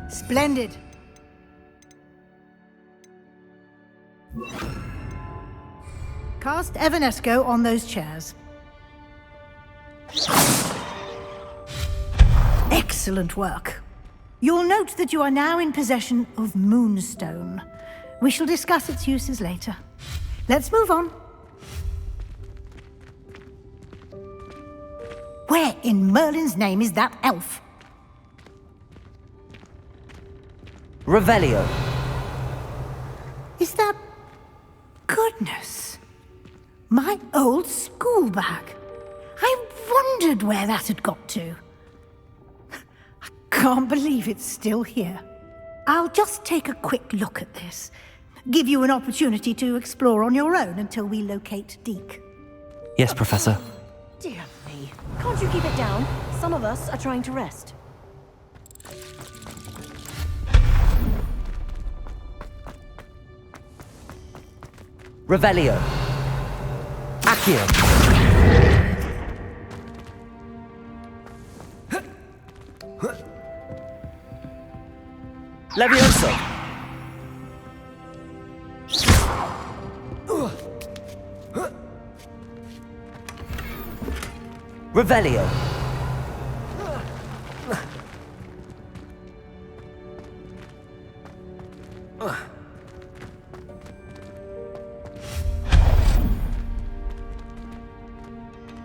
Splendid. Cast Evanesco on those chairs. Excellent work. You'll note that you are now in possession of Moonstone. We shall discuss its uses later. Let's move on. Where in Merlin's name is that elf? Revelio. Is that... Goodness. My old school bag. I wondered where that had got to. I can't believe it's still here. I'll just take a quick look at this. Give you an opportunity to explore on your own until we locate Deke. Yes, Professor. Dear me. Can't you keep it down? Some of us are trying to rest. Revelio. Accio. Levioso. Revelio.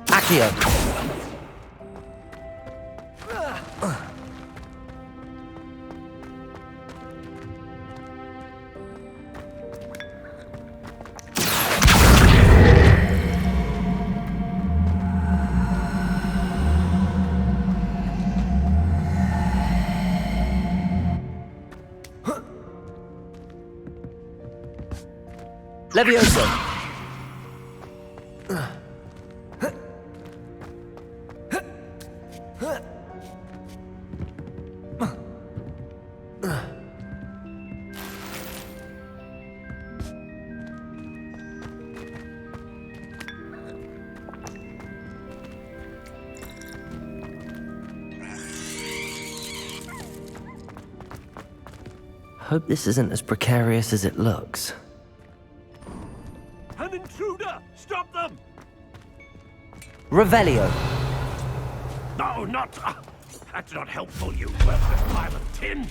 Accio. Levioso. Hope this isn't as precarious as it looks. An intruder! Stop them! Revelio. No, not... that's not helpful, you worthless pile of tin!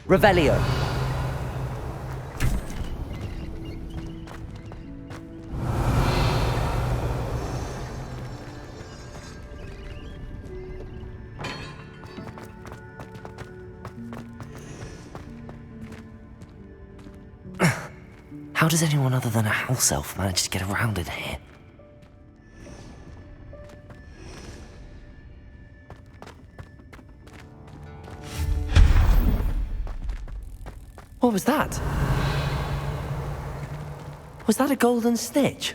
Revelio. How does anyone other than a house elf manage to get around in here? What was that? Was that a golden snitch?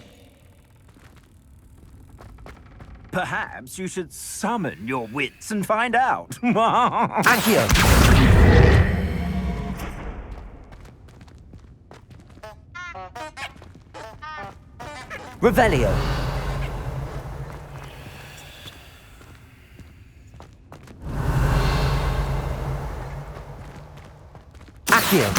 Perhaps you should summon your wits and find out. Accio. Revelio. Accio.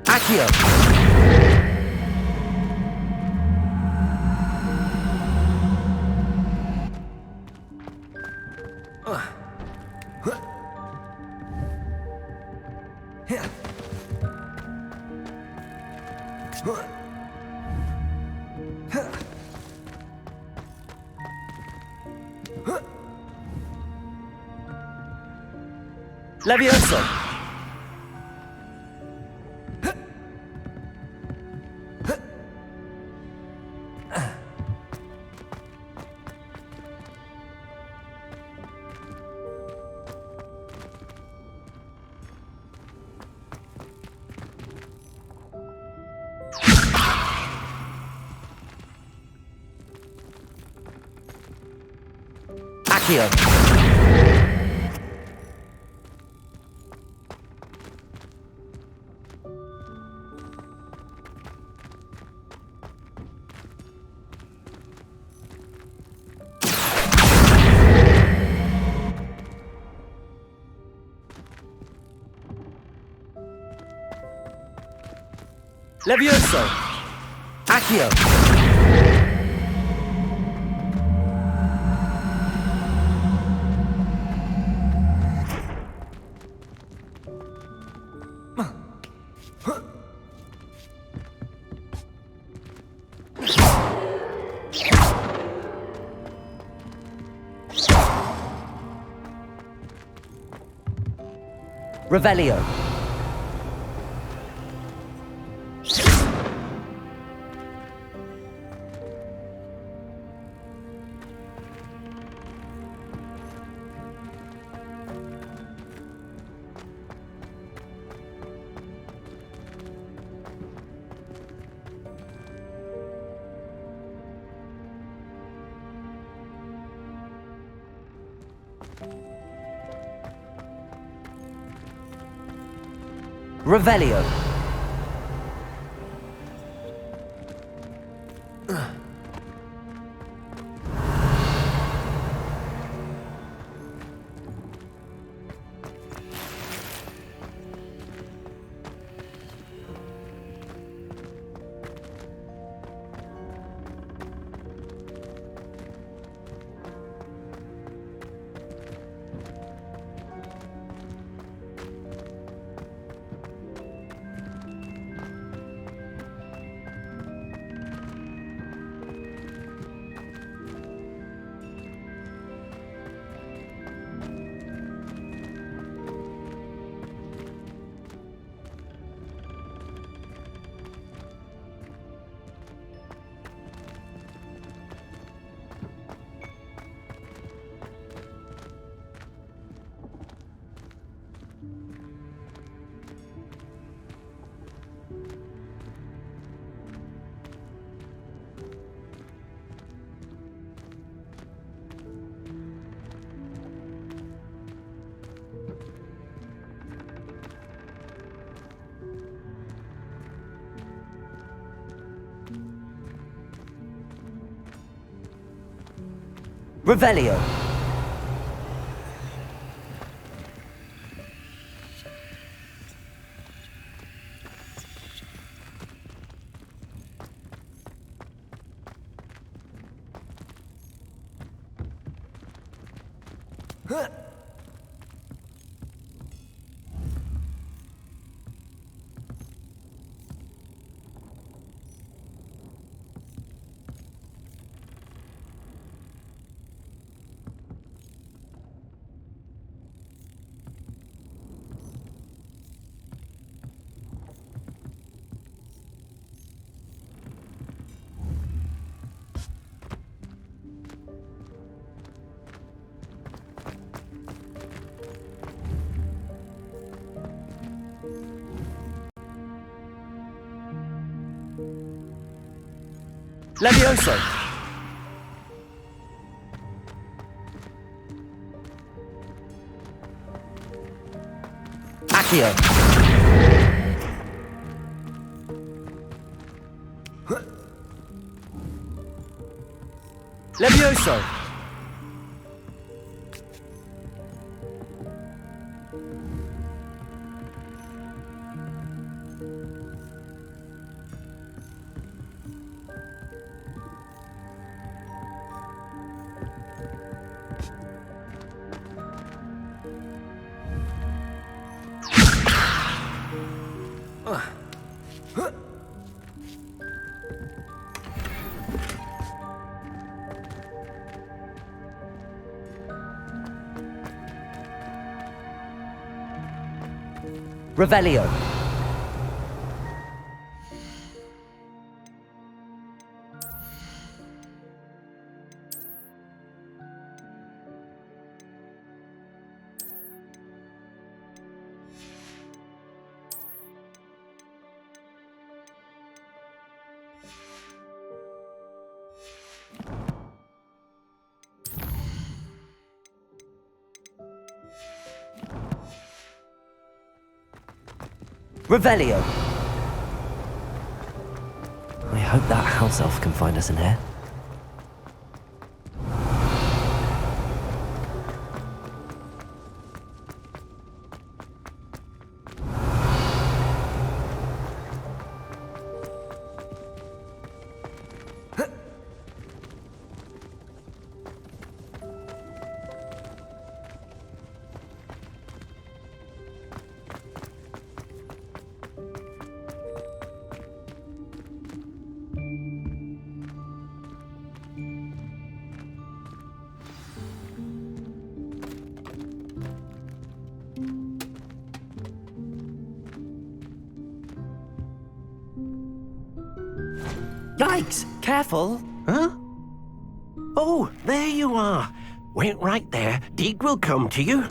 Accio! Levioso! Accio! Levioso! Accio! Revelio. Revelio. Revelio. Levioso. Accio. Levioso! Revelio. Revelio. I hope that house elf can find us in here. Yikes! Careful! Huh? Oh, there you are. Wait right there. Deke will come to you.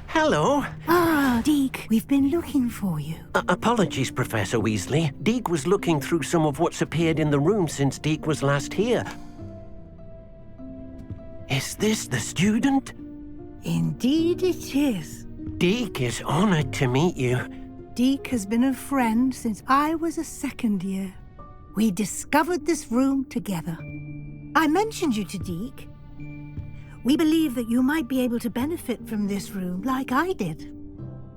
Hello. Ah, Deke, we've been looking for you. Apologies, Professor Weasley. Deke was looking through some of what's appeared in the room since Deke was last here. Is this the student? Indeed it is. Deke is honored to meet you. Deke has been a friend since I was a second year. We discovered this room together. I mentioned you to Deke. We believe that you might be able to benefit from this room like I did.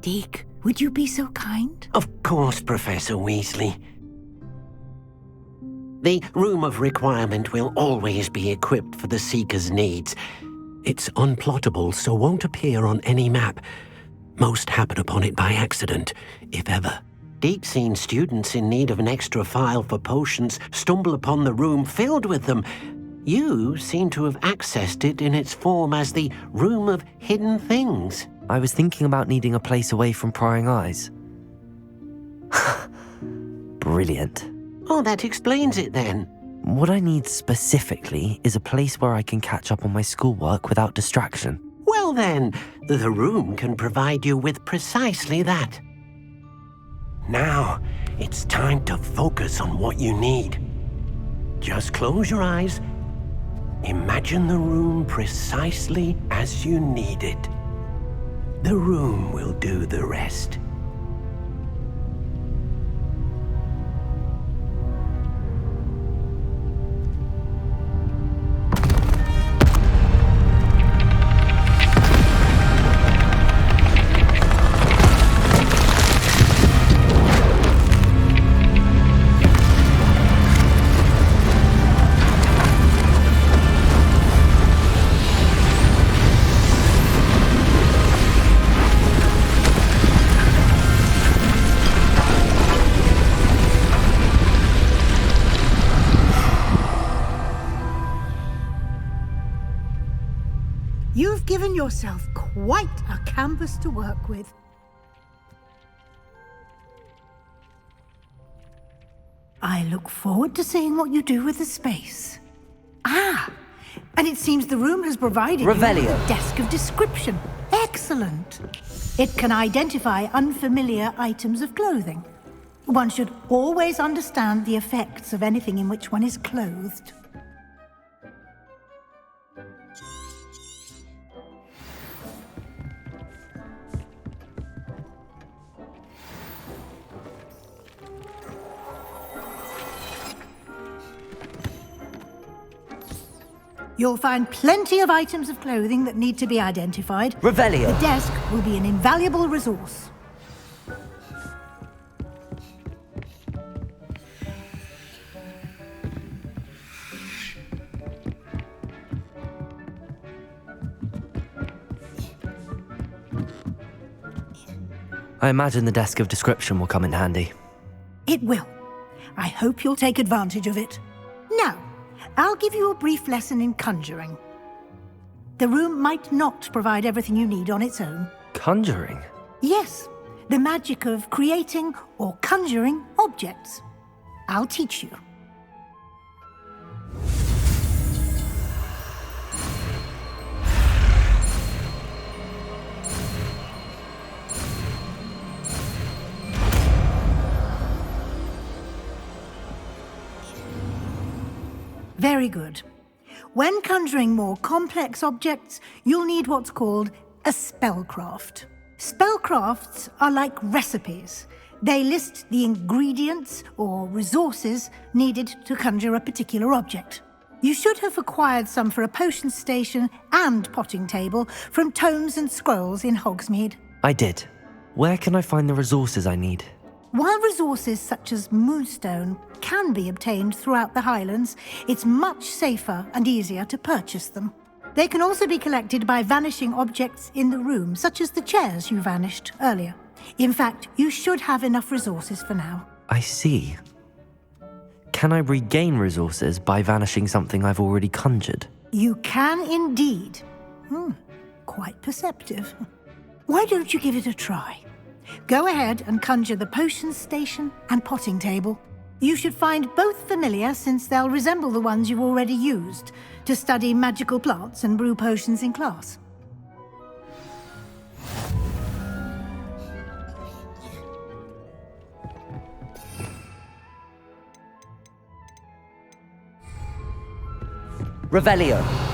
Deke, would you be so kind? Of course, Professor Weasley. The Room of Requirement will always be equipped for the Seeker's needs. It's unplottable, so won't appear on any map. Most happen upon it by accident, if ever. Deke's seen students in need of an extra file for potions stumble upon the room filled with them. You seem to have accessed it in its form as the Room of Hidden Things. I was thinking about needing a place away from prying eyes. Brilliant. Oh, that explains it then. What I need specifically is a place where I can catch up on my schoolwork without distraction. Well then, the room can provide you with precisely that. Now, it's time to focus on what you need. Just close your eyes. Imagine the room precisely as you need it. The room will do the rest. You've given yourself quite a canvas to work with. I look forward to seeing what you do with the space. Ah, and it seems the room has provided you with a desk of description. Excellent. It can identify unfamiliar items of clothing. One should always understand the effects of anything in which one is clothed. You'll find plenty of items of clothing that need to be identified. Revelio. The desk will be an invaluable resource. I imagine the desk of description will come in handy. It will. I hope you'll take advantage of it. Now, I'll give you a brief lesson in conjuring. The room might not provide everything you need on its own. Conjuring? Yes, the magic of creating or conjuring objects. I'll teach you. Very good. When conjuring more complex objects, you'll need what's called a spellcraft. Spellcrafts are like recipes. They list the ingredients or resources needed to conjure a particular object. You should have acquired some for a potion station and potting table from tomes and scrolls in Hogsmeade. I did. Where can I find the resources I need? While resources such as moonstone can be obtained throughout the Highlands, it's much safer and easier to purchase them. They can also be collected by vanishing objects in the room, such as the chairs you vanished earlier. In fact, you should have enough resources for now. I see. Can I regain resources by vanishing something I've already conjured? You can indeed. Quite perceptive. Why don't you give it a try? Go ahead and conjure the potion station and potting table. You should find both familiar, since they'll resemble the ones you've already used to study magical plants and brew potions in class. Revelio.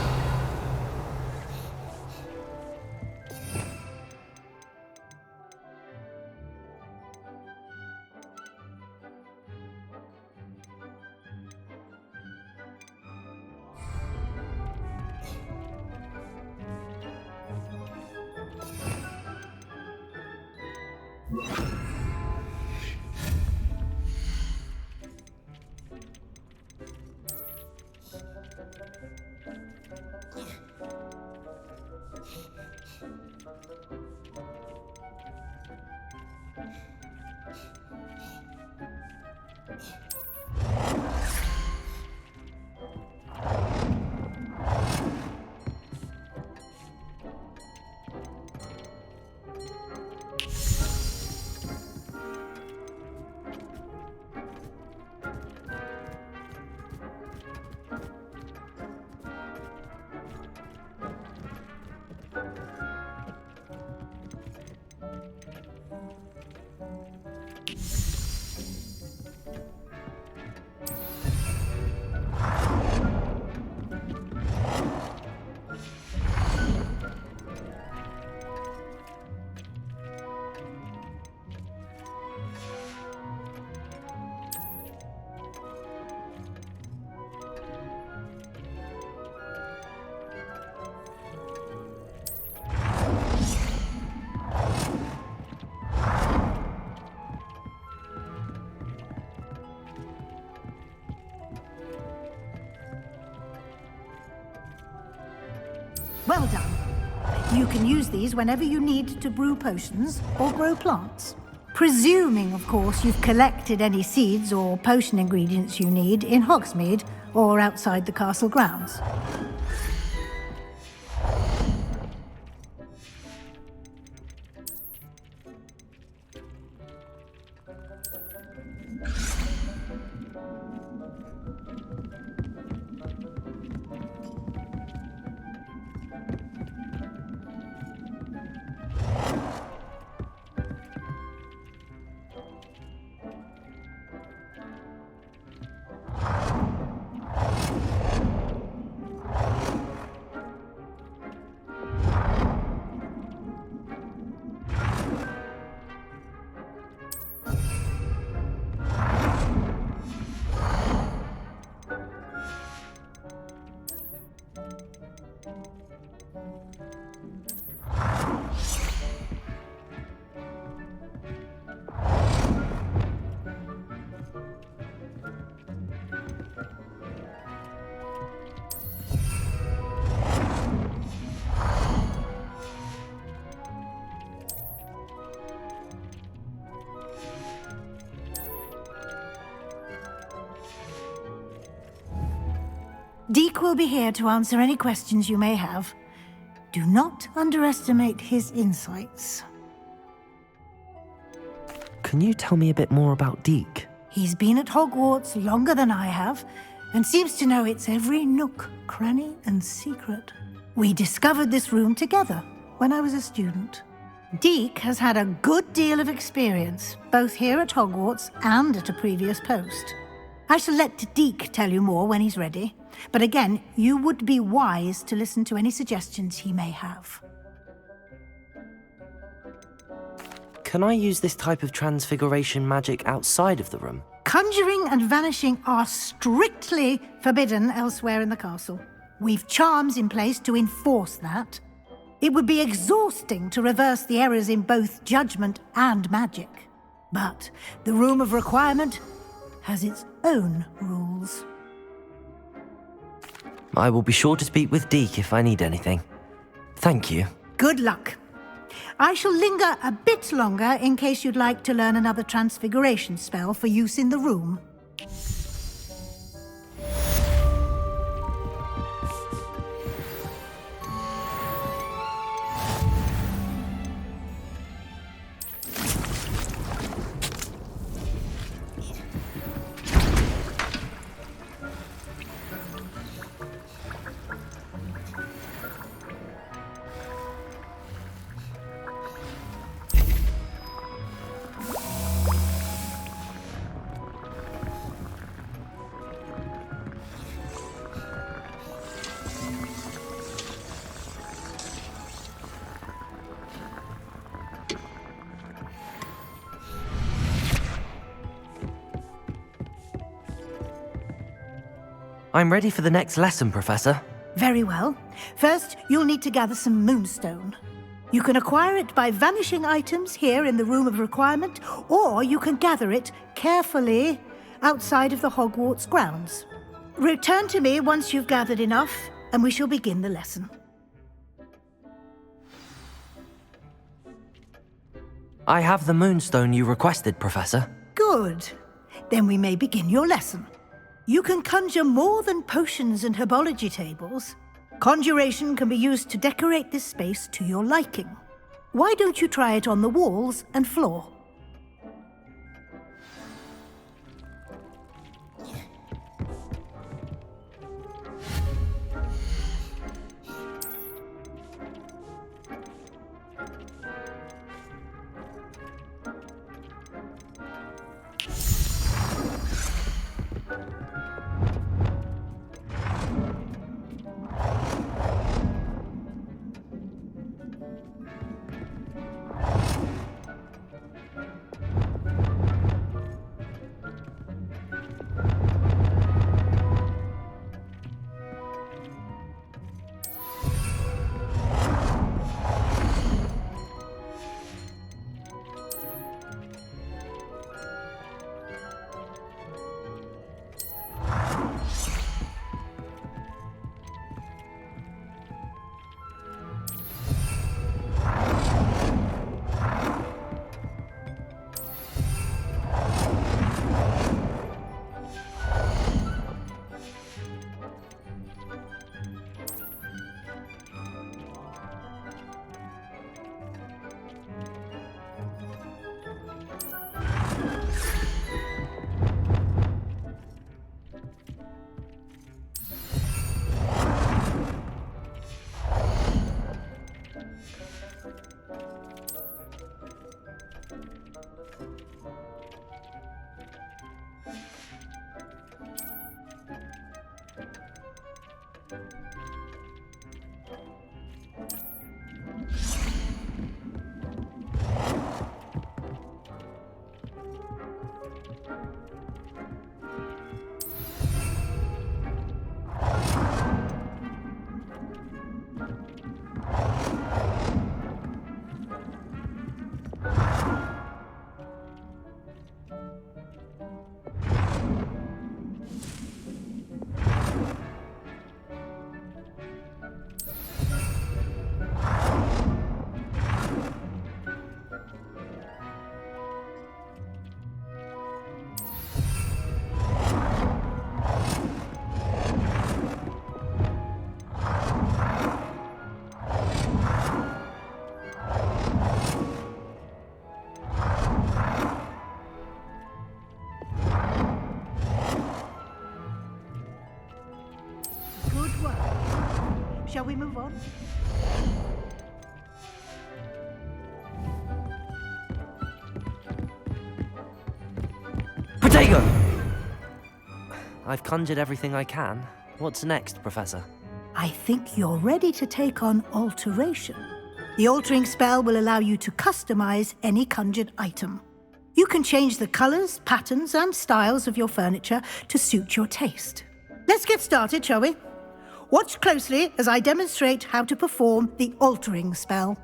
Well done. You can use these whenever you need to brew potions or grow plants. Presuming, of course, you've collected any seeds or potion ingredients you need in Hogsmeade or outside the castle grounds. Deke will be here to answer any questions you may have. Do not underestimate his insights. Can you tell me a bit more about Deke? He's been at Hogwarts longer than I have, and seems to know its every nook, cranny, and secret. We discovered this room together when I was a student. Deke has had a good deal of experience, both here at Hogwarts and at a previous post. I shall let Deke tell you more when he's ready, but again, you would be wise to listen to any suggestions he may have. Can I use this type of transfiguration magic outside of the room? Conjuring and vanishing are strictly forbidden elsewhere in the castle. We've charms in place to enforce that. It would be exhausting to reverse the errors in both judgment and magic. But the Room of Requirement has its own rules. I will be sure to speak with Deke if I need anything. Thank you. Good luck. I shall linger a bit longer in case you'd like to learn another transfiguration spell for use in the room. I'm ready for the next lesson, Professor. Very well. First, you'll need to gather some moonstone. You can acquire it by vanishing items here in the Room of Requirement, or you can gather it carefully outside of the Hogwarts grounds. Return to me once you've gathered enough, and we shall begin the lesson. I have the moonstone you requested, Professor. Good. Then we may begin your lesson. You can conjure more than potions and herbology tables. Conjuration can be used to decorate this space to your liking. Why don't you try it on the walls and floor? move on. Potato! I've conjured everything I can. What's next, Professor? I think you're ready to take on alteration. The altering spell will allow you to customize any conjured item. You can change the colors, patterns, and styles of your furniture to suit your taste. Let's get started, shall we? Watch closely as I demonstrate how to perform the altering spell.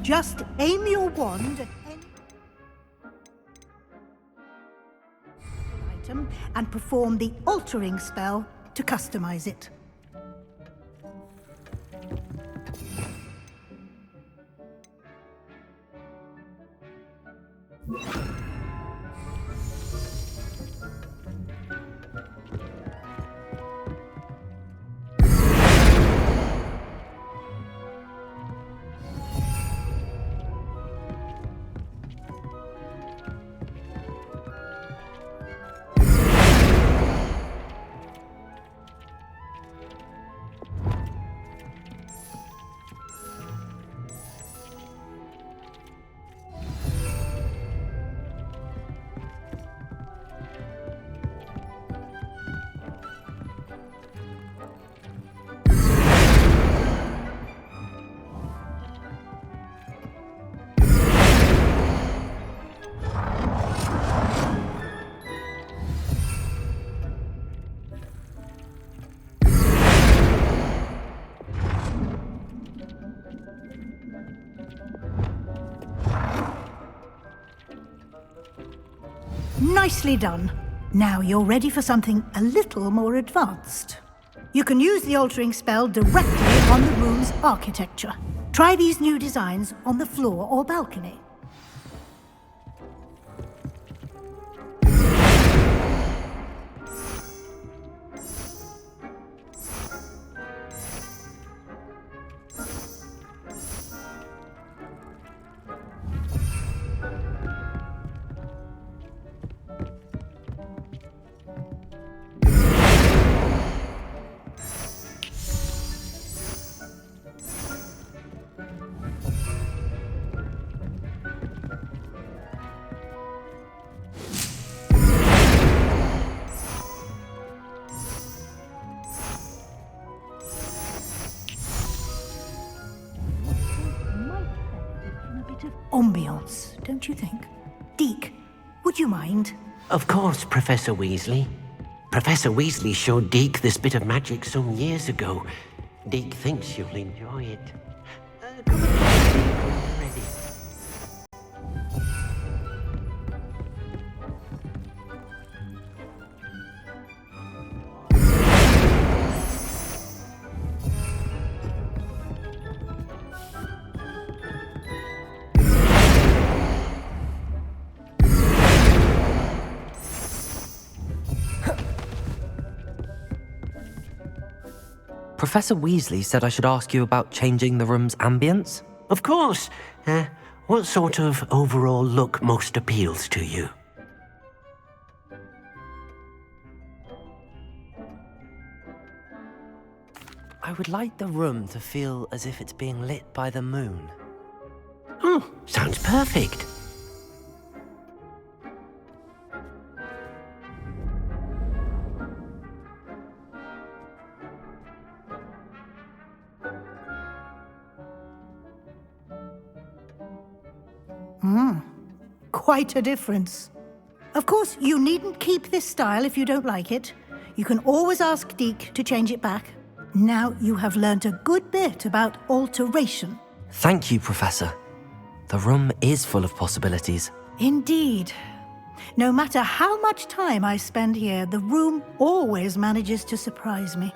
Just aim your wand at any item and perform the altering spell to customize it. Nicely done. Now you're ready for something a little more advanced. You can use the altering spell directly on the room's architecture. Try these new designs on the floor or balcony. Ambiance, don't you think? Deke, would you mind? Of course, Professor Weasley. Professor Weasley showed Deke this bit of magic some years ago. Deke thinks you'll enjoy it. Come on, Deke, when you're ready. Professor Weasley said I should ask you about changing the room's ambience? Of course. What sort of overall look most appeals to you? I would like the room to feel as if it's being lit by the moon. Oh, sounds perfect. Quite a difference. Of course, you needn't keep this style if you don't like it. You can always ask Deke to change it back. Now you have learnt a good bit about alteration. Thank you, Professor. The room is full of possibilities. Indeed. No matter how much time I spend here, the room always manages to surprise me.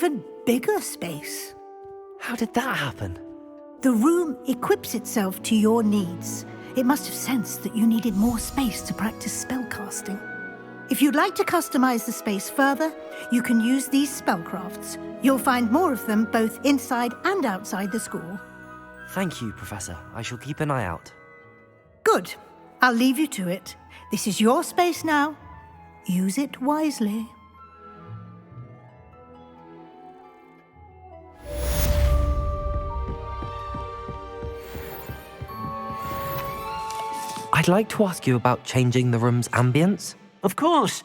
even bigger space. How did that happen? The room equips itself to your needs. It must have sensed that you needed more space to practice spellcasting. If you'd like to customize the space further, you can use these spellcrafts. You'll find more of them both inside and outside the school. Thank you, Professor. I shall keep an eye out. Good. I'll leave you to it. This is your space now. Use it wisely. I'd like to ask you about changing the room's ambience. Of course.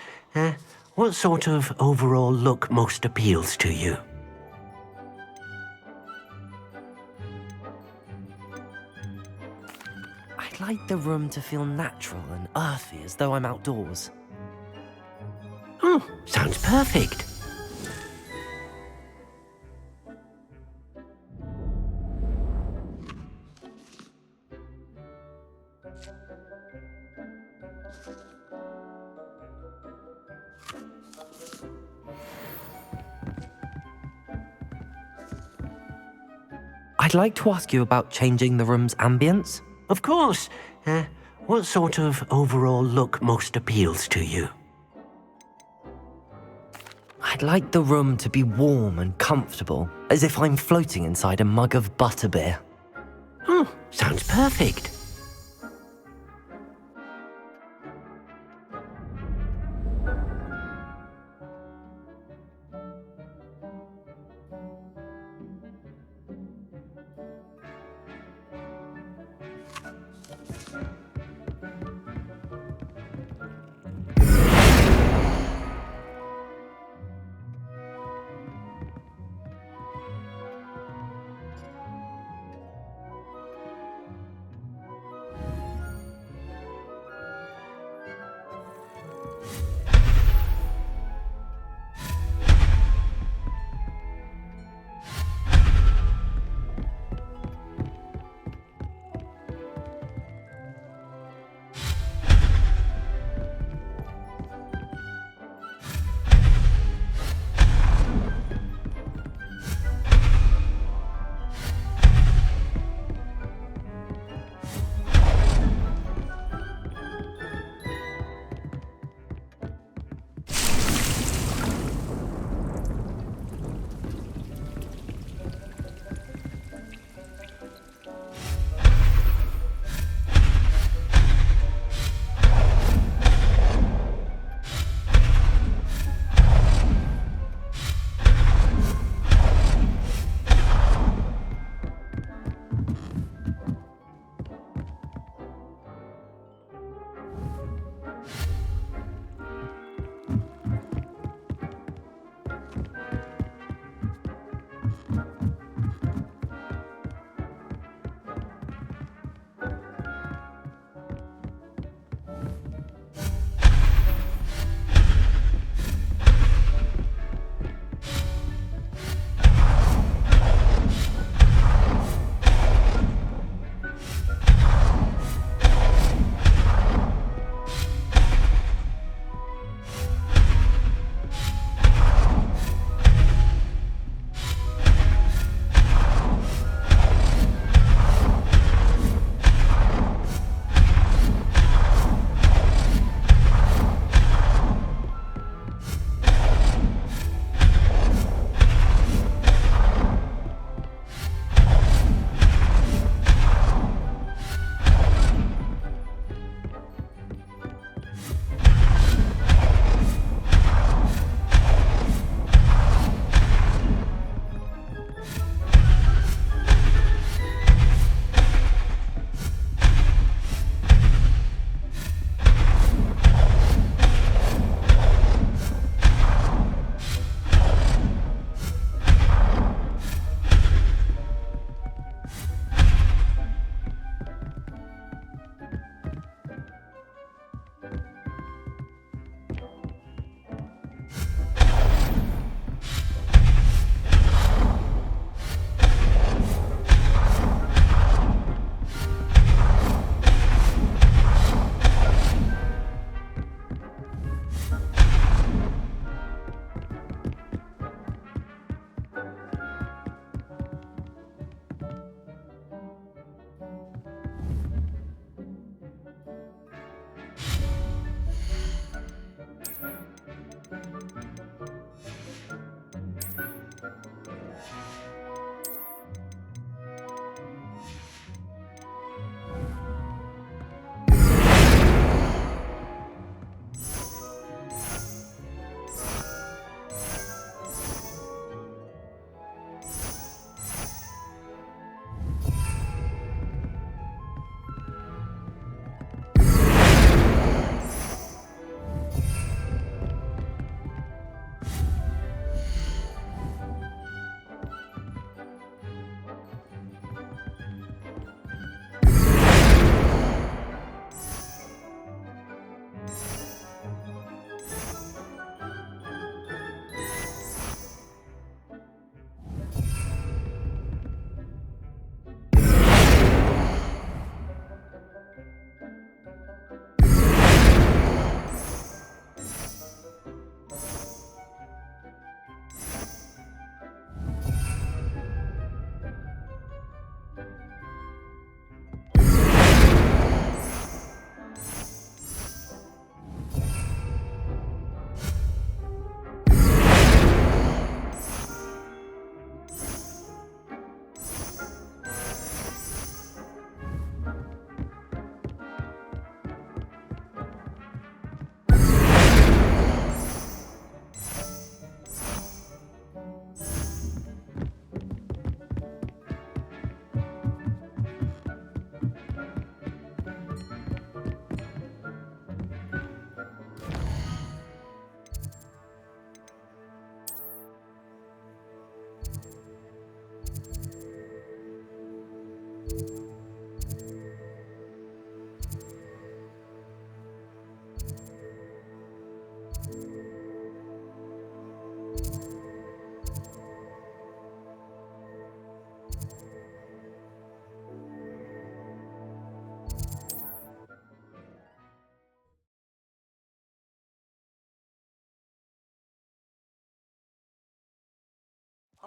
What sort of overall look most appeals to you? I'd like the room to feel natural and earthy, as though I'm outdoors. Oh, sounds perfect. I'd like to ask you about changing the room's ambience. Of course. What sort of overall look most appeals to you? I'd like the room to be warm and comfortable, as if I'm floating inside a mug of butterbeer. Oh, sounds perfect.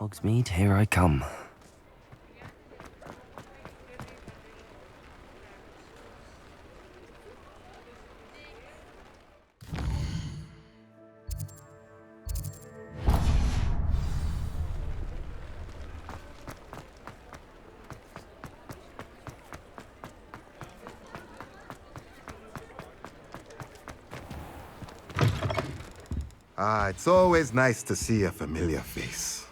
Hogsmeade, here I come. Ah, it's always nice to see a familiar face.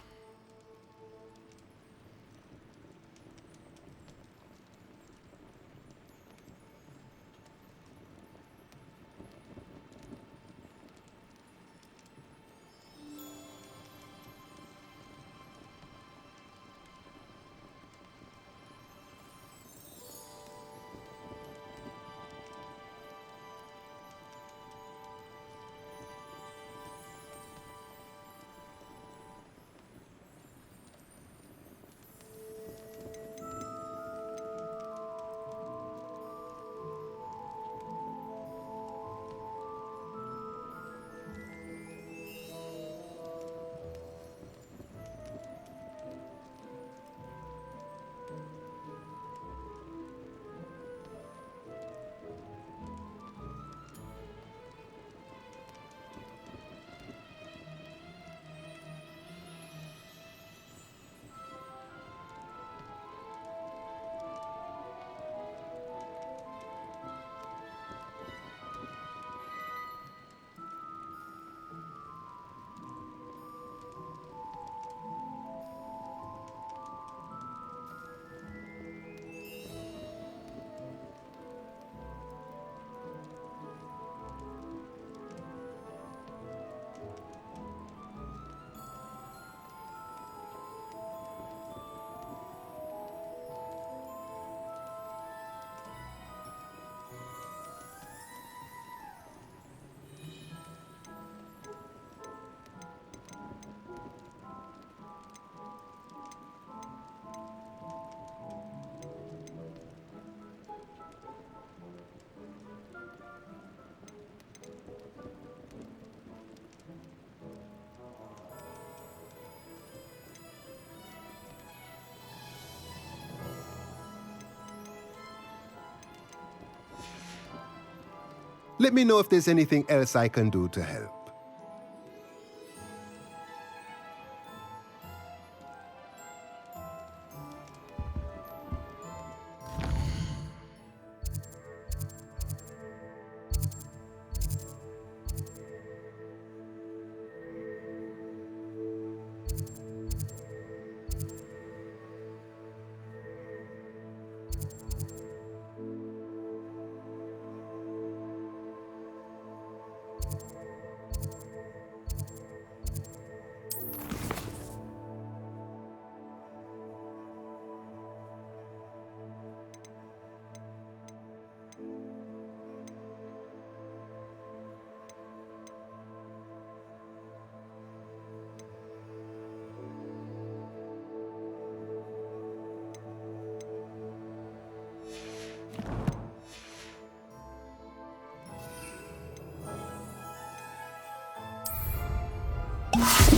Let me know if there's anything else I can do to help.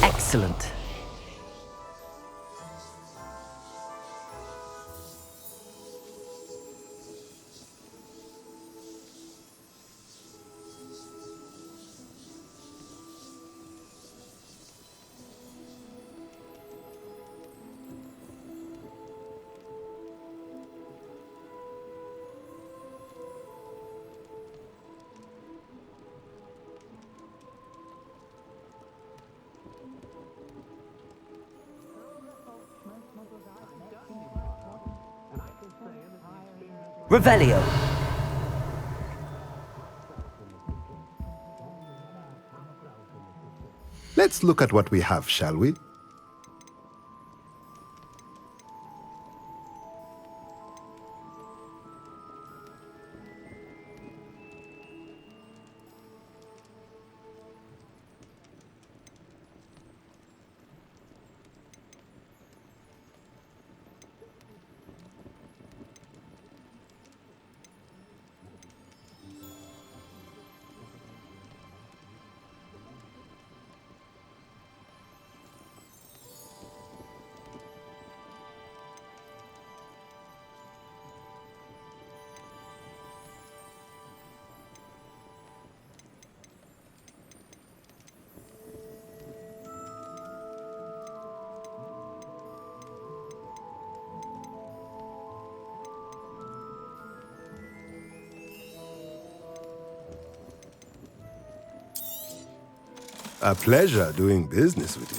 Excellent. Revelio. Let's look at what we have, shall we? A pleasure doing business with you.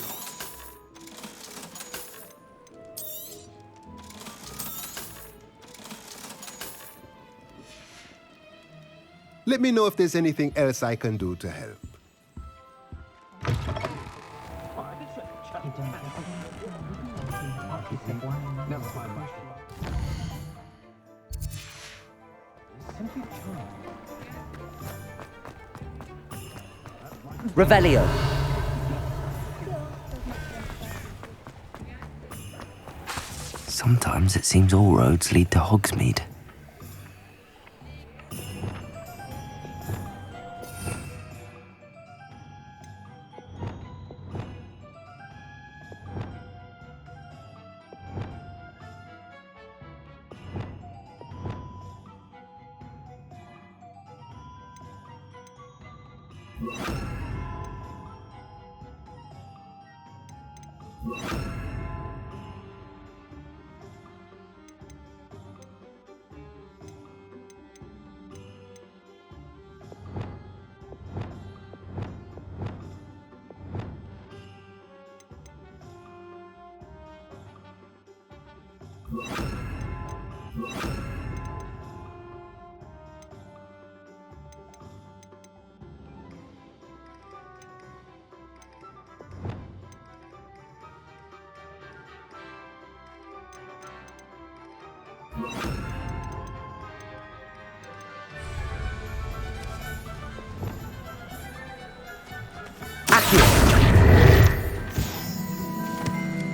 Let me know if there's anything else I can do to help. Revelio. Sometimes it seems all roads lead to Hogsmeade.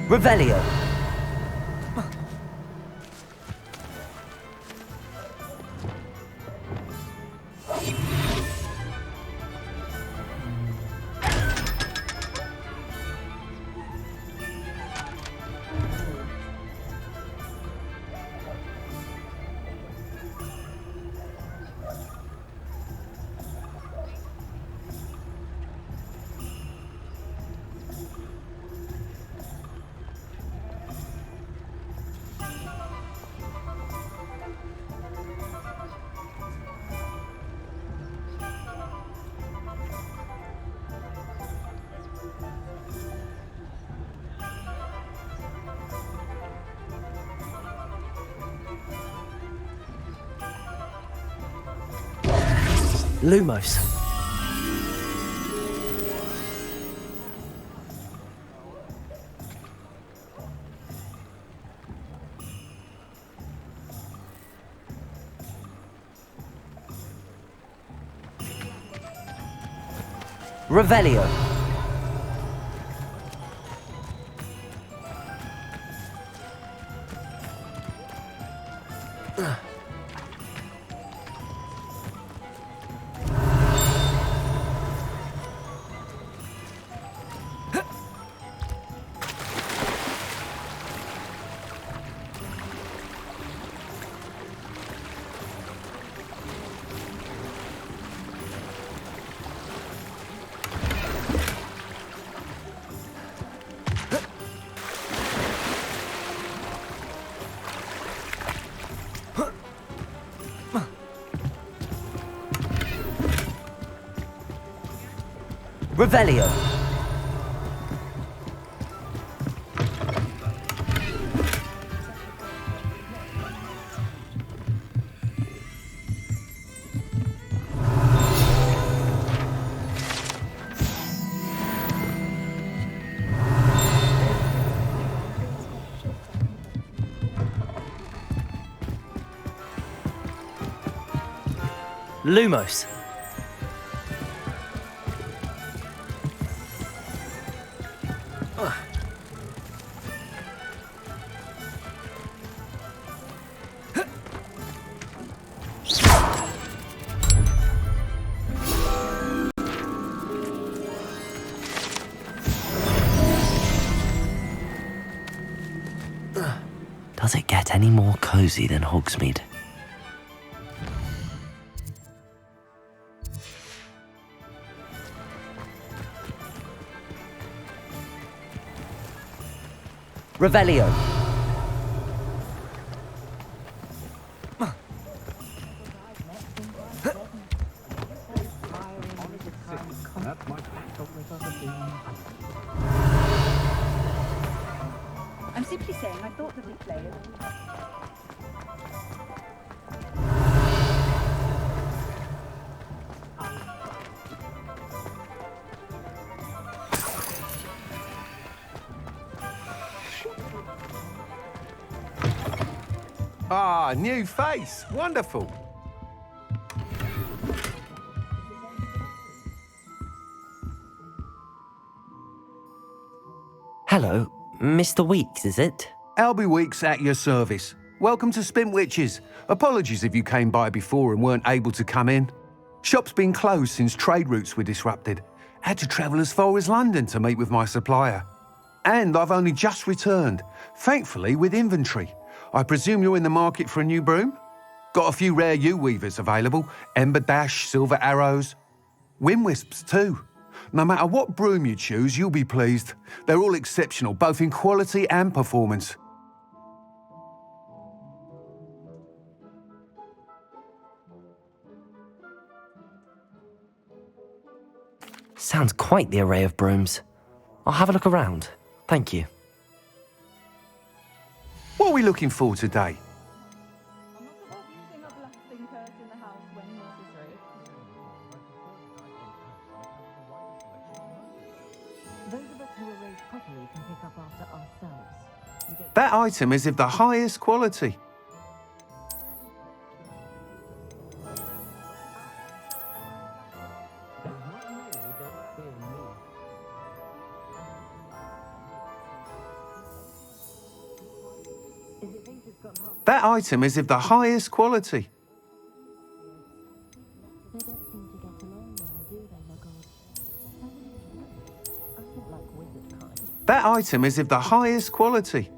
Revelio. Lumos. Revelio. Revelio. Lumos. Does it get any more cozy than Hogsmeade? Revelio. thought that we played. Ah, new face. Wonderful. Hello, Mr. Weeks, is it? Albie Weeks at your service. Welcome to Spint Witches. Apologies if you came by before and weren't able to come in. Shop's been closed since trade routes were disrupted. Had to travel as far as London to meet with my supplier. And I've only just returned, thankfully with inventory. I presume you're in the market for a new broom? Got a few rare yew-weavers available. Ember Dash, Silver Arrows. Wind Wisps too. No matter what broom you choose, you'll be pleased. They're all exceptional, both in quality and performance. Sounds quite the array of brooms. I'll have a look around. Thank you. What are we looking for today? That item is of the highest quality. That item is of the highest quality. That item is of the highest quality.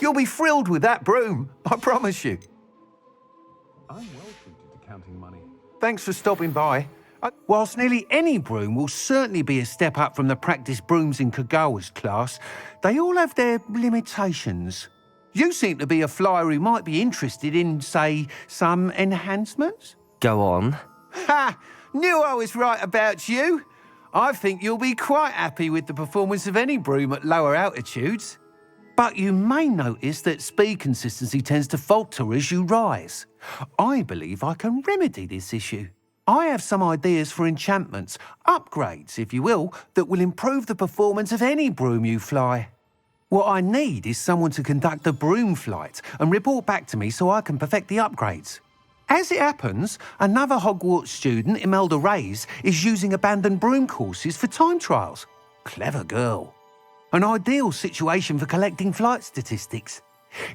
You'll be thrilled with that broom, I promise you. I'm well suited to counting money. Thanks for stopping by. Whilst nearly any broom will certainly be a step up from the practice brooms in Kagawa's class, they all have their limitations. You seem to be a flyer who might be interested in, say, some enhancements? Go on. Ha! Knew I was right about you. I think you'll be quite happy with the performance of any broom at lower altitudes. But you may notice that speed consistency tends to falter as you rise. I believe I can remedy this issue. I have some ideas for enchantments, upgrades, if you will, that will improve the performance of any broom you fly. What I need is someone to conduct a broom flight and report back to me so I can perfect the upgrades. As it happens, another Hogwarts student, Imelda Reyes, is using abandoned broom courses for time trials. Clever girl. An ideal situation for collecting flight statistics.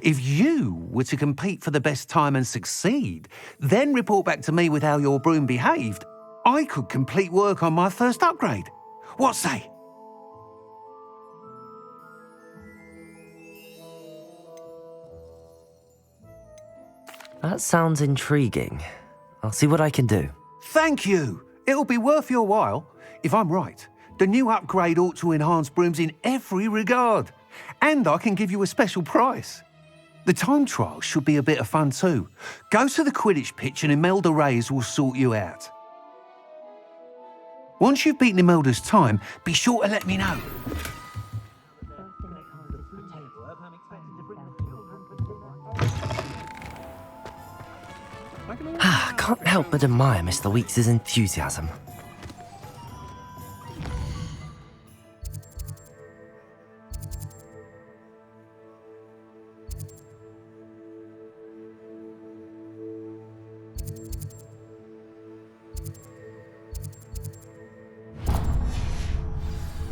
If you were to compete for the best time and succeed, then report back to me with how your broom behaved, I could complete work on my first upgrade. What say? That sounds intriguing. I'll see what I can do. Thank you. It'll be worth your while. If I'm right, the new upgrade ought to enhance brooms in every regard. And I can give you a special price. The time trial should be a bit of fun too. Go to the Quidditch pitch and Imelda Reyes will sort you out. Once you've beaten Imelda's time, be sure to let me know. Can't help but admire Mr. Weeks' enthusiasm.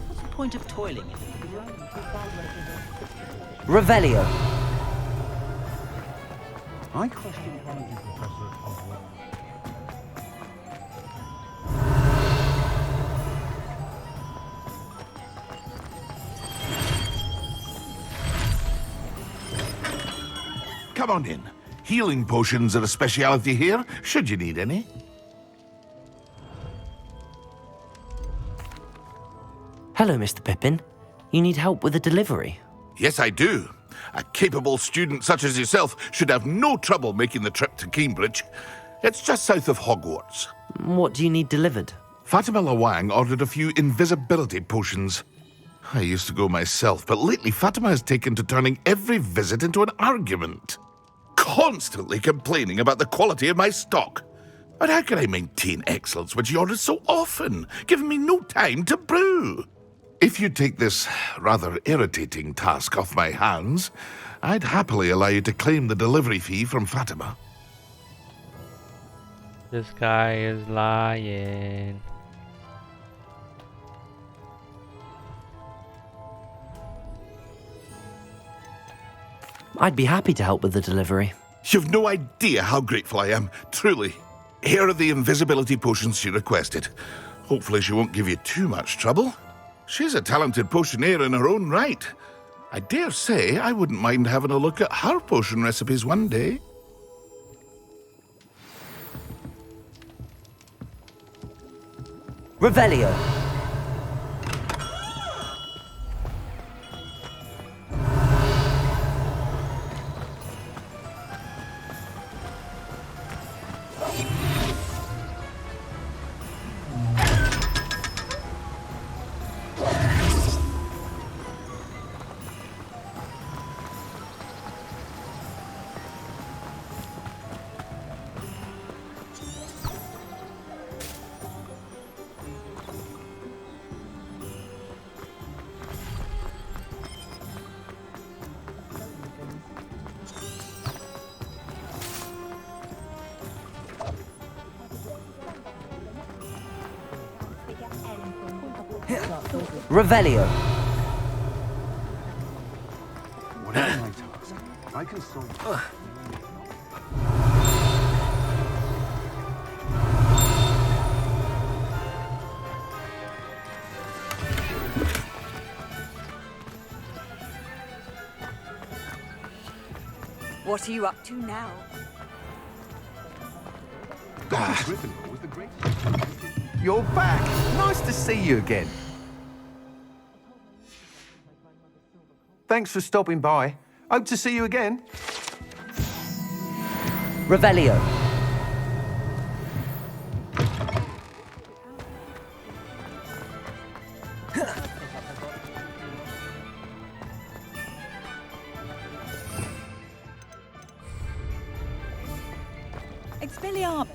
What's the point of toiling? Revelio. I question biology professor at Hogwarts. Come on in. Healing potions are a speciality here, should you need any. Hello, Mr. Pippin. You need help with a delivery? Yes, I do. A capable student such as yourself should have no trouble making the trip to Cambridge. It's just south of Hogwarts. What do you need delivered? Fatima Lawang ordered a few invisibility potions. I used to go myself, but lately Fatima has taken to turning every visit into an argument. Constantly complaining about the quality of my stock. But how can I maintain excellence when she orders so often, giving me no time to brew? If you take this rather irritating task off my hands, I'd happily allow you to claim the delivery fee from Fatima. This guy is lying. I'd be happy to help with the delivery. You've no idea how grateful I am, truly. Here are the invisibility potions she requested. Hopefully she won't give you too much trouble. She's a talented potioneer in her own right. I dare say I wouldn't mind having a look at her potion recipes one day. Revelio. Revelio. Whatever my task, I can solve. What are you up to now? You're back. Nice to see you again. Thanks for stopping by. Hope to see you again. Revelio. Expelliarmus.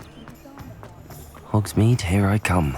Hogsmeade, here I come.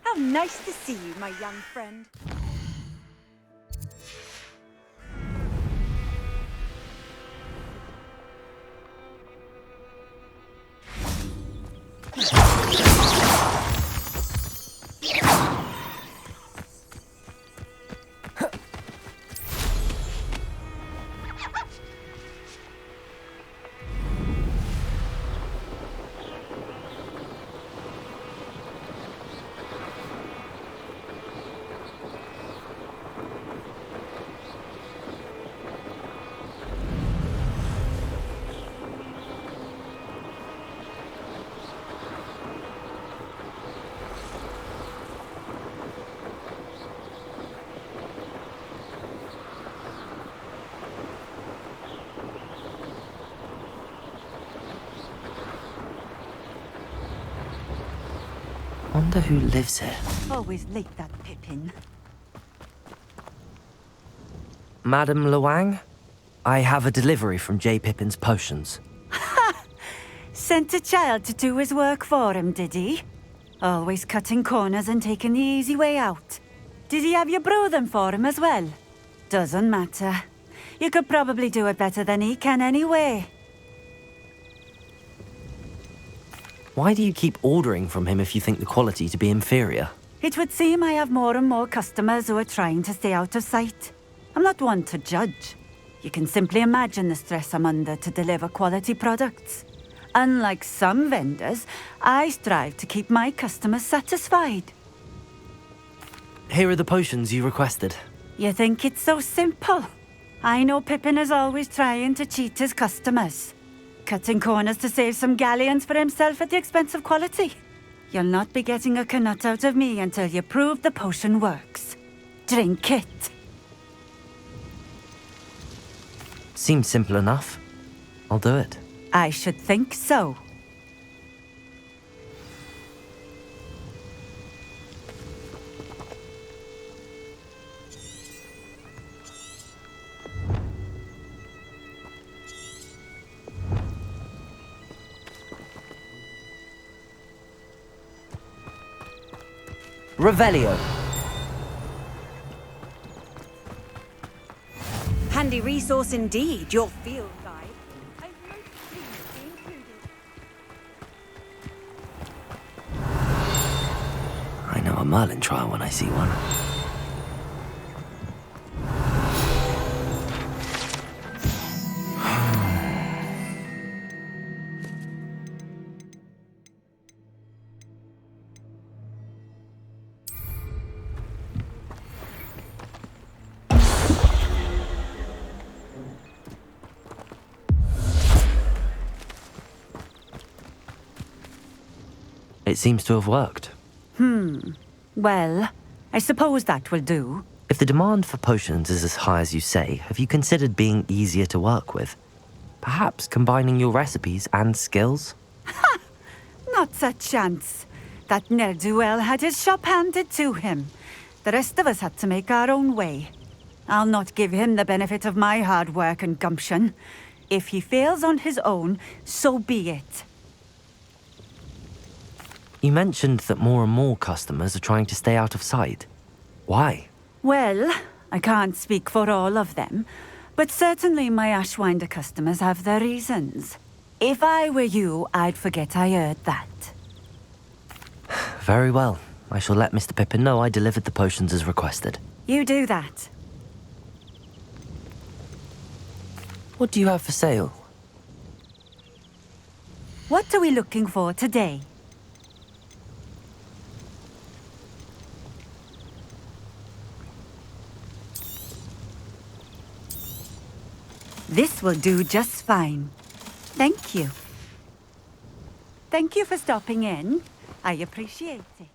How nice to see you, my young friend. Wonder who lives here. Always late, that Pippin. Madame Luang? I have a delivery from J. Pippin's Potions. Sent a child to do his work for him, did he? Always cutting corners and taking the easy way out. Did he have you brew them for him as well? Doesn't matter. You could probably do it better than he can anyway. Why do you keep ordering from him if you think the quality to be inferior? It would seem I have more and more customers who are trying to stay out of sight. I'm not one to judge. You can simply imagine the stress I'm under to deliver quality products. Unlike some vendors, I strive to keep my customers satisfied. Here are the potions you requested. You think it's so simple? I know Pippin is always trying to cheat his customers, cutting corners to save some galleons for himself at the expense of quality. You'll not be getting a canut out of me until you prove the potion works. Drink it. Seems simple enough. I'll do it. I should think so. Revelio. Handy resource indeed, your field guide. I'm most pleased to be included. I know a Merlin trial when I see one. It seems to have worked. Well, I suppose that will do. If the demand for potions is as high as you say, have you considered being easier to work with? Perhaps combining your recipes and skills? Not a chance. That ne'er-do-well had his shop handed to him. The rest of us had to make our own way. I'll not give him the benefit of my hard work and gumption. If he fails on his own, so be it. You mentioned that more and more customers are trying to stay out of sight. Why? Well, I can't speak for all of them, but certainly my Ashwinder customers have their reasons. If I were you, I'd forget I heard that. Very well. I shall let Mr. Pippin know I delivered the potions as requested. You do that. What do you have for sale? What are we looking for today? This will do just fine. Thank you. Thank you for stopping in. I appreciate it.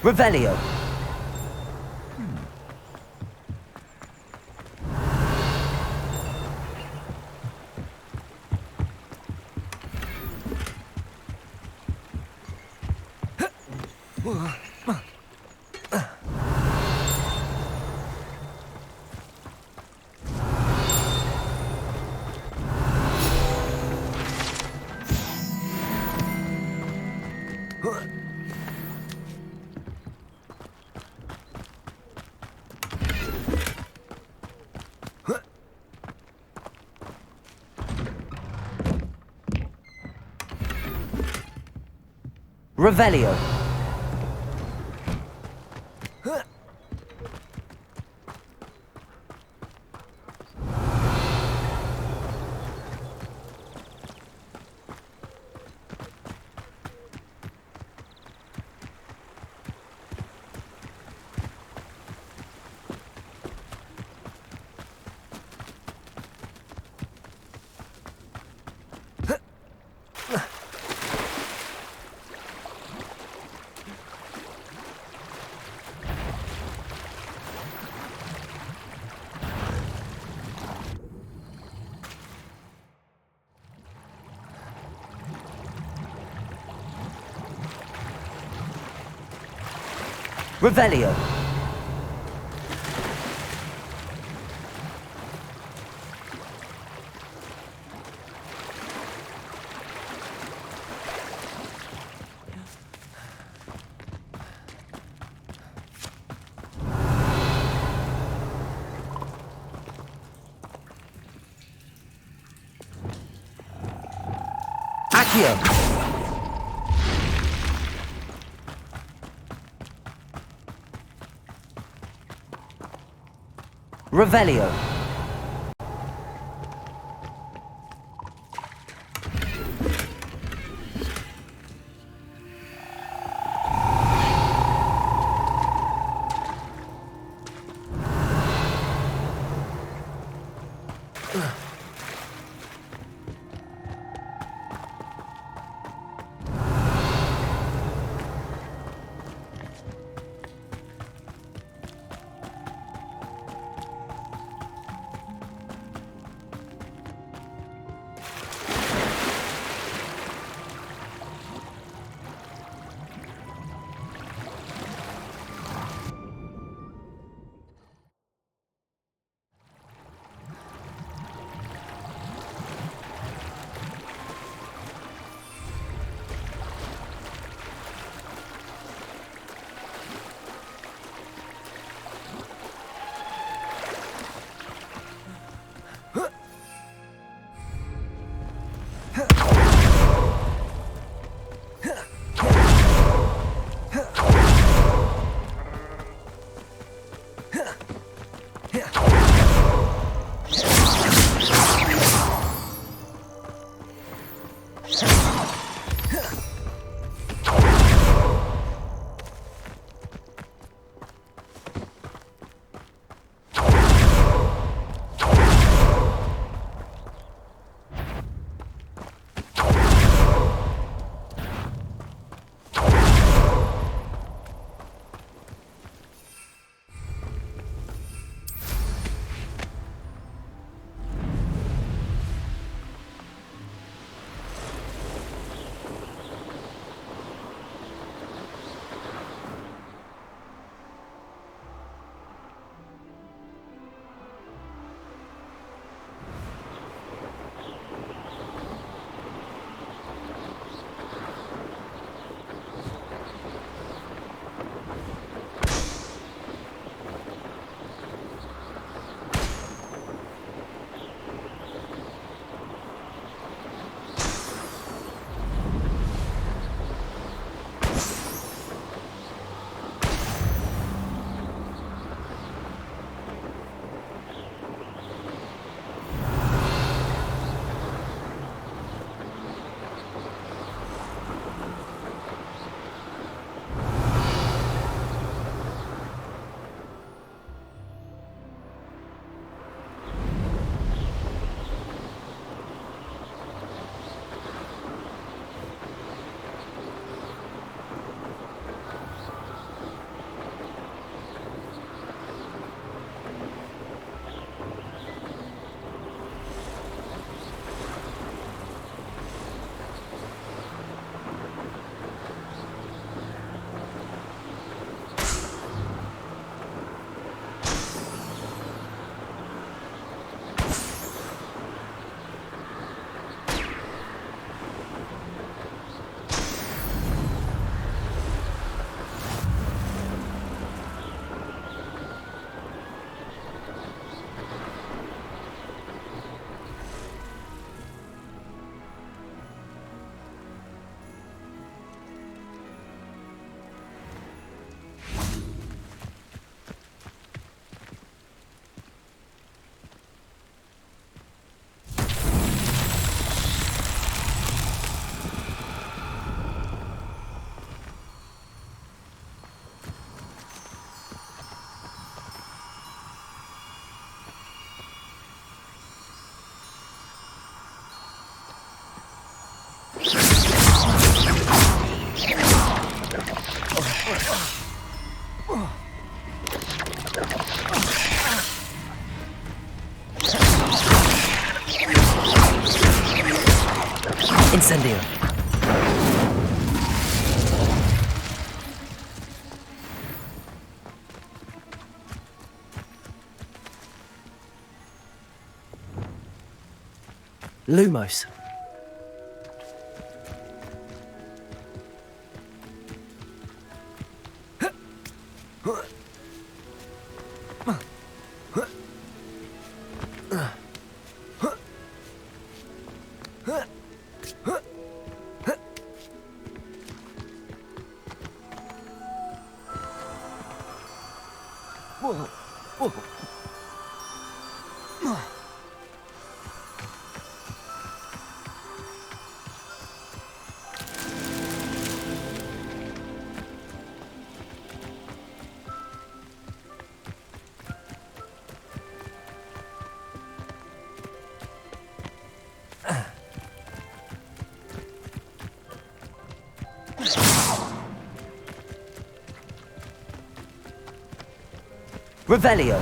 Revelio. Revelio. Revelio. Accio. Revelio. Incendio. Lumos. Revelio.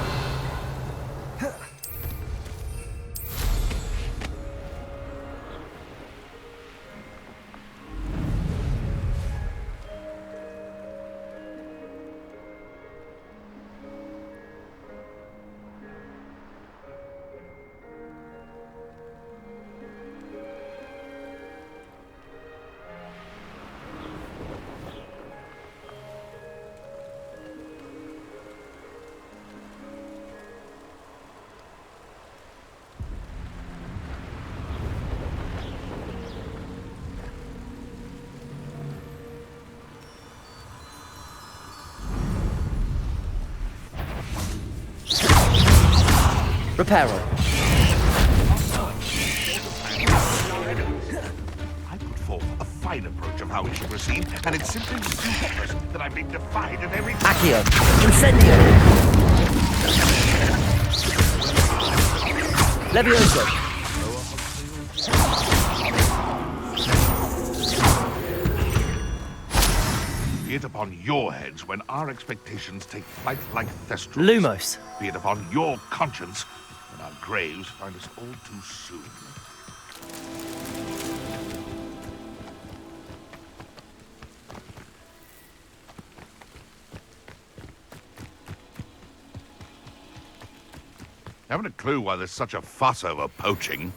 Reparo. I put forth a fine approach of how we should proceed, and it's simply ridiculous that I've been defied at every time. Accio. Incendio. Levioso. Be it upon your heads when our expectations take flight like thestrals. Lumos. Be it upon your conscience when our graves find us all too soon. Haven't a clue why there's such a fuss over poaching.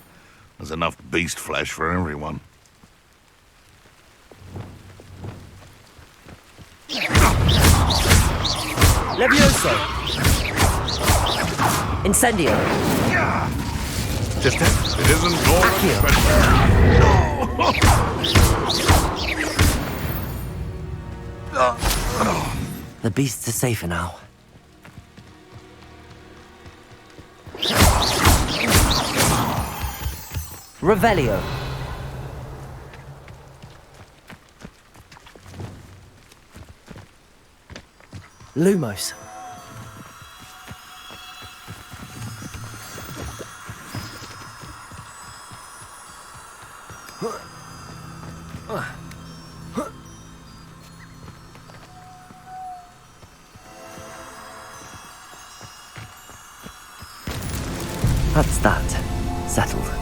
There's enough beast flesh for everyone. Levioso. Incendio. Just it isn't all The beasts are safer now. Revelio. Lumos. That's that. Settled.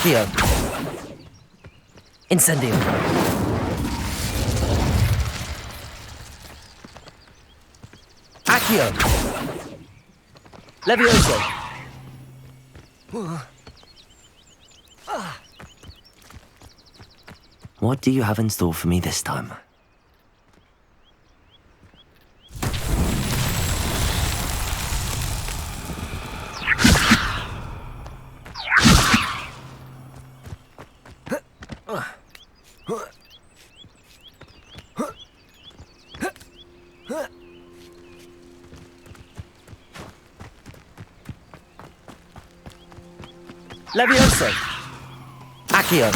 Accio. Incendio. Accio. Levioso. What do you have in store for me this time? Levioso. Accio.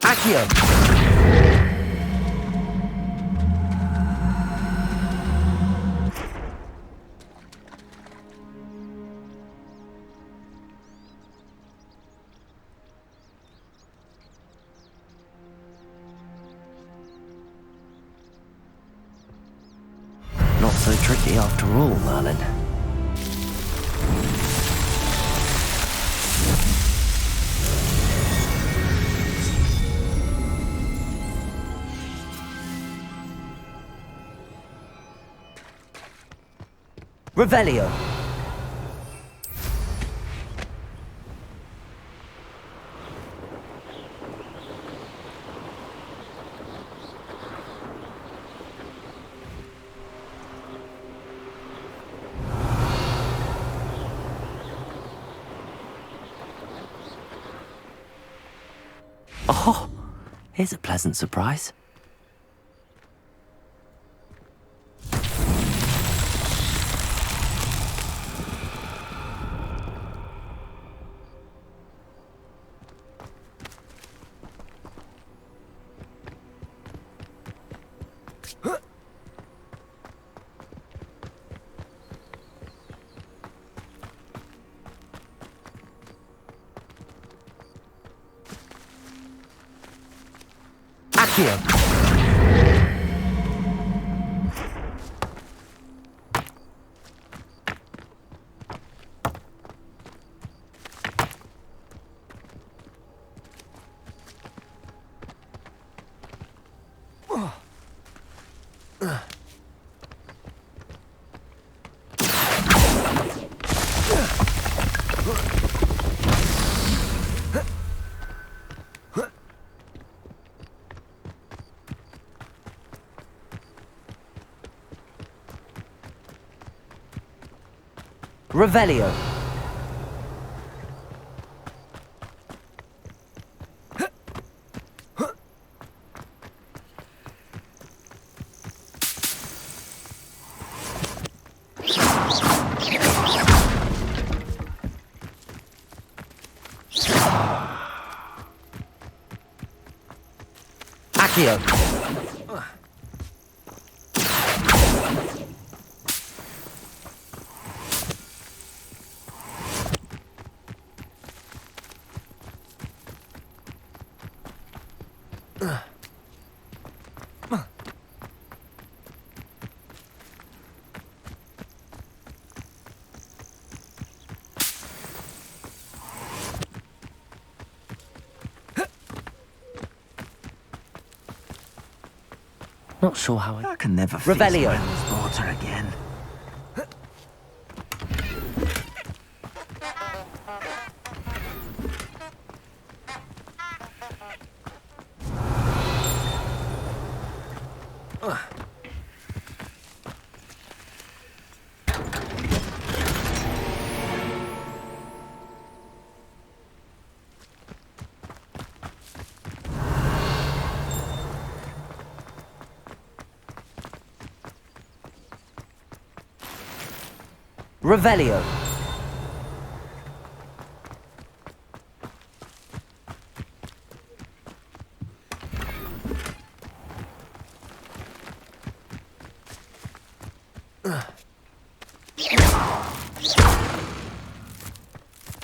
Accio. Not so tricky after all, Merlin. Revelio. Oh, here's a pleasant surprise. Accio. Revelio. Accio. Not sure how I can never Revelio. feast Mel's daughter again. Revelio.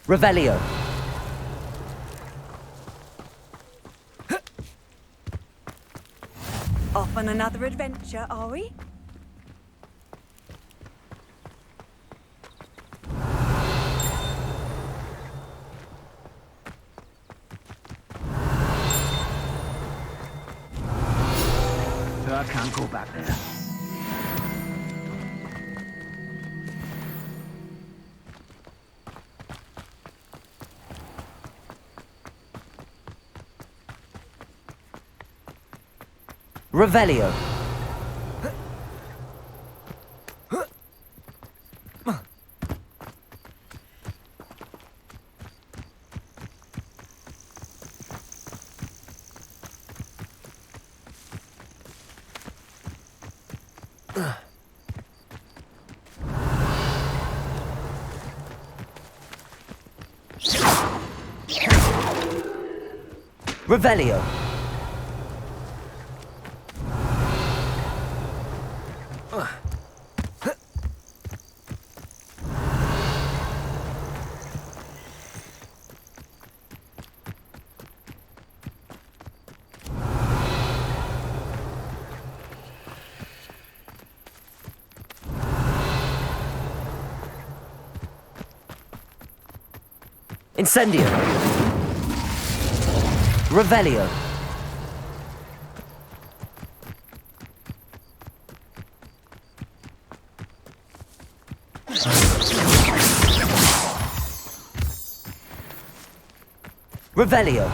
Revelio. Off on another adventure, are we? I can't go back there. Revelio. Revelio. Incendio. Revelio. Revelio.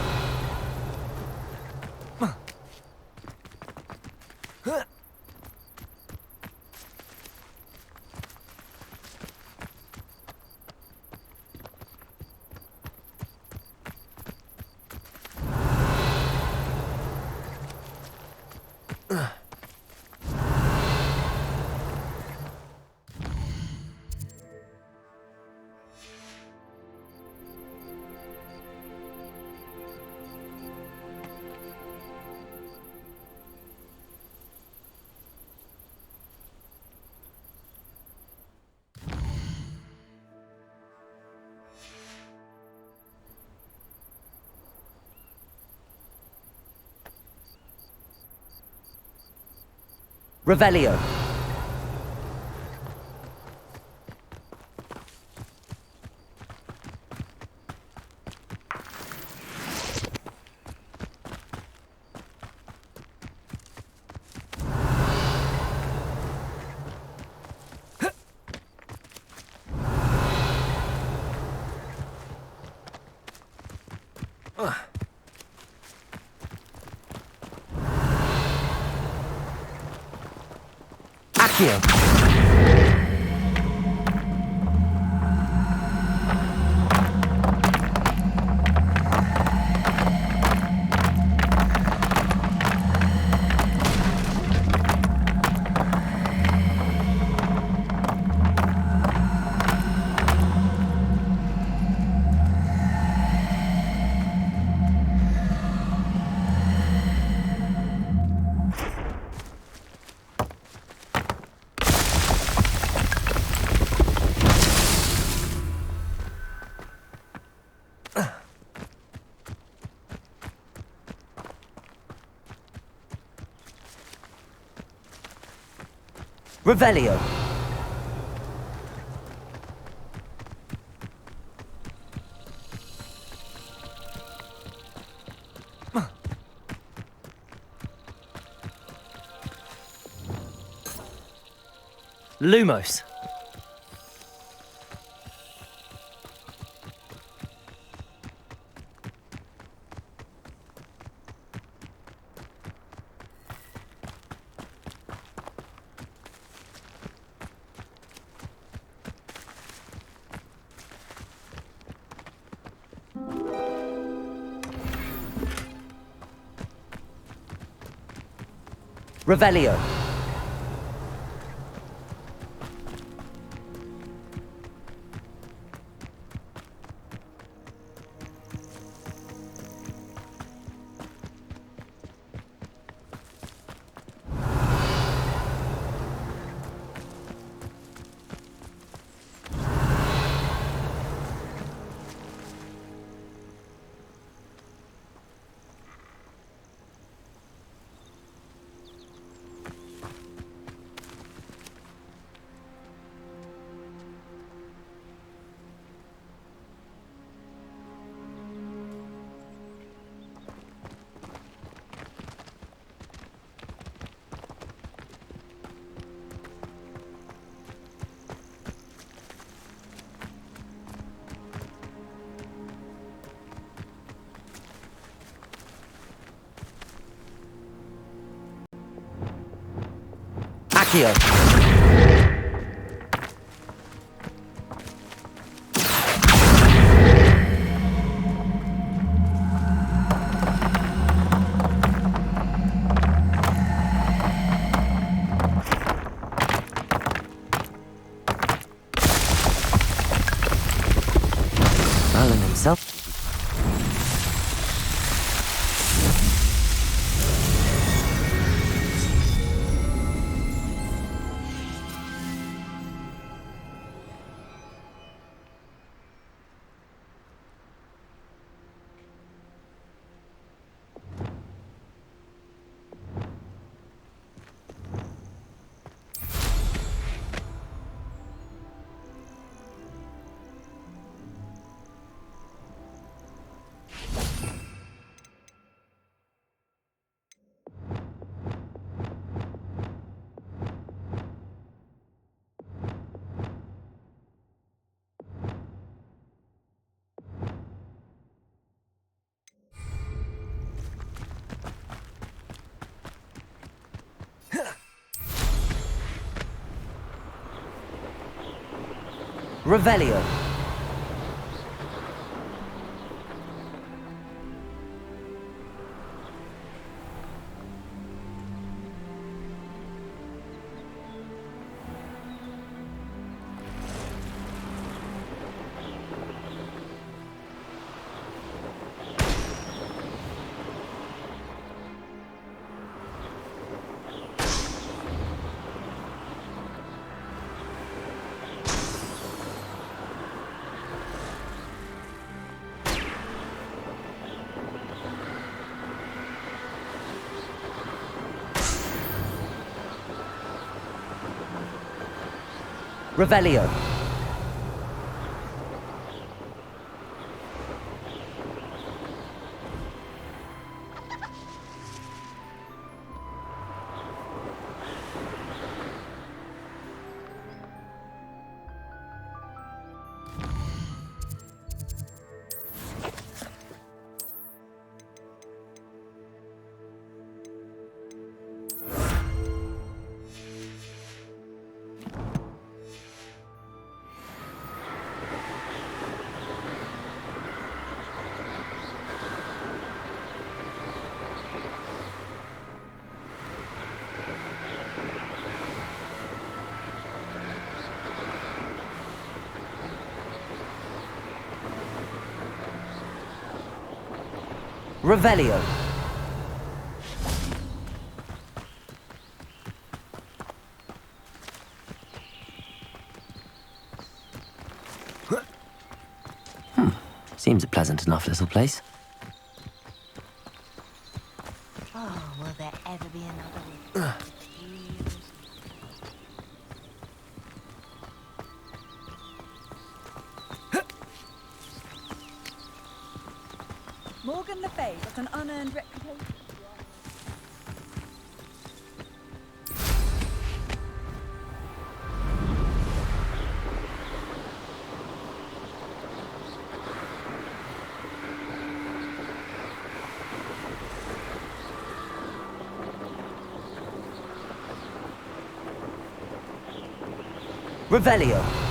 Revelio. Accio. Revelio. Lumos. Revelio. Accio. Merlin himself. Revelio. Revelio. Revelio. Seems a pleasant enough little place. Oh, will there ever be another? Morgan Le Fay got an unearned reputation. Revelio.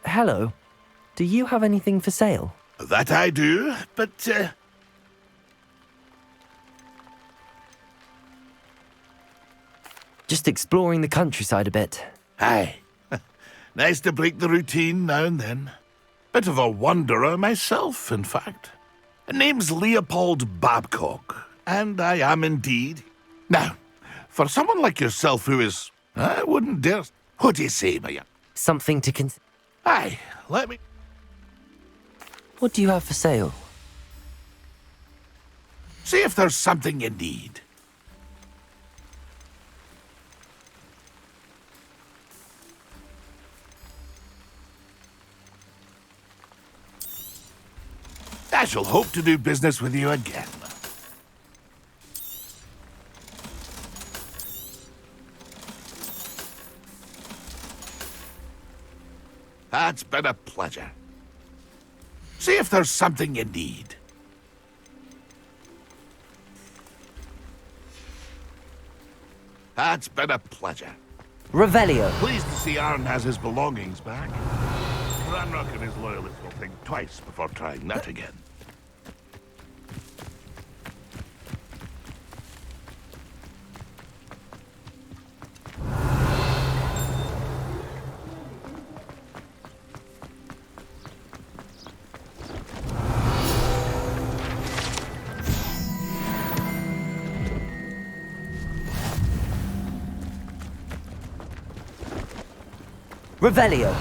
Hello. Do you have anything for sale? That I do, but Just exploring the countryside a bit. aye. Nice to break the routine now and then. Bit of a wanderer myself, in fact. Name's Leopold Babcock, and I am indeed. Now, for someone like yourself who is... I wouldn't dare... What do you say, my young? Something to consider. Aye, let me... What do you have for sale? See if there's something you need. I shall hope to do business with you again. That's been a pleasure. See if there's something you need. That's been a pleasure. Revelio. Pleased to see Arn has his belongings back. Ranrock and his loyalists will think twice before trying that again. Revelio.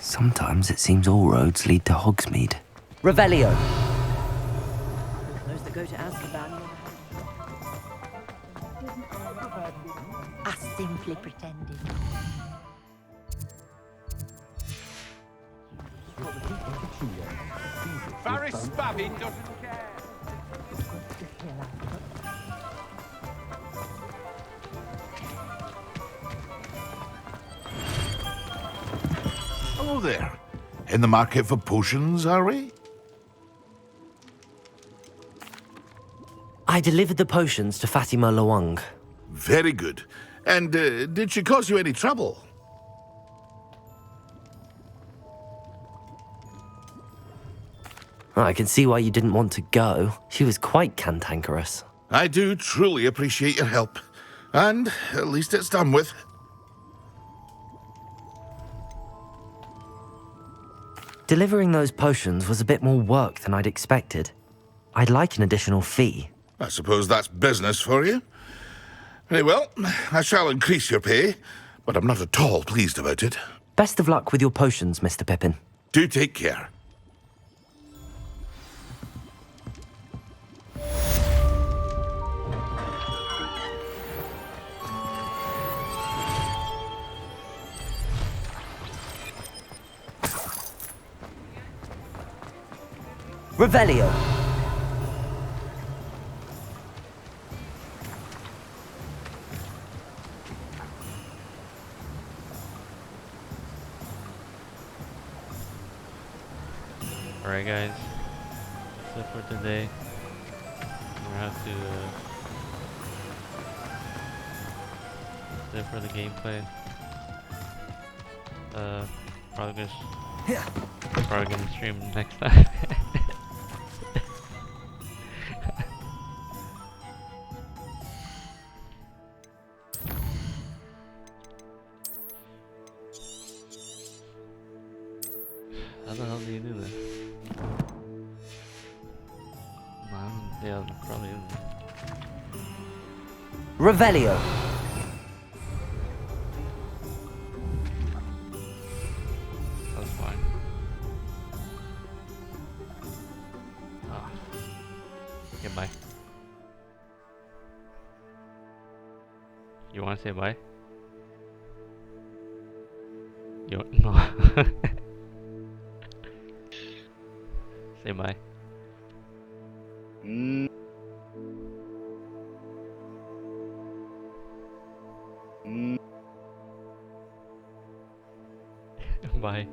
Sometimes it seems all roads lead to Hogsmeade. Revelio. Those that go to Azkaban. I simply pretended. Barry Spavin doesn't care. Hello there. In the market for potions, are we? I delivered the potions to Fatima Lawang. Very good. And did she cause you any trouble? I can see why you didn't want to go. She was quite cantankerous. I do truly appreciate your help. And at least it's done with. Delivering those potions was a bit more work than I'd expected. I'd like an additional fee. I suppose that's business for you. Very well, I shall increase your pay, but I'm not at all pleased about it. Best of luck with your potions, Mr. Pippin. Do take care. Revelio. Alright guys, that's it for today. We're gonna have to that's it for the gameplay. Probably gonna stream next time. How the hell do you do this? Yeah, probably isn't. Revelio. That's fine. Ah. Okay, bye. You wanna say bye? No. Say bye. Bye.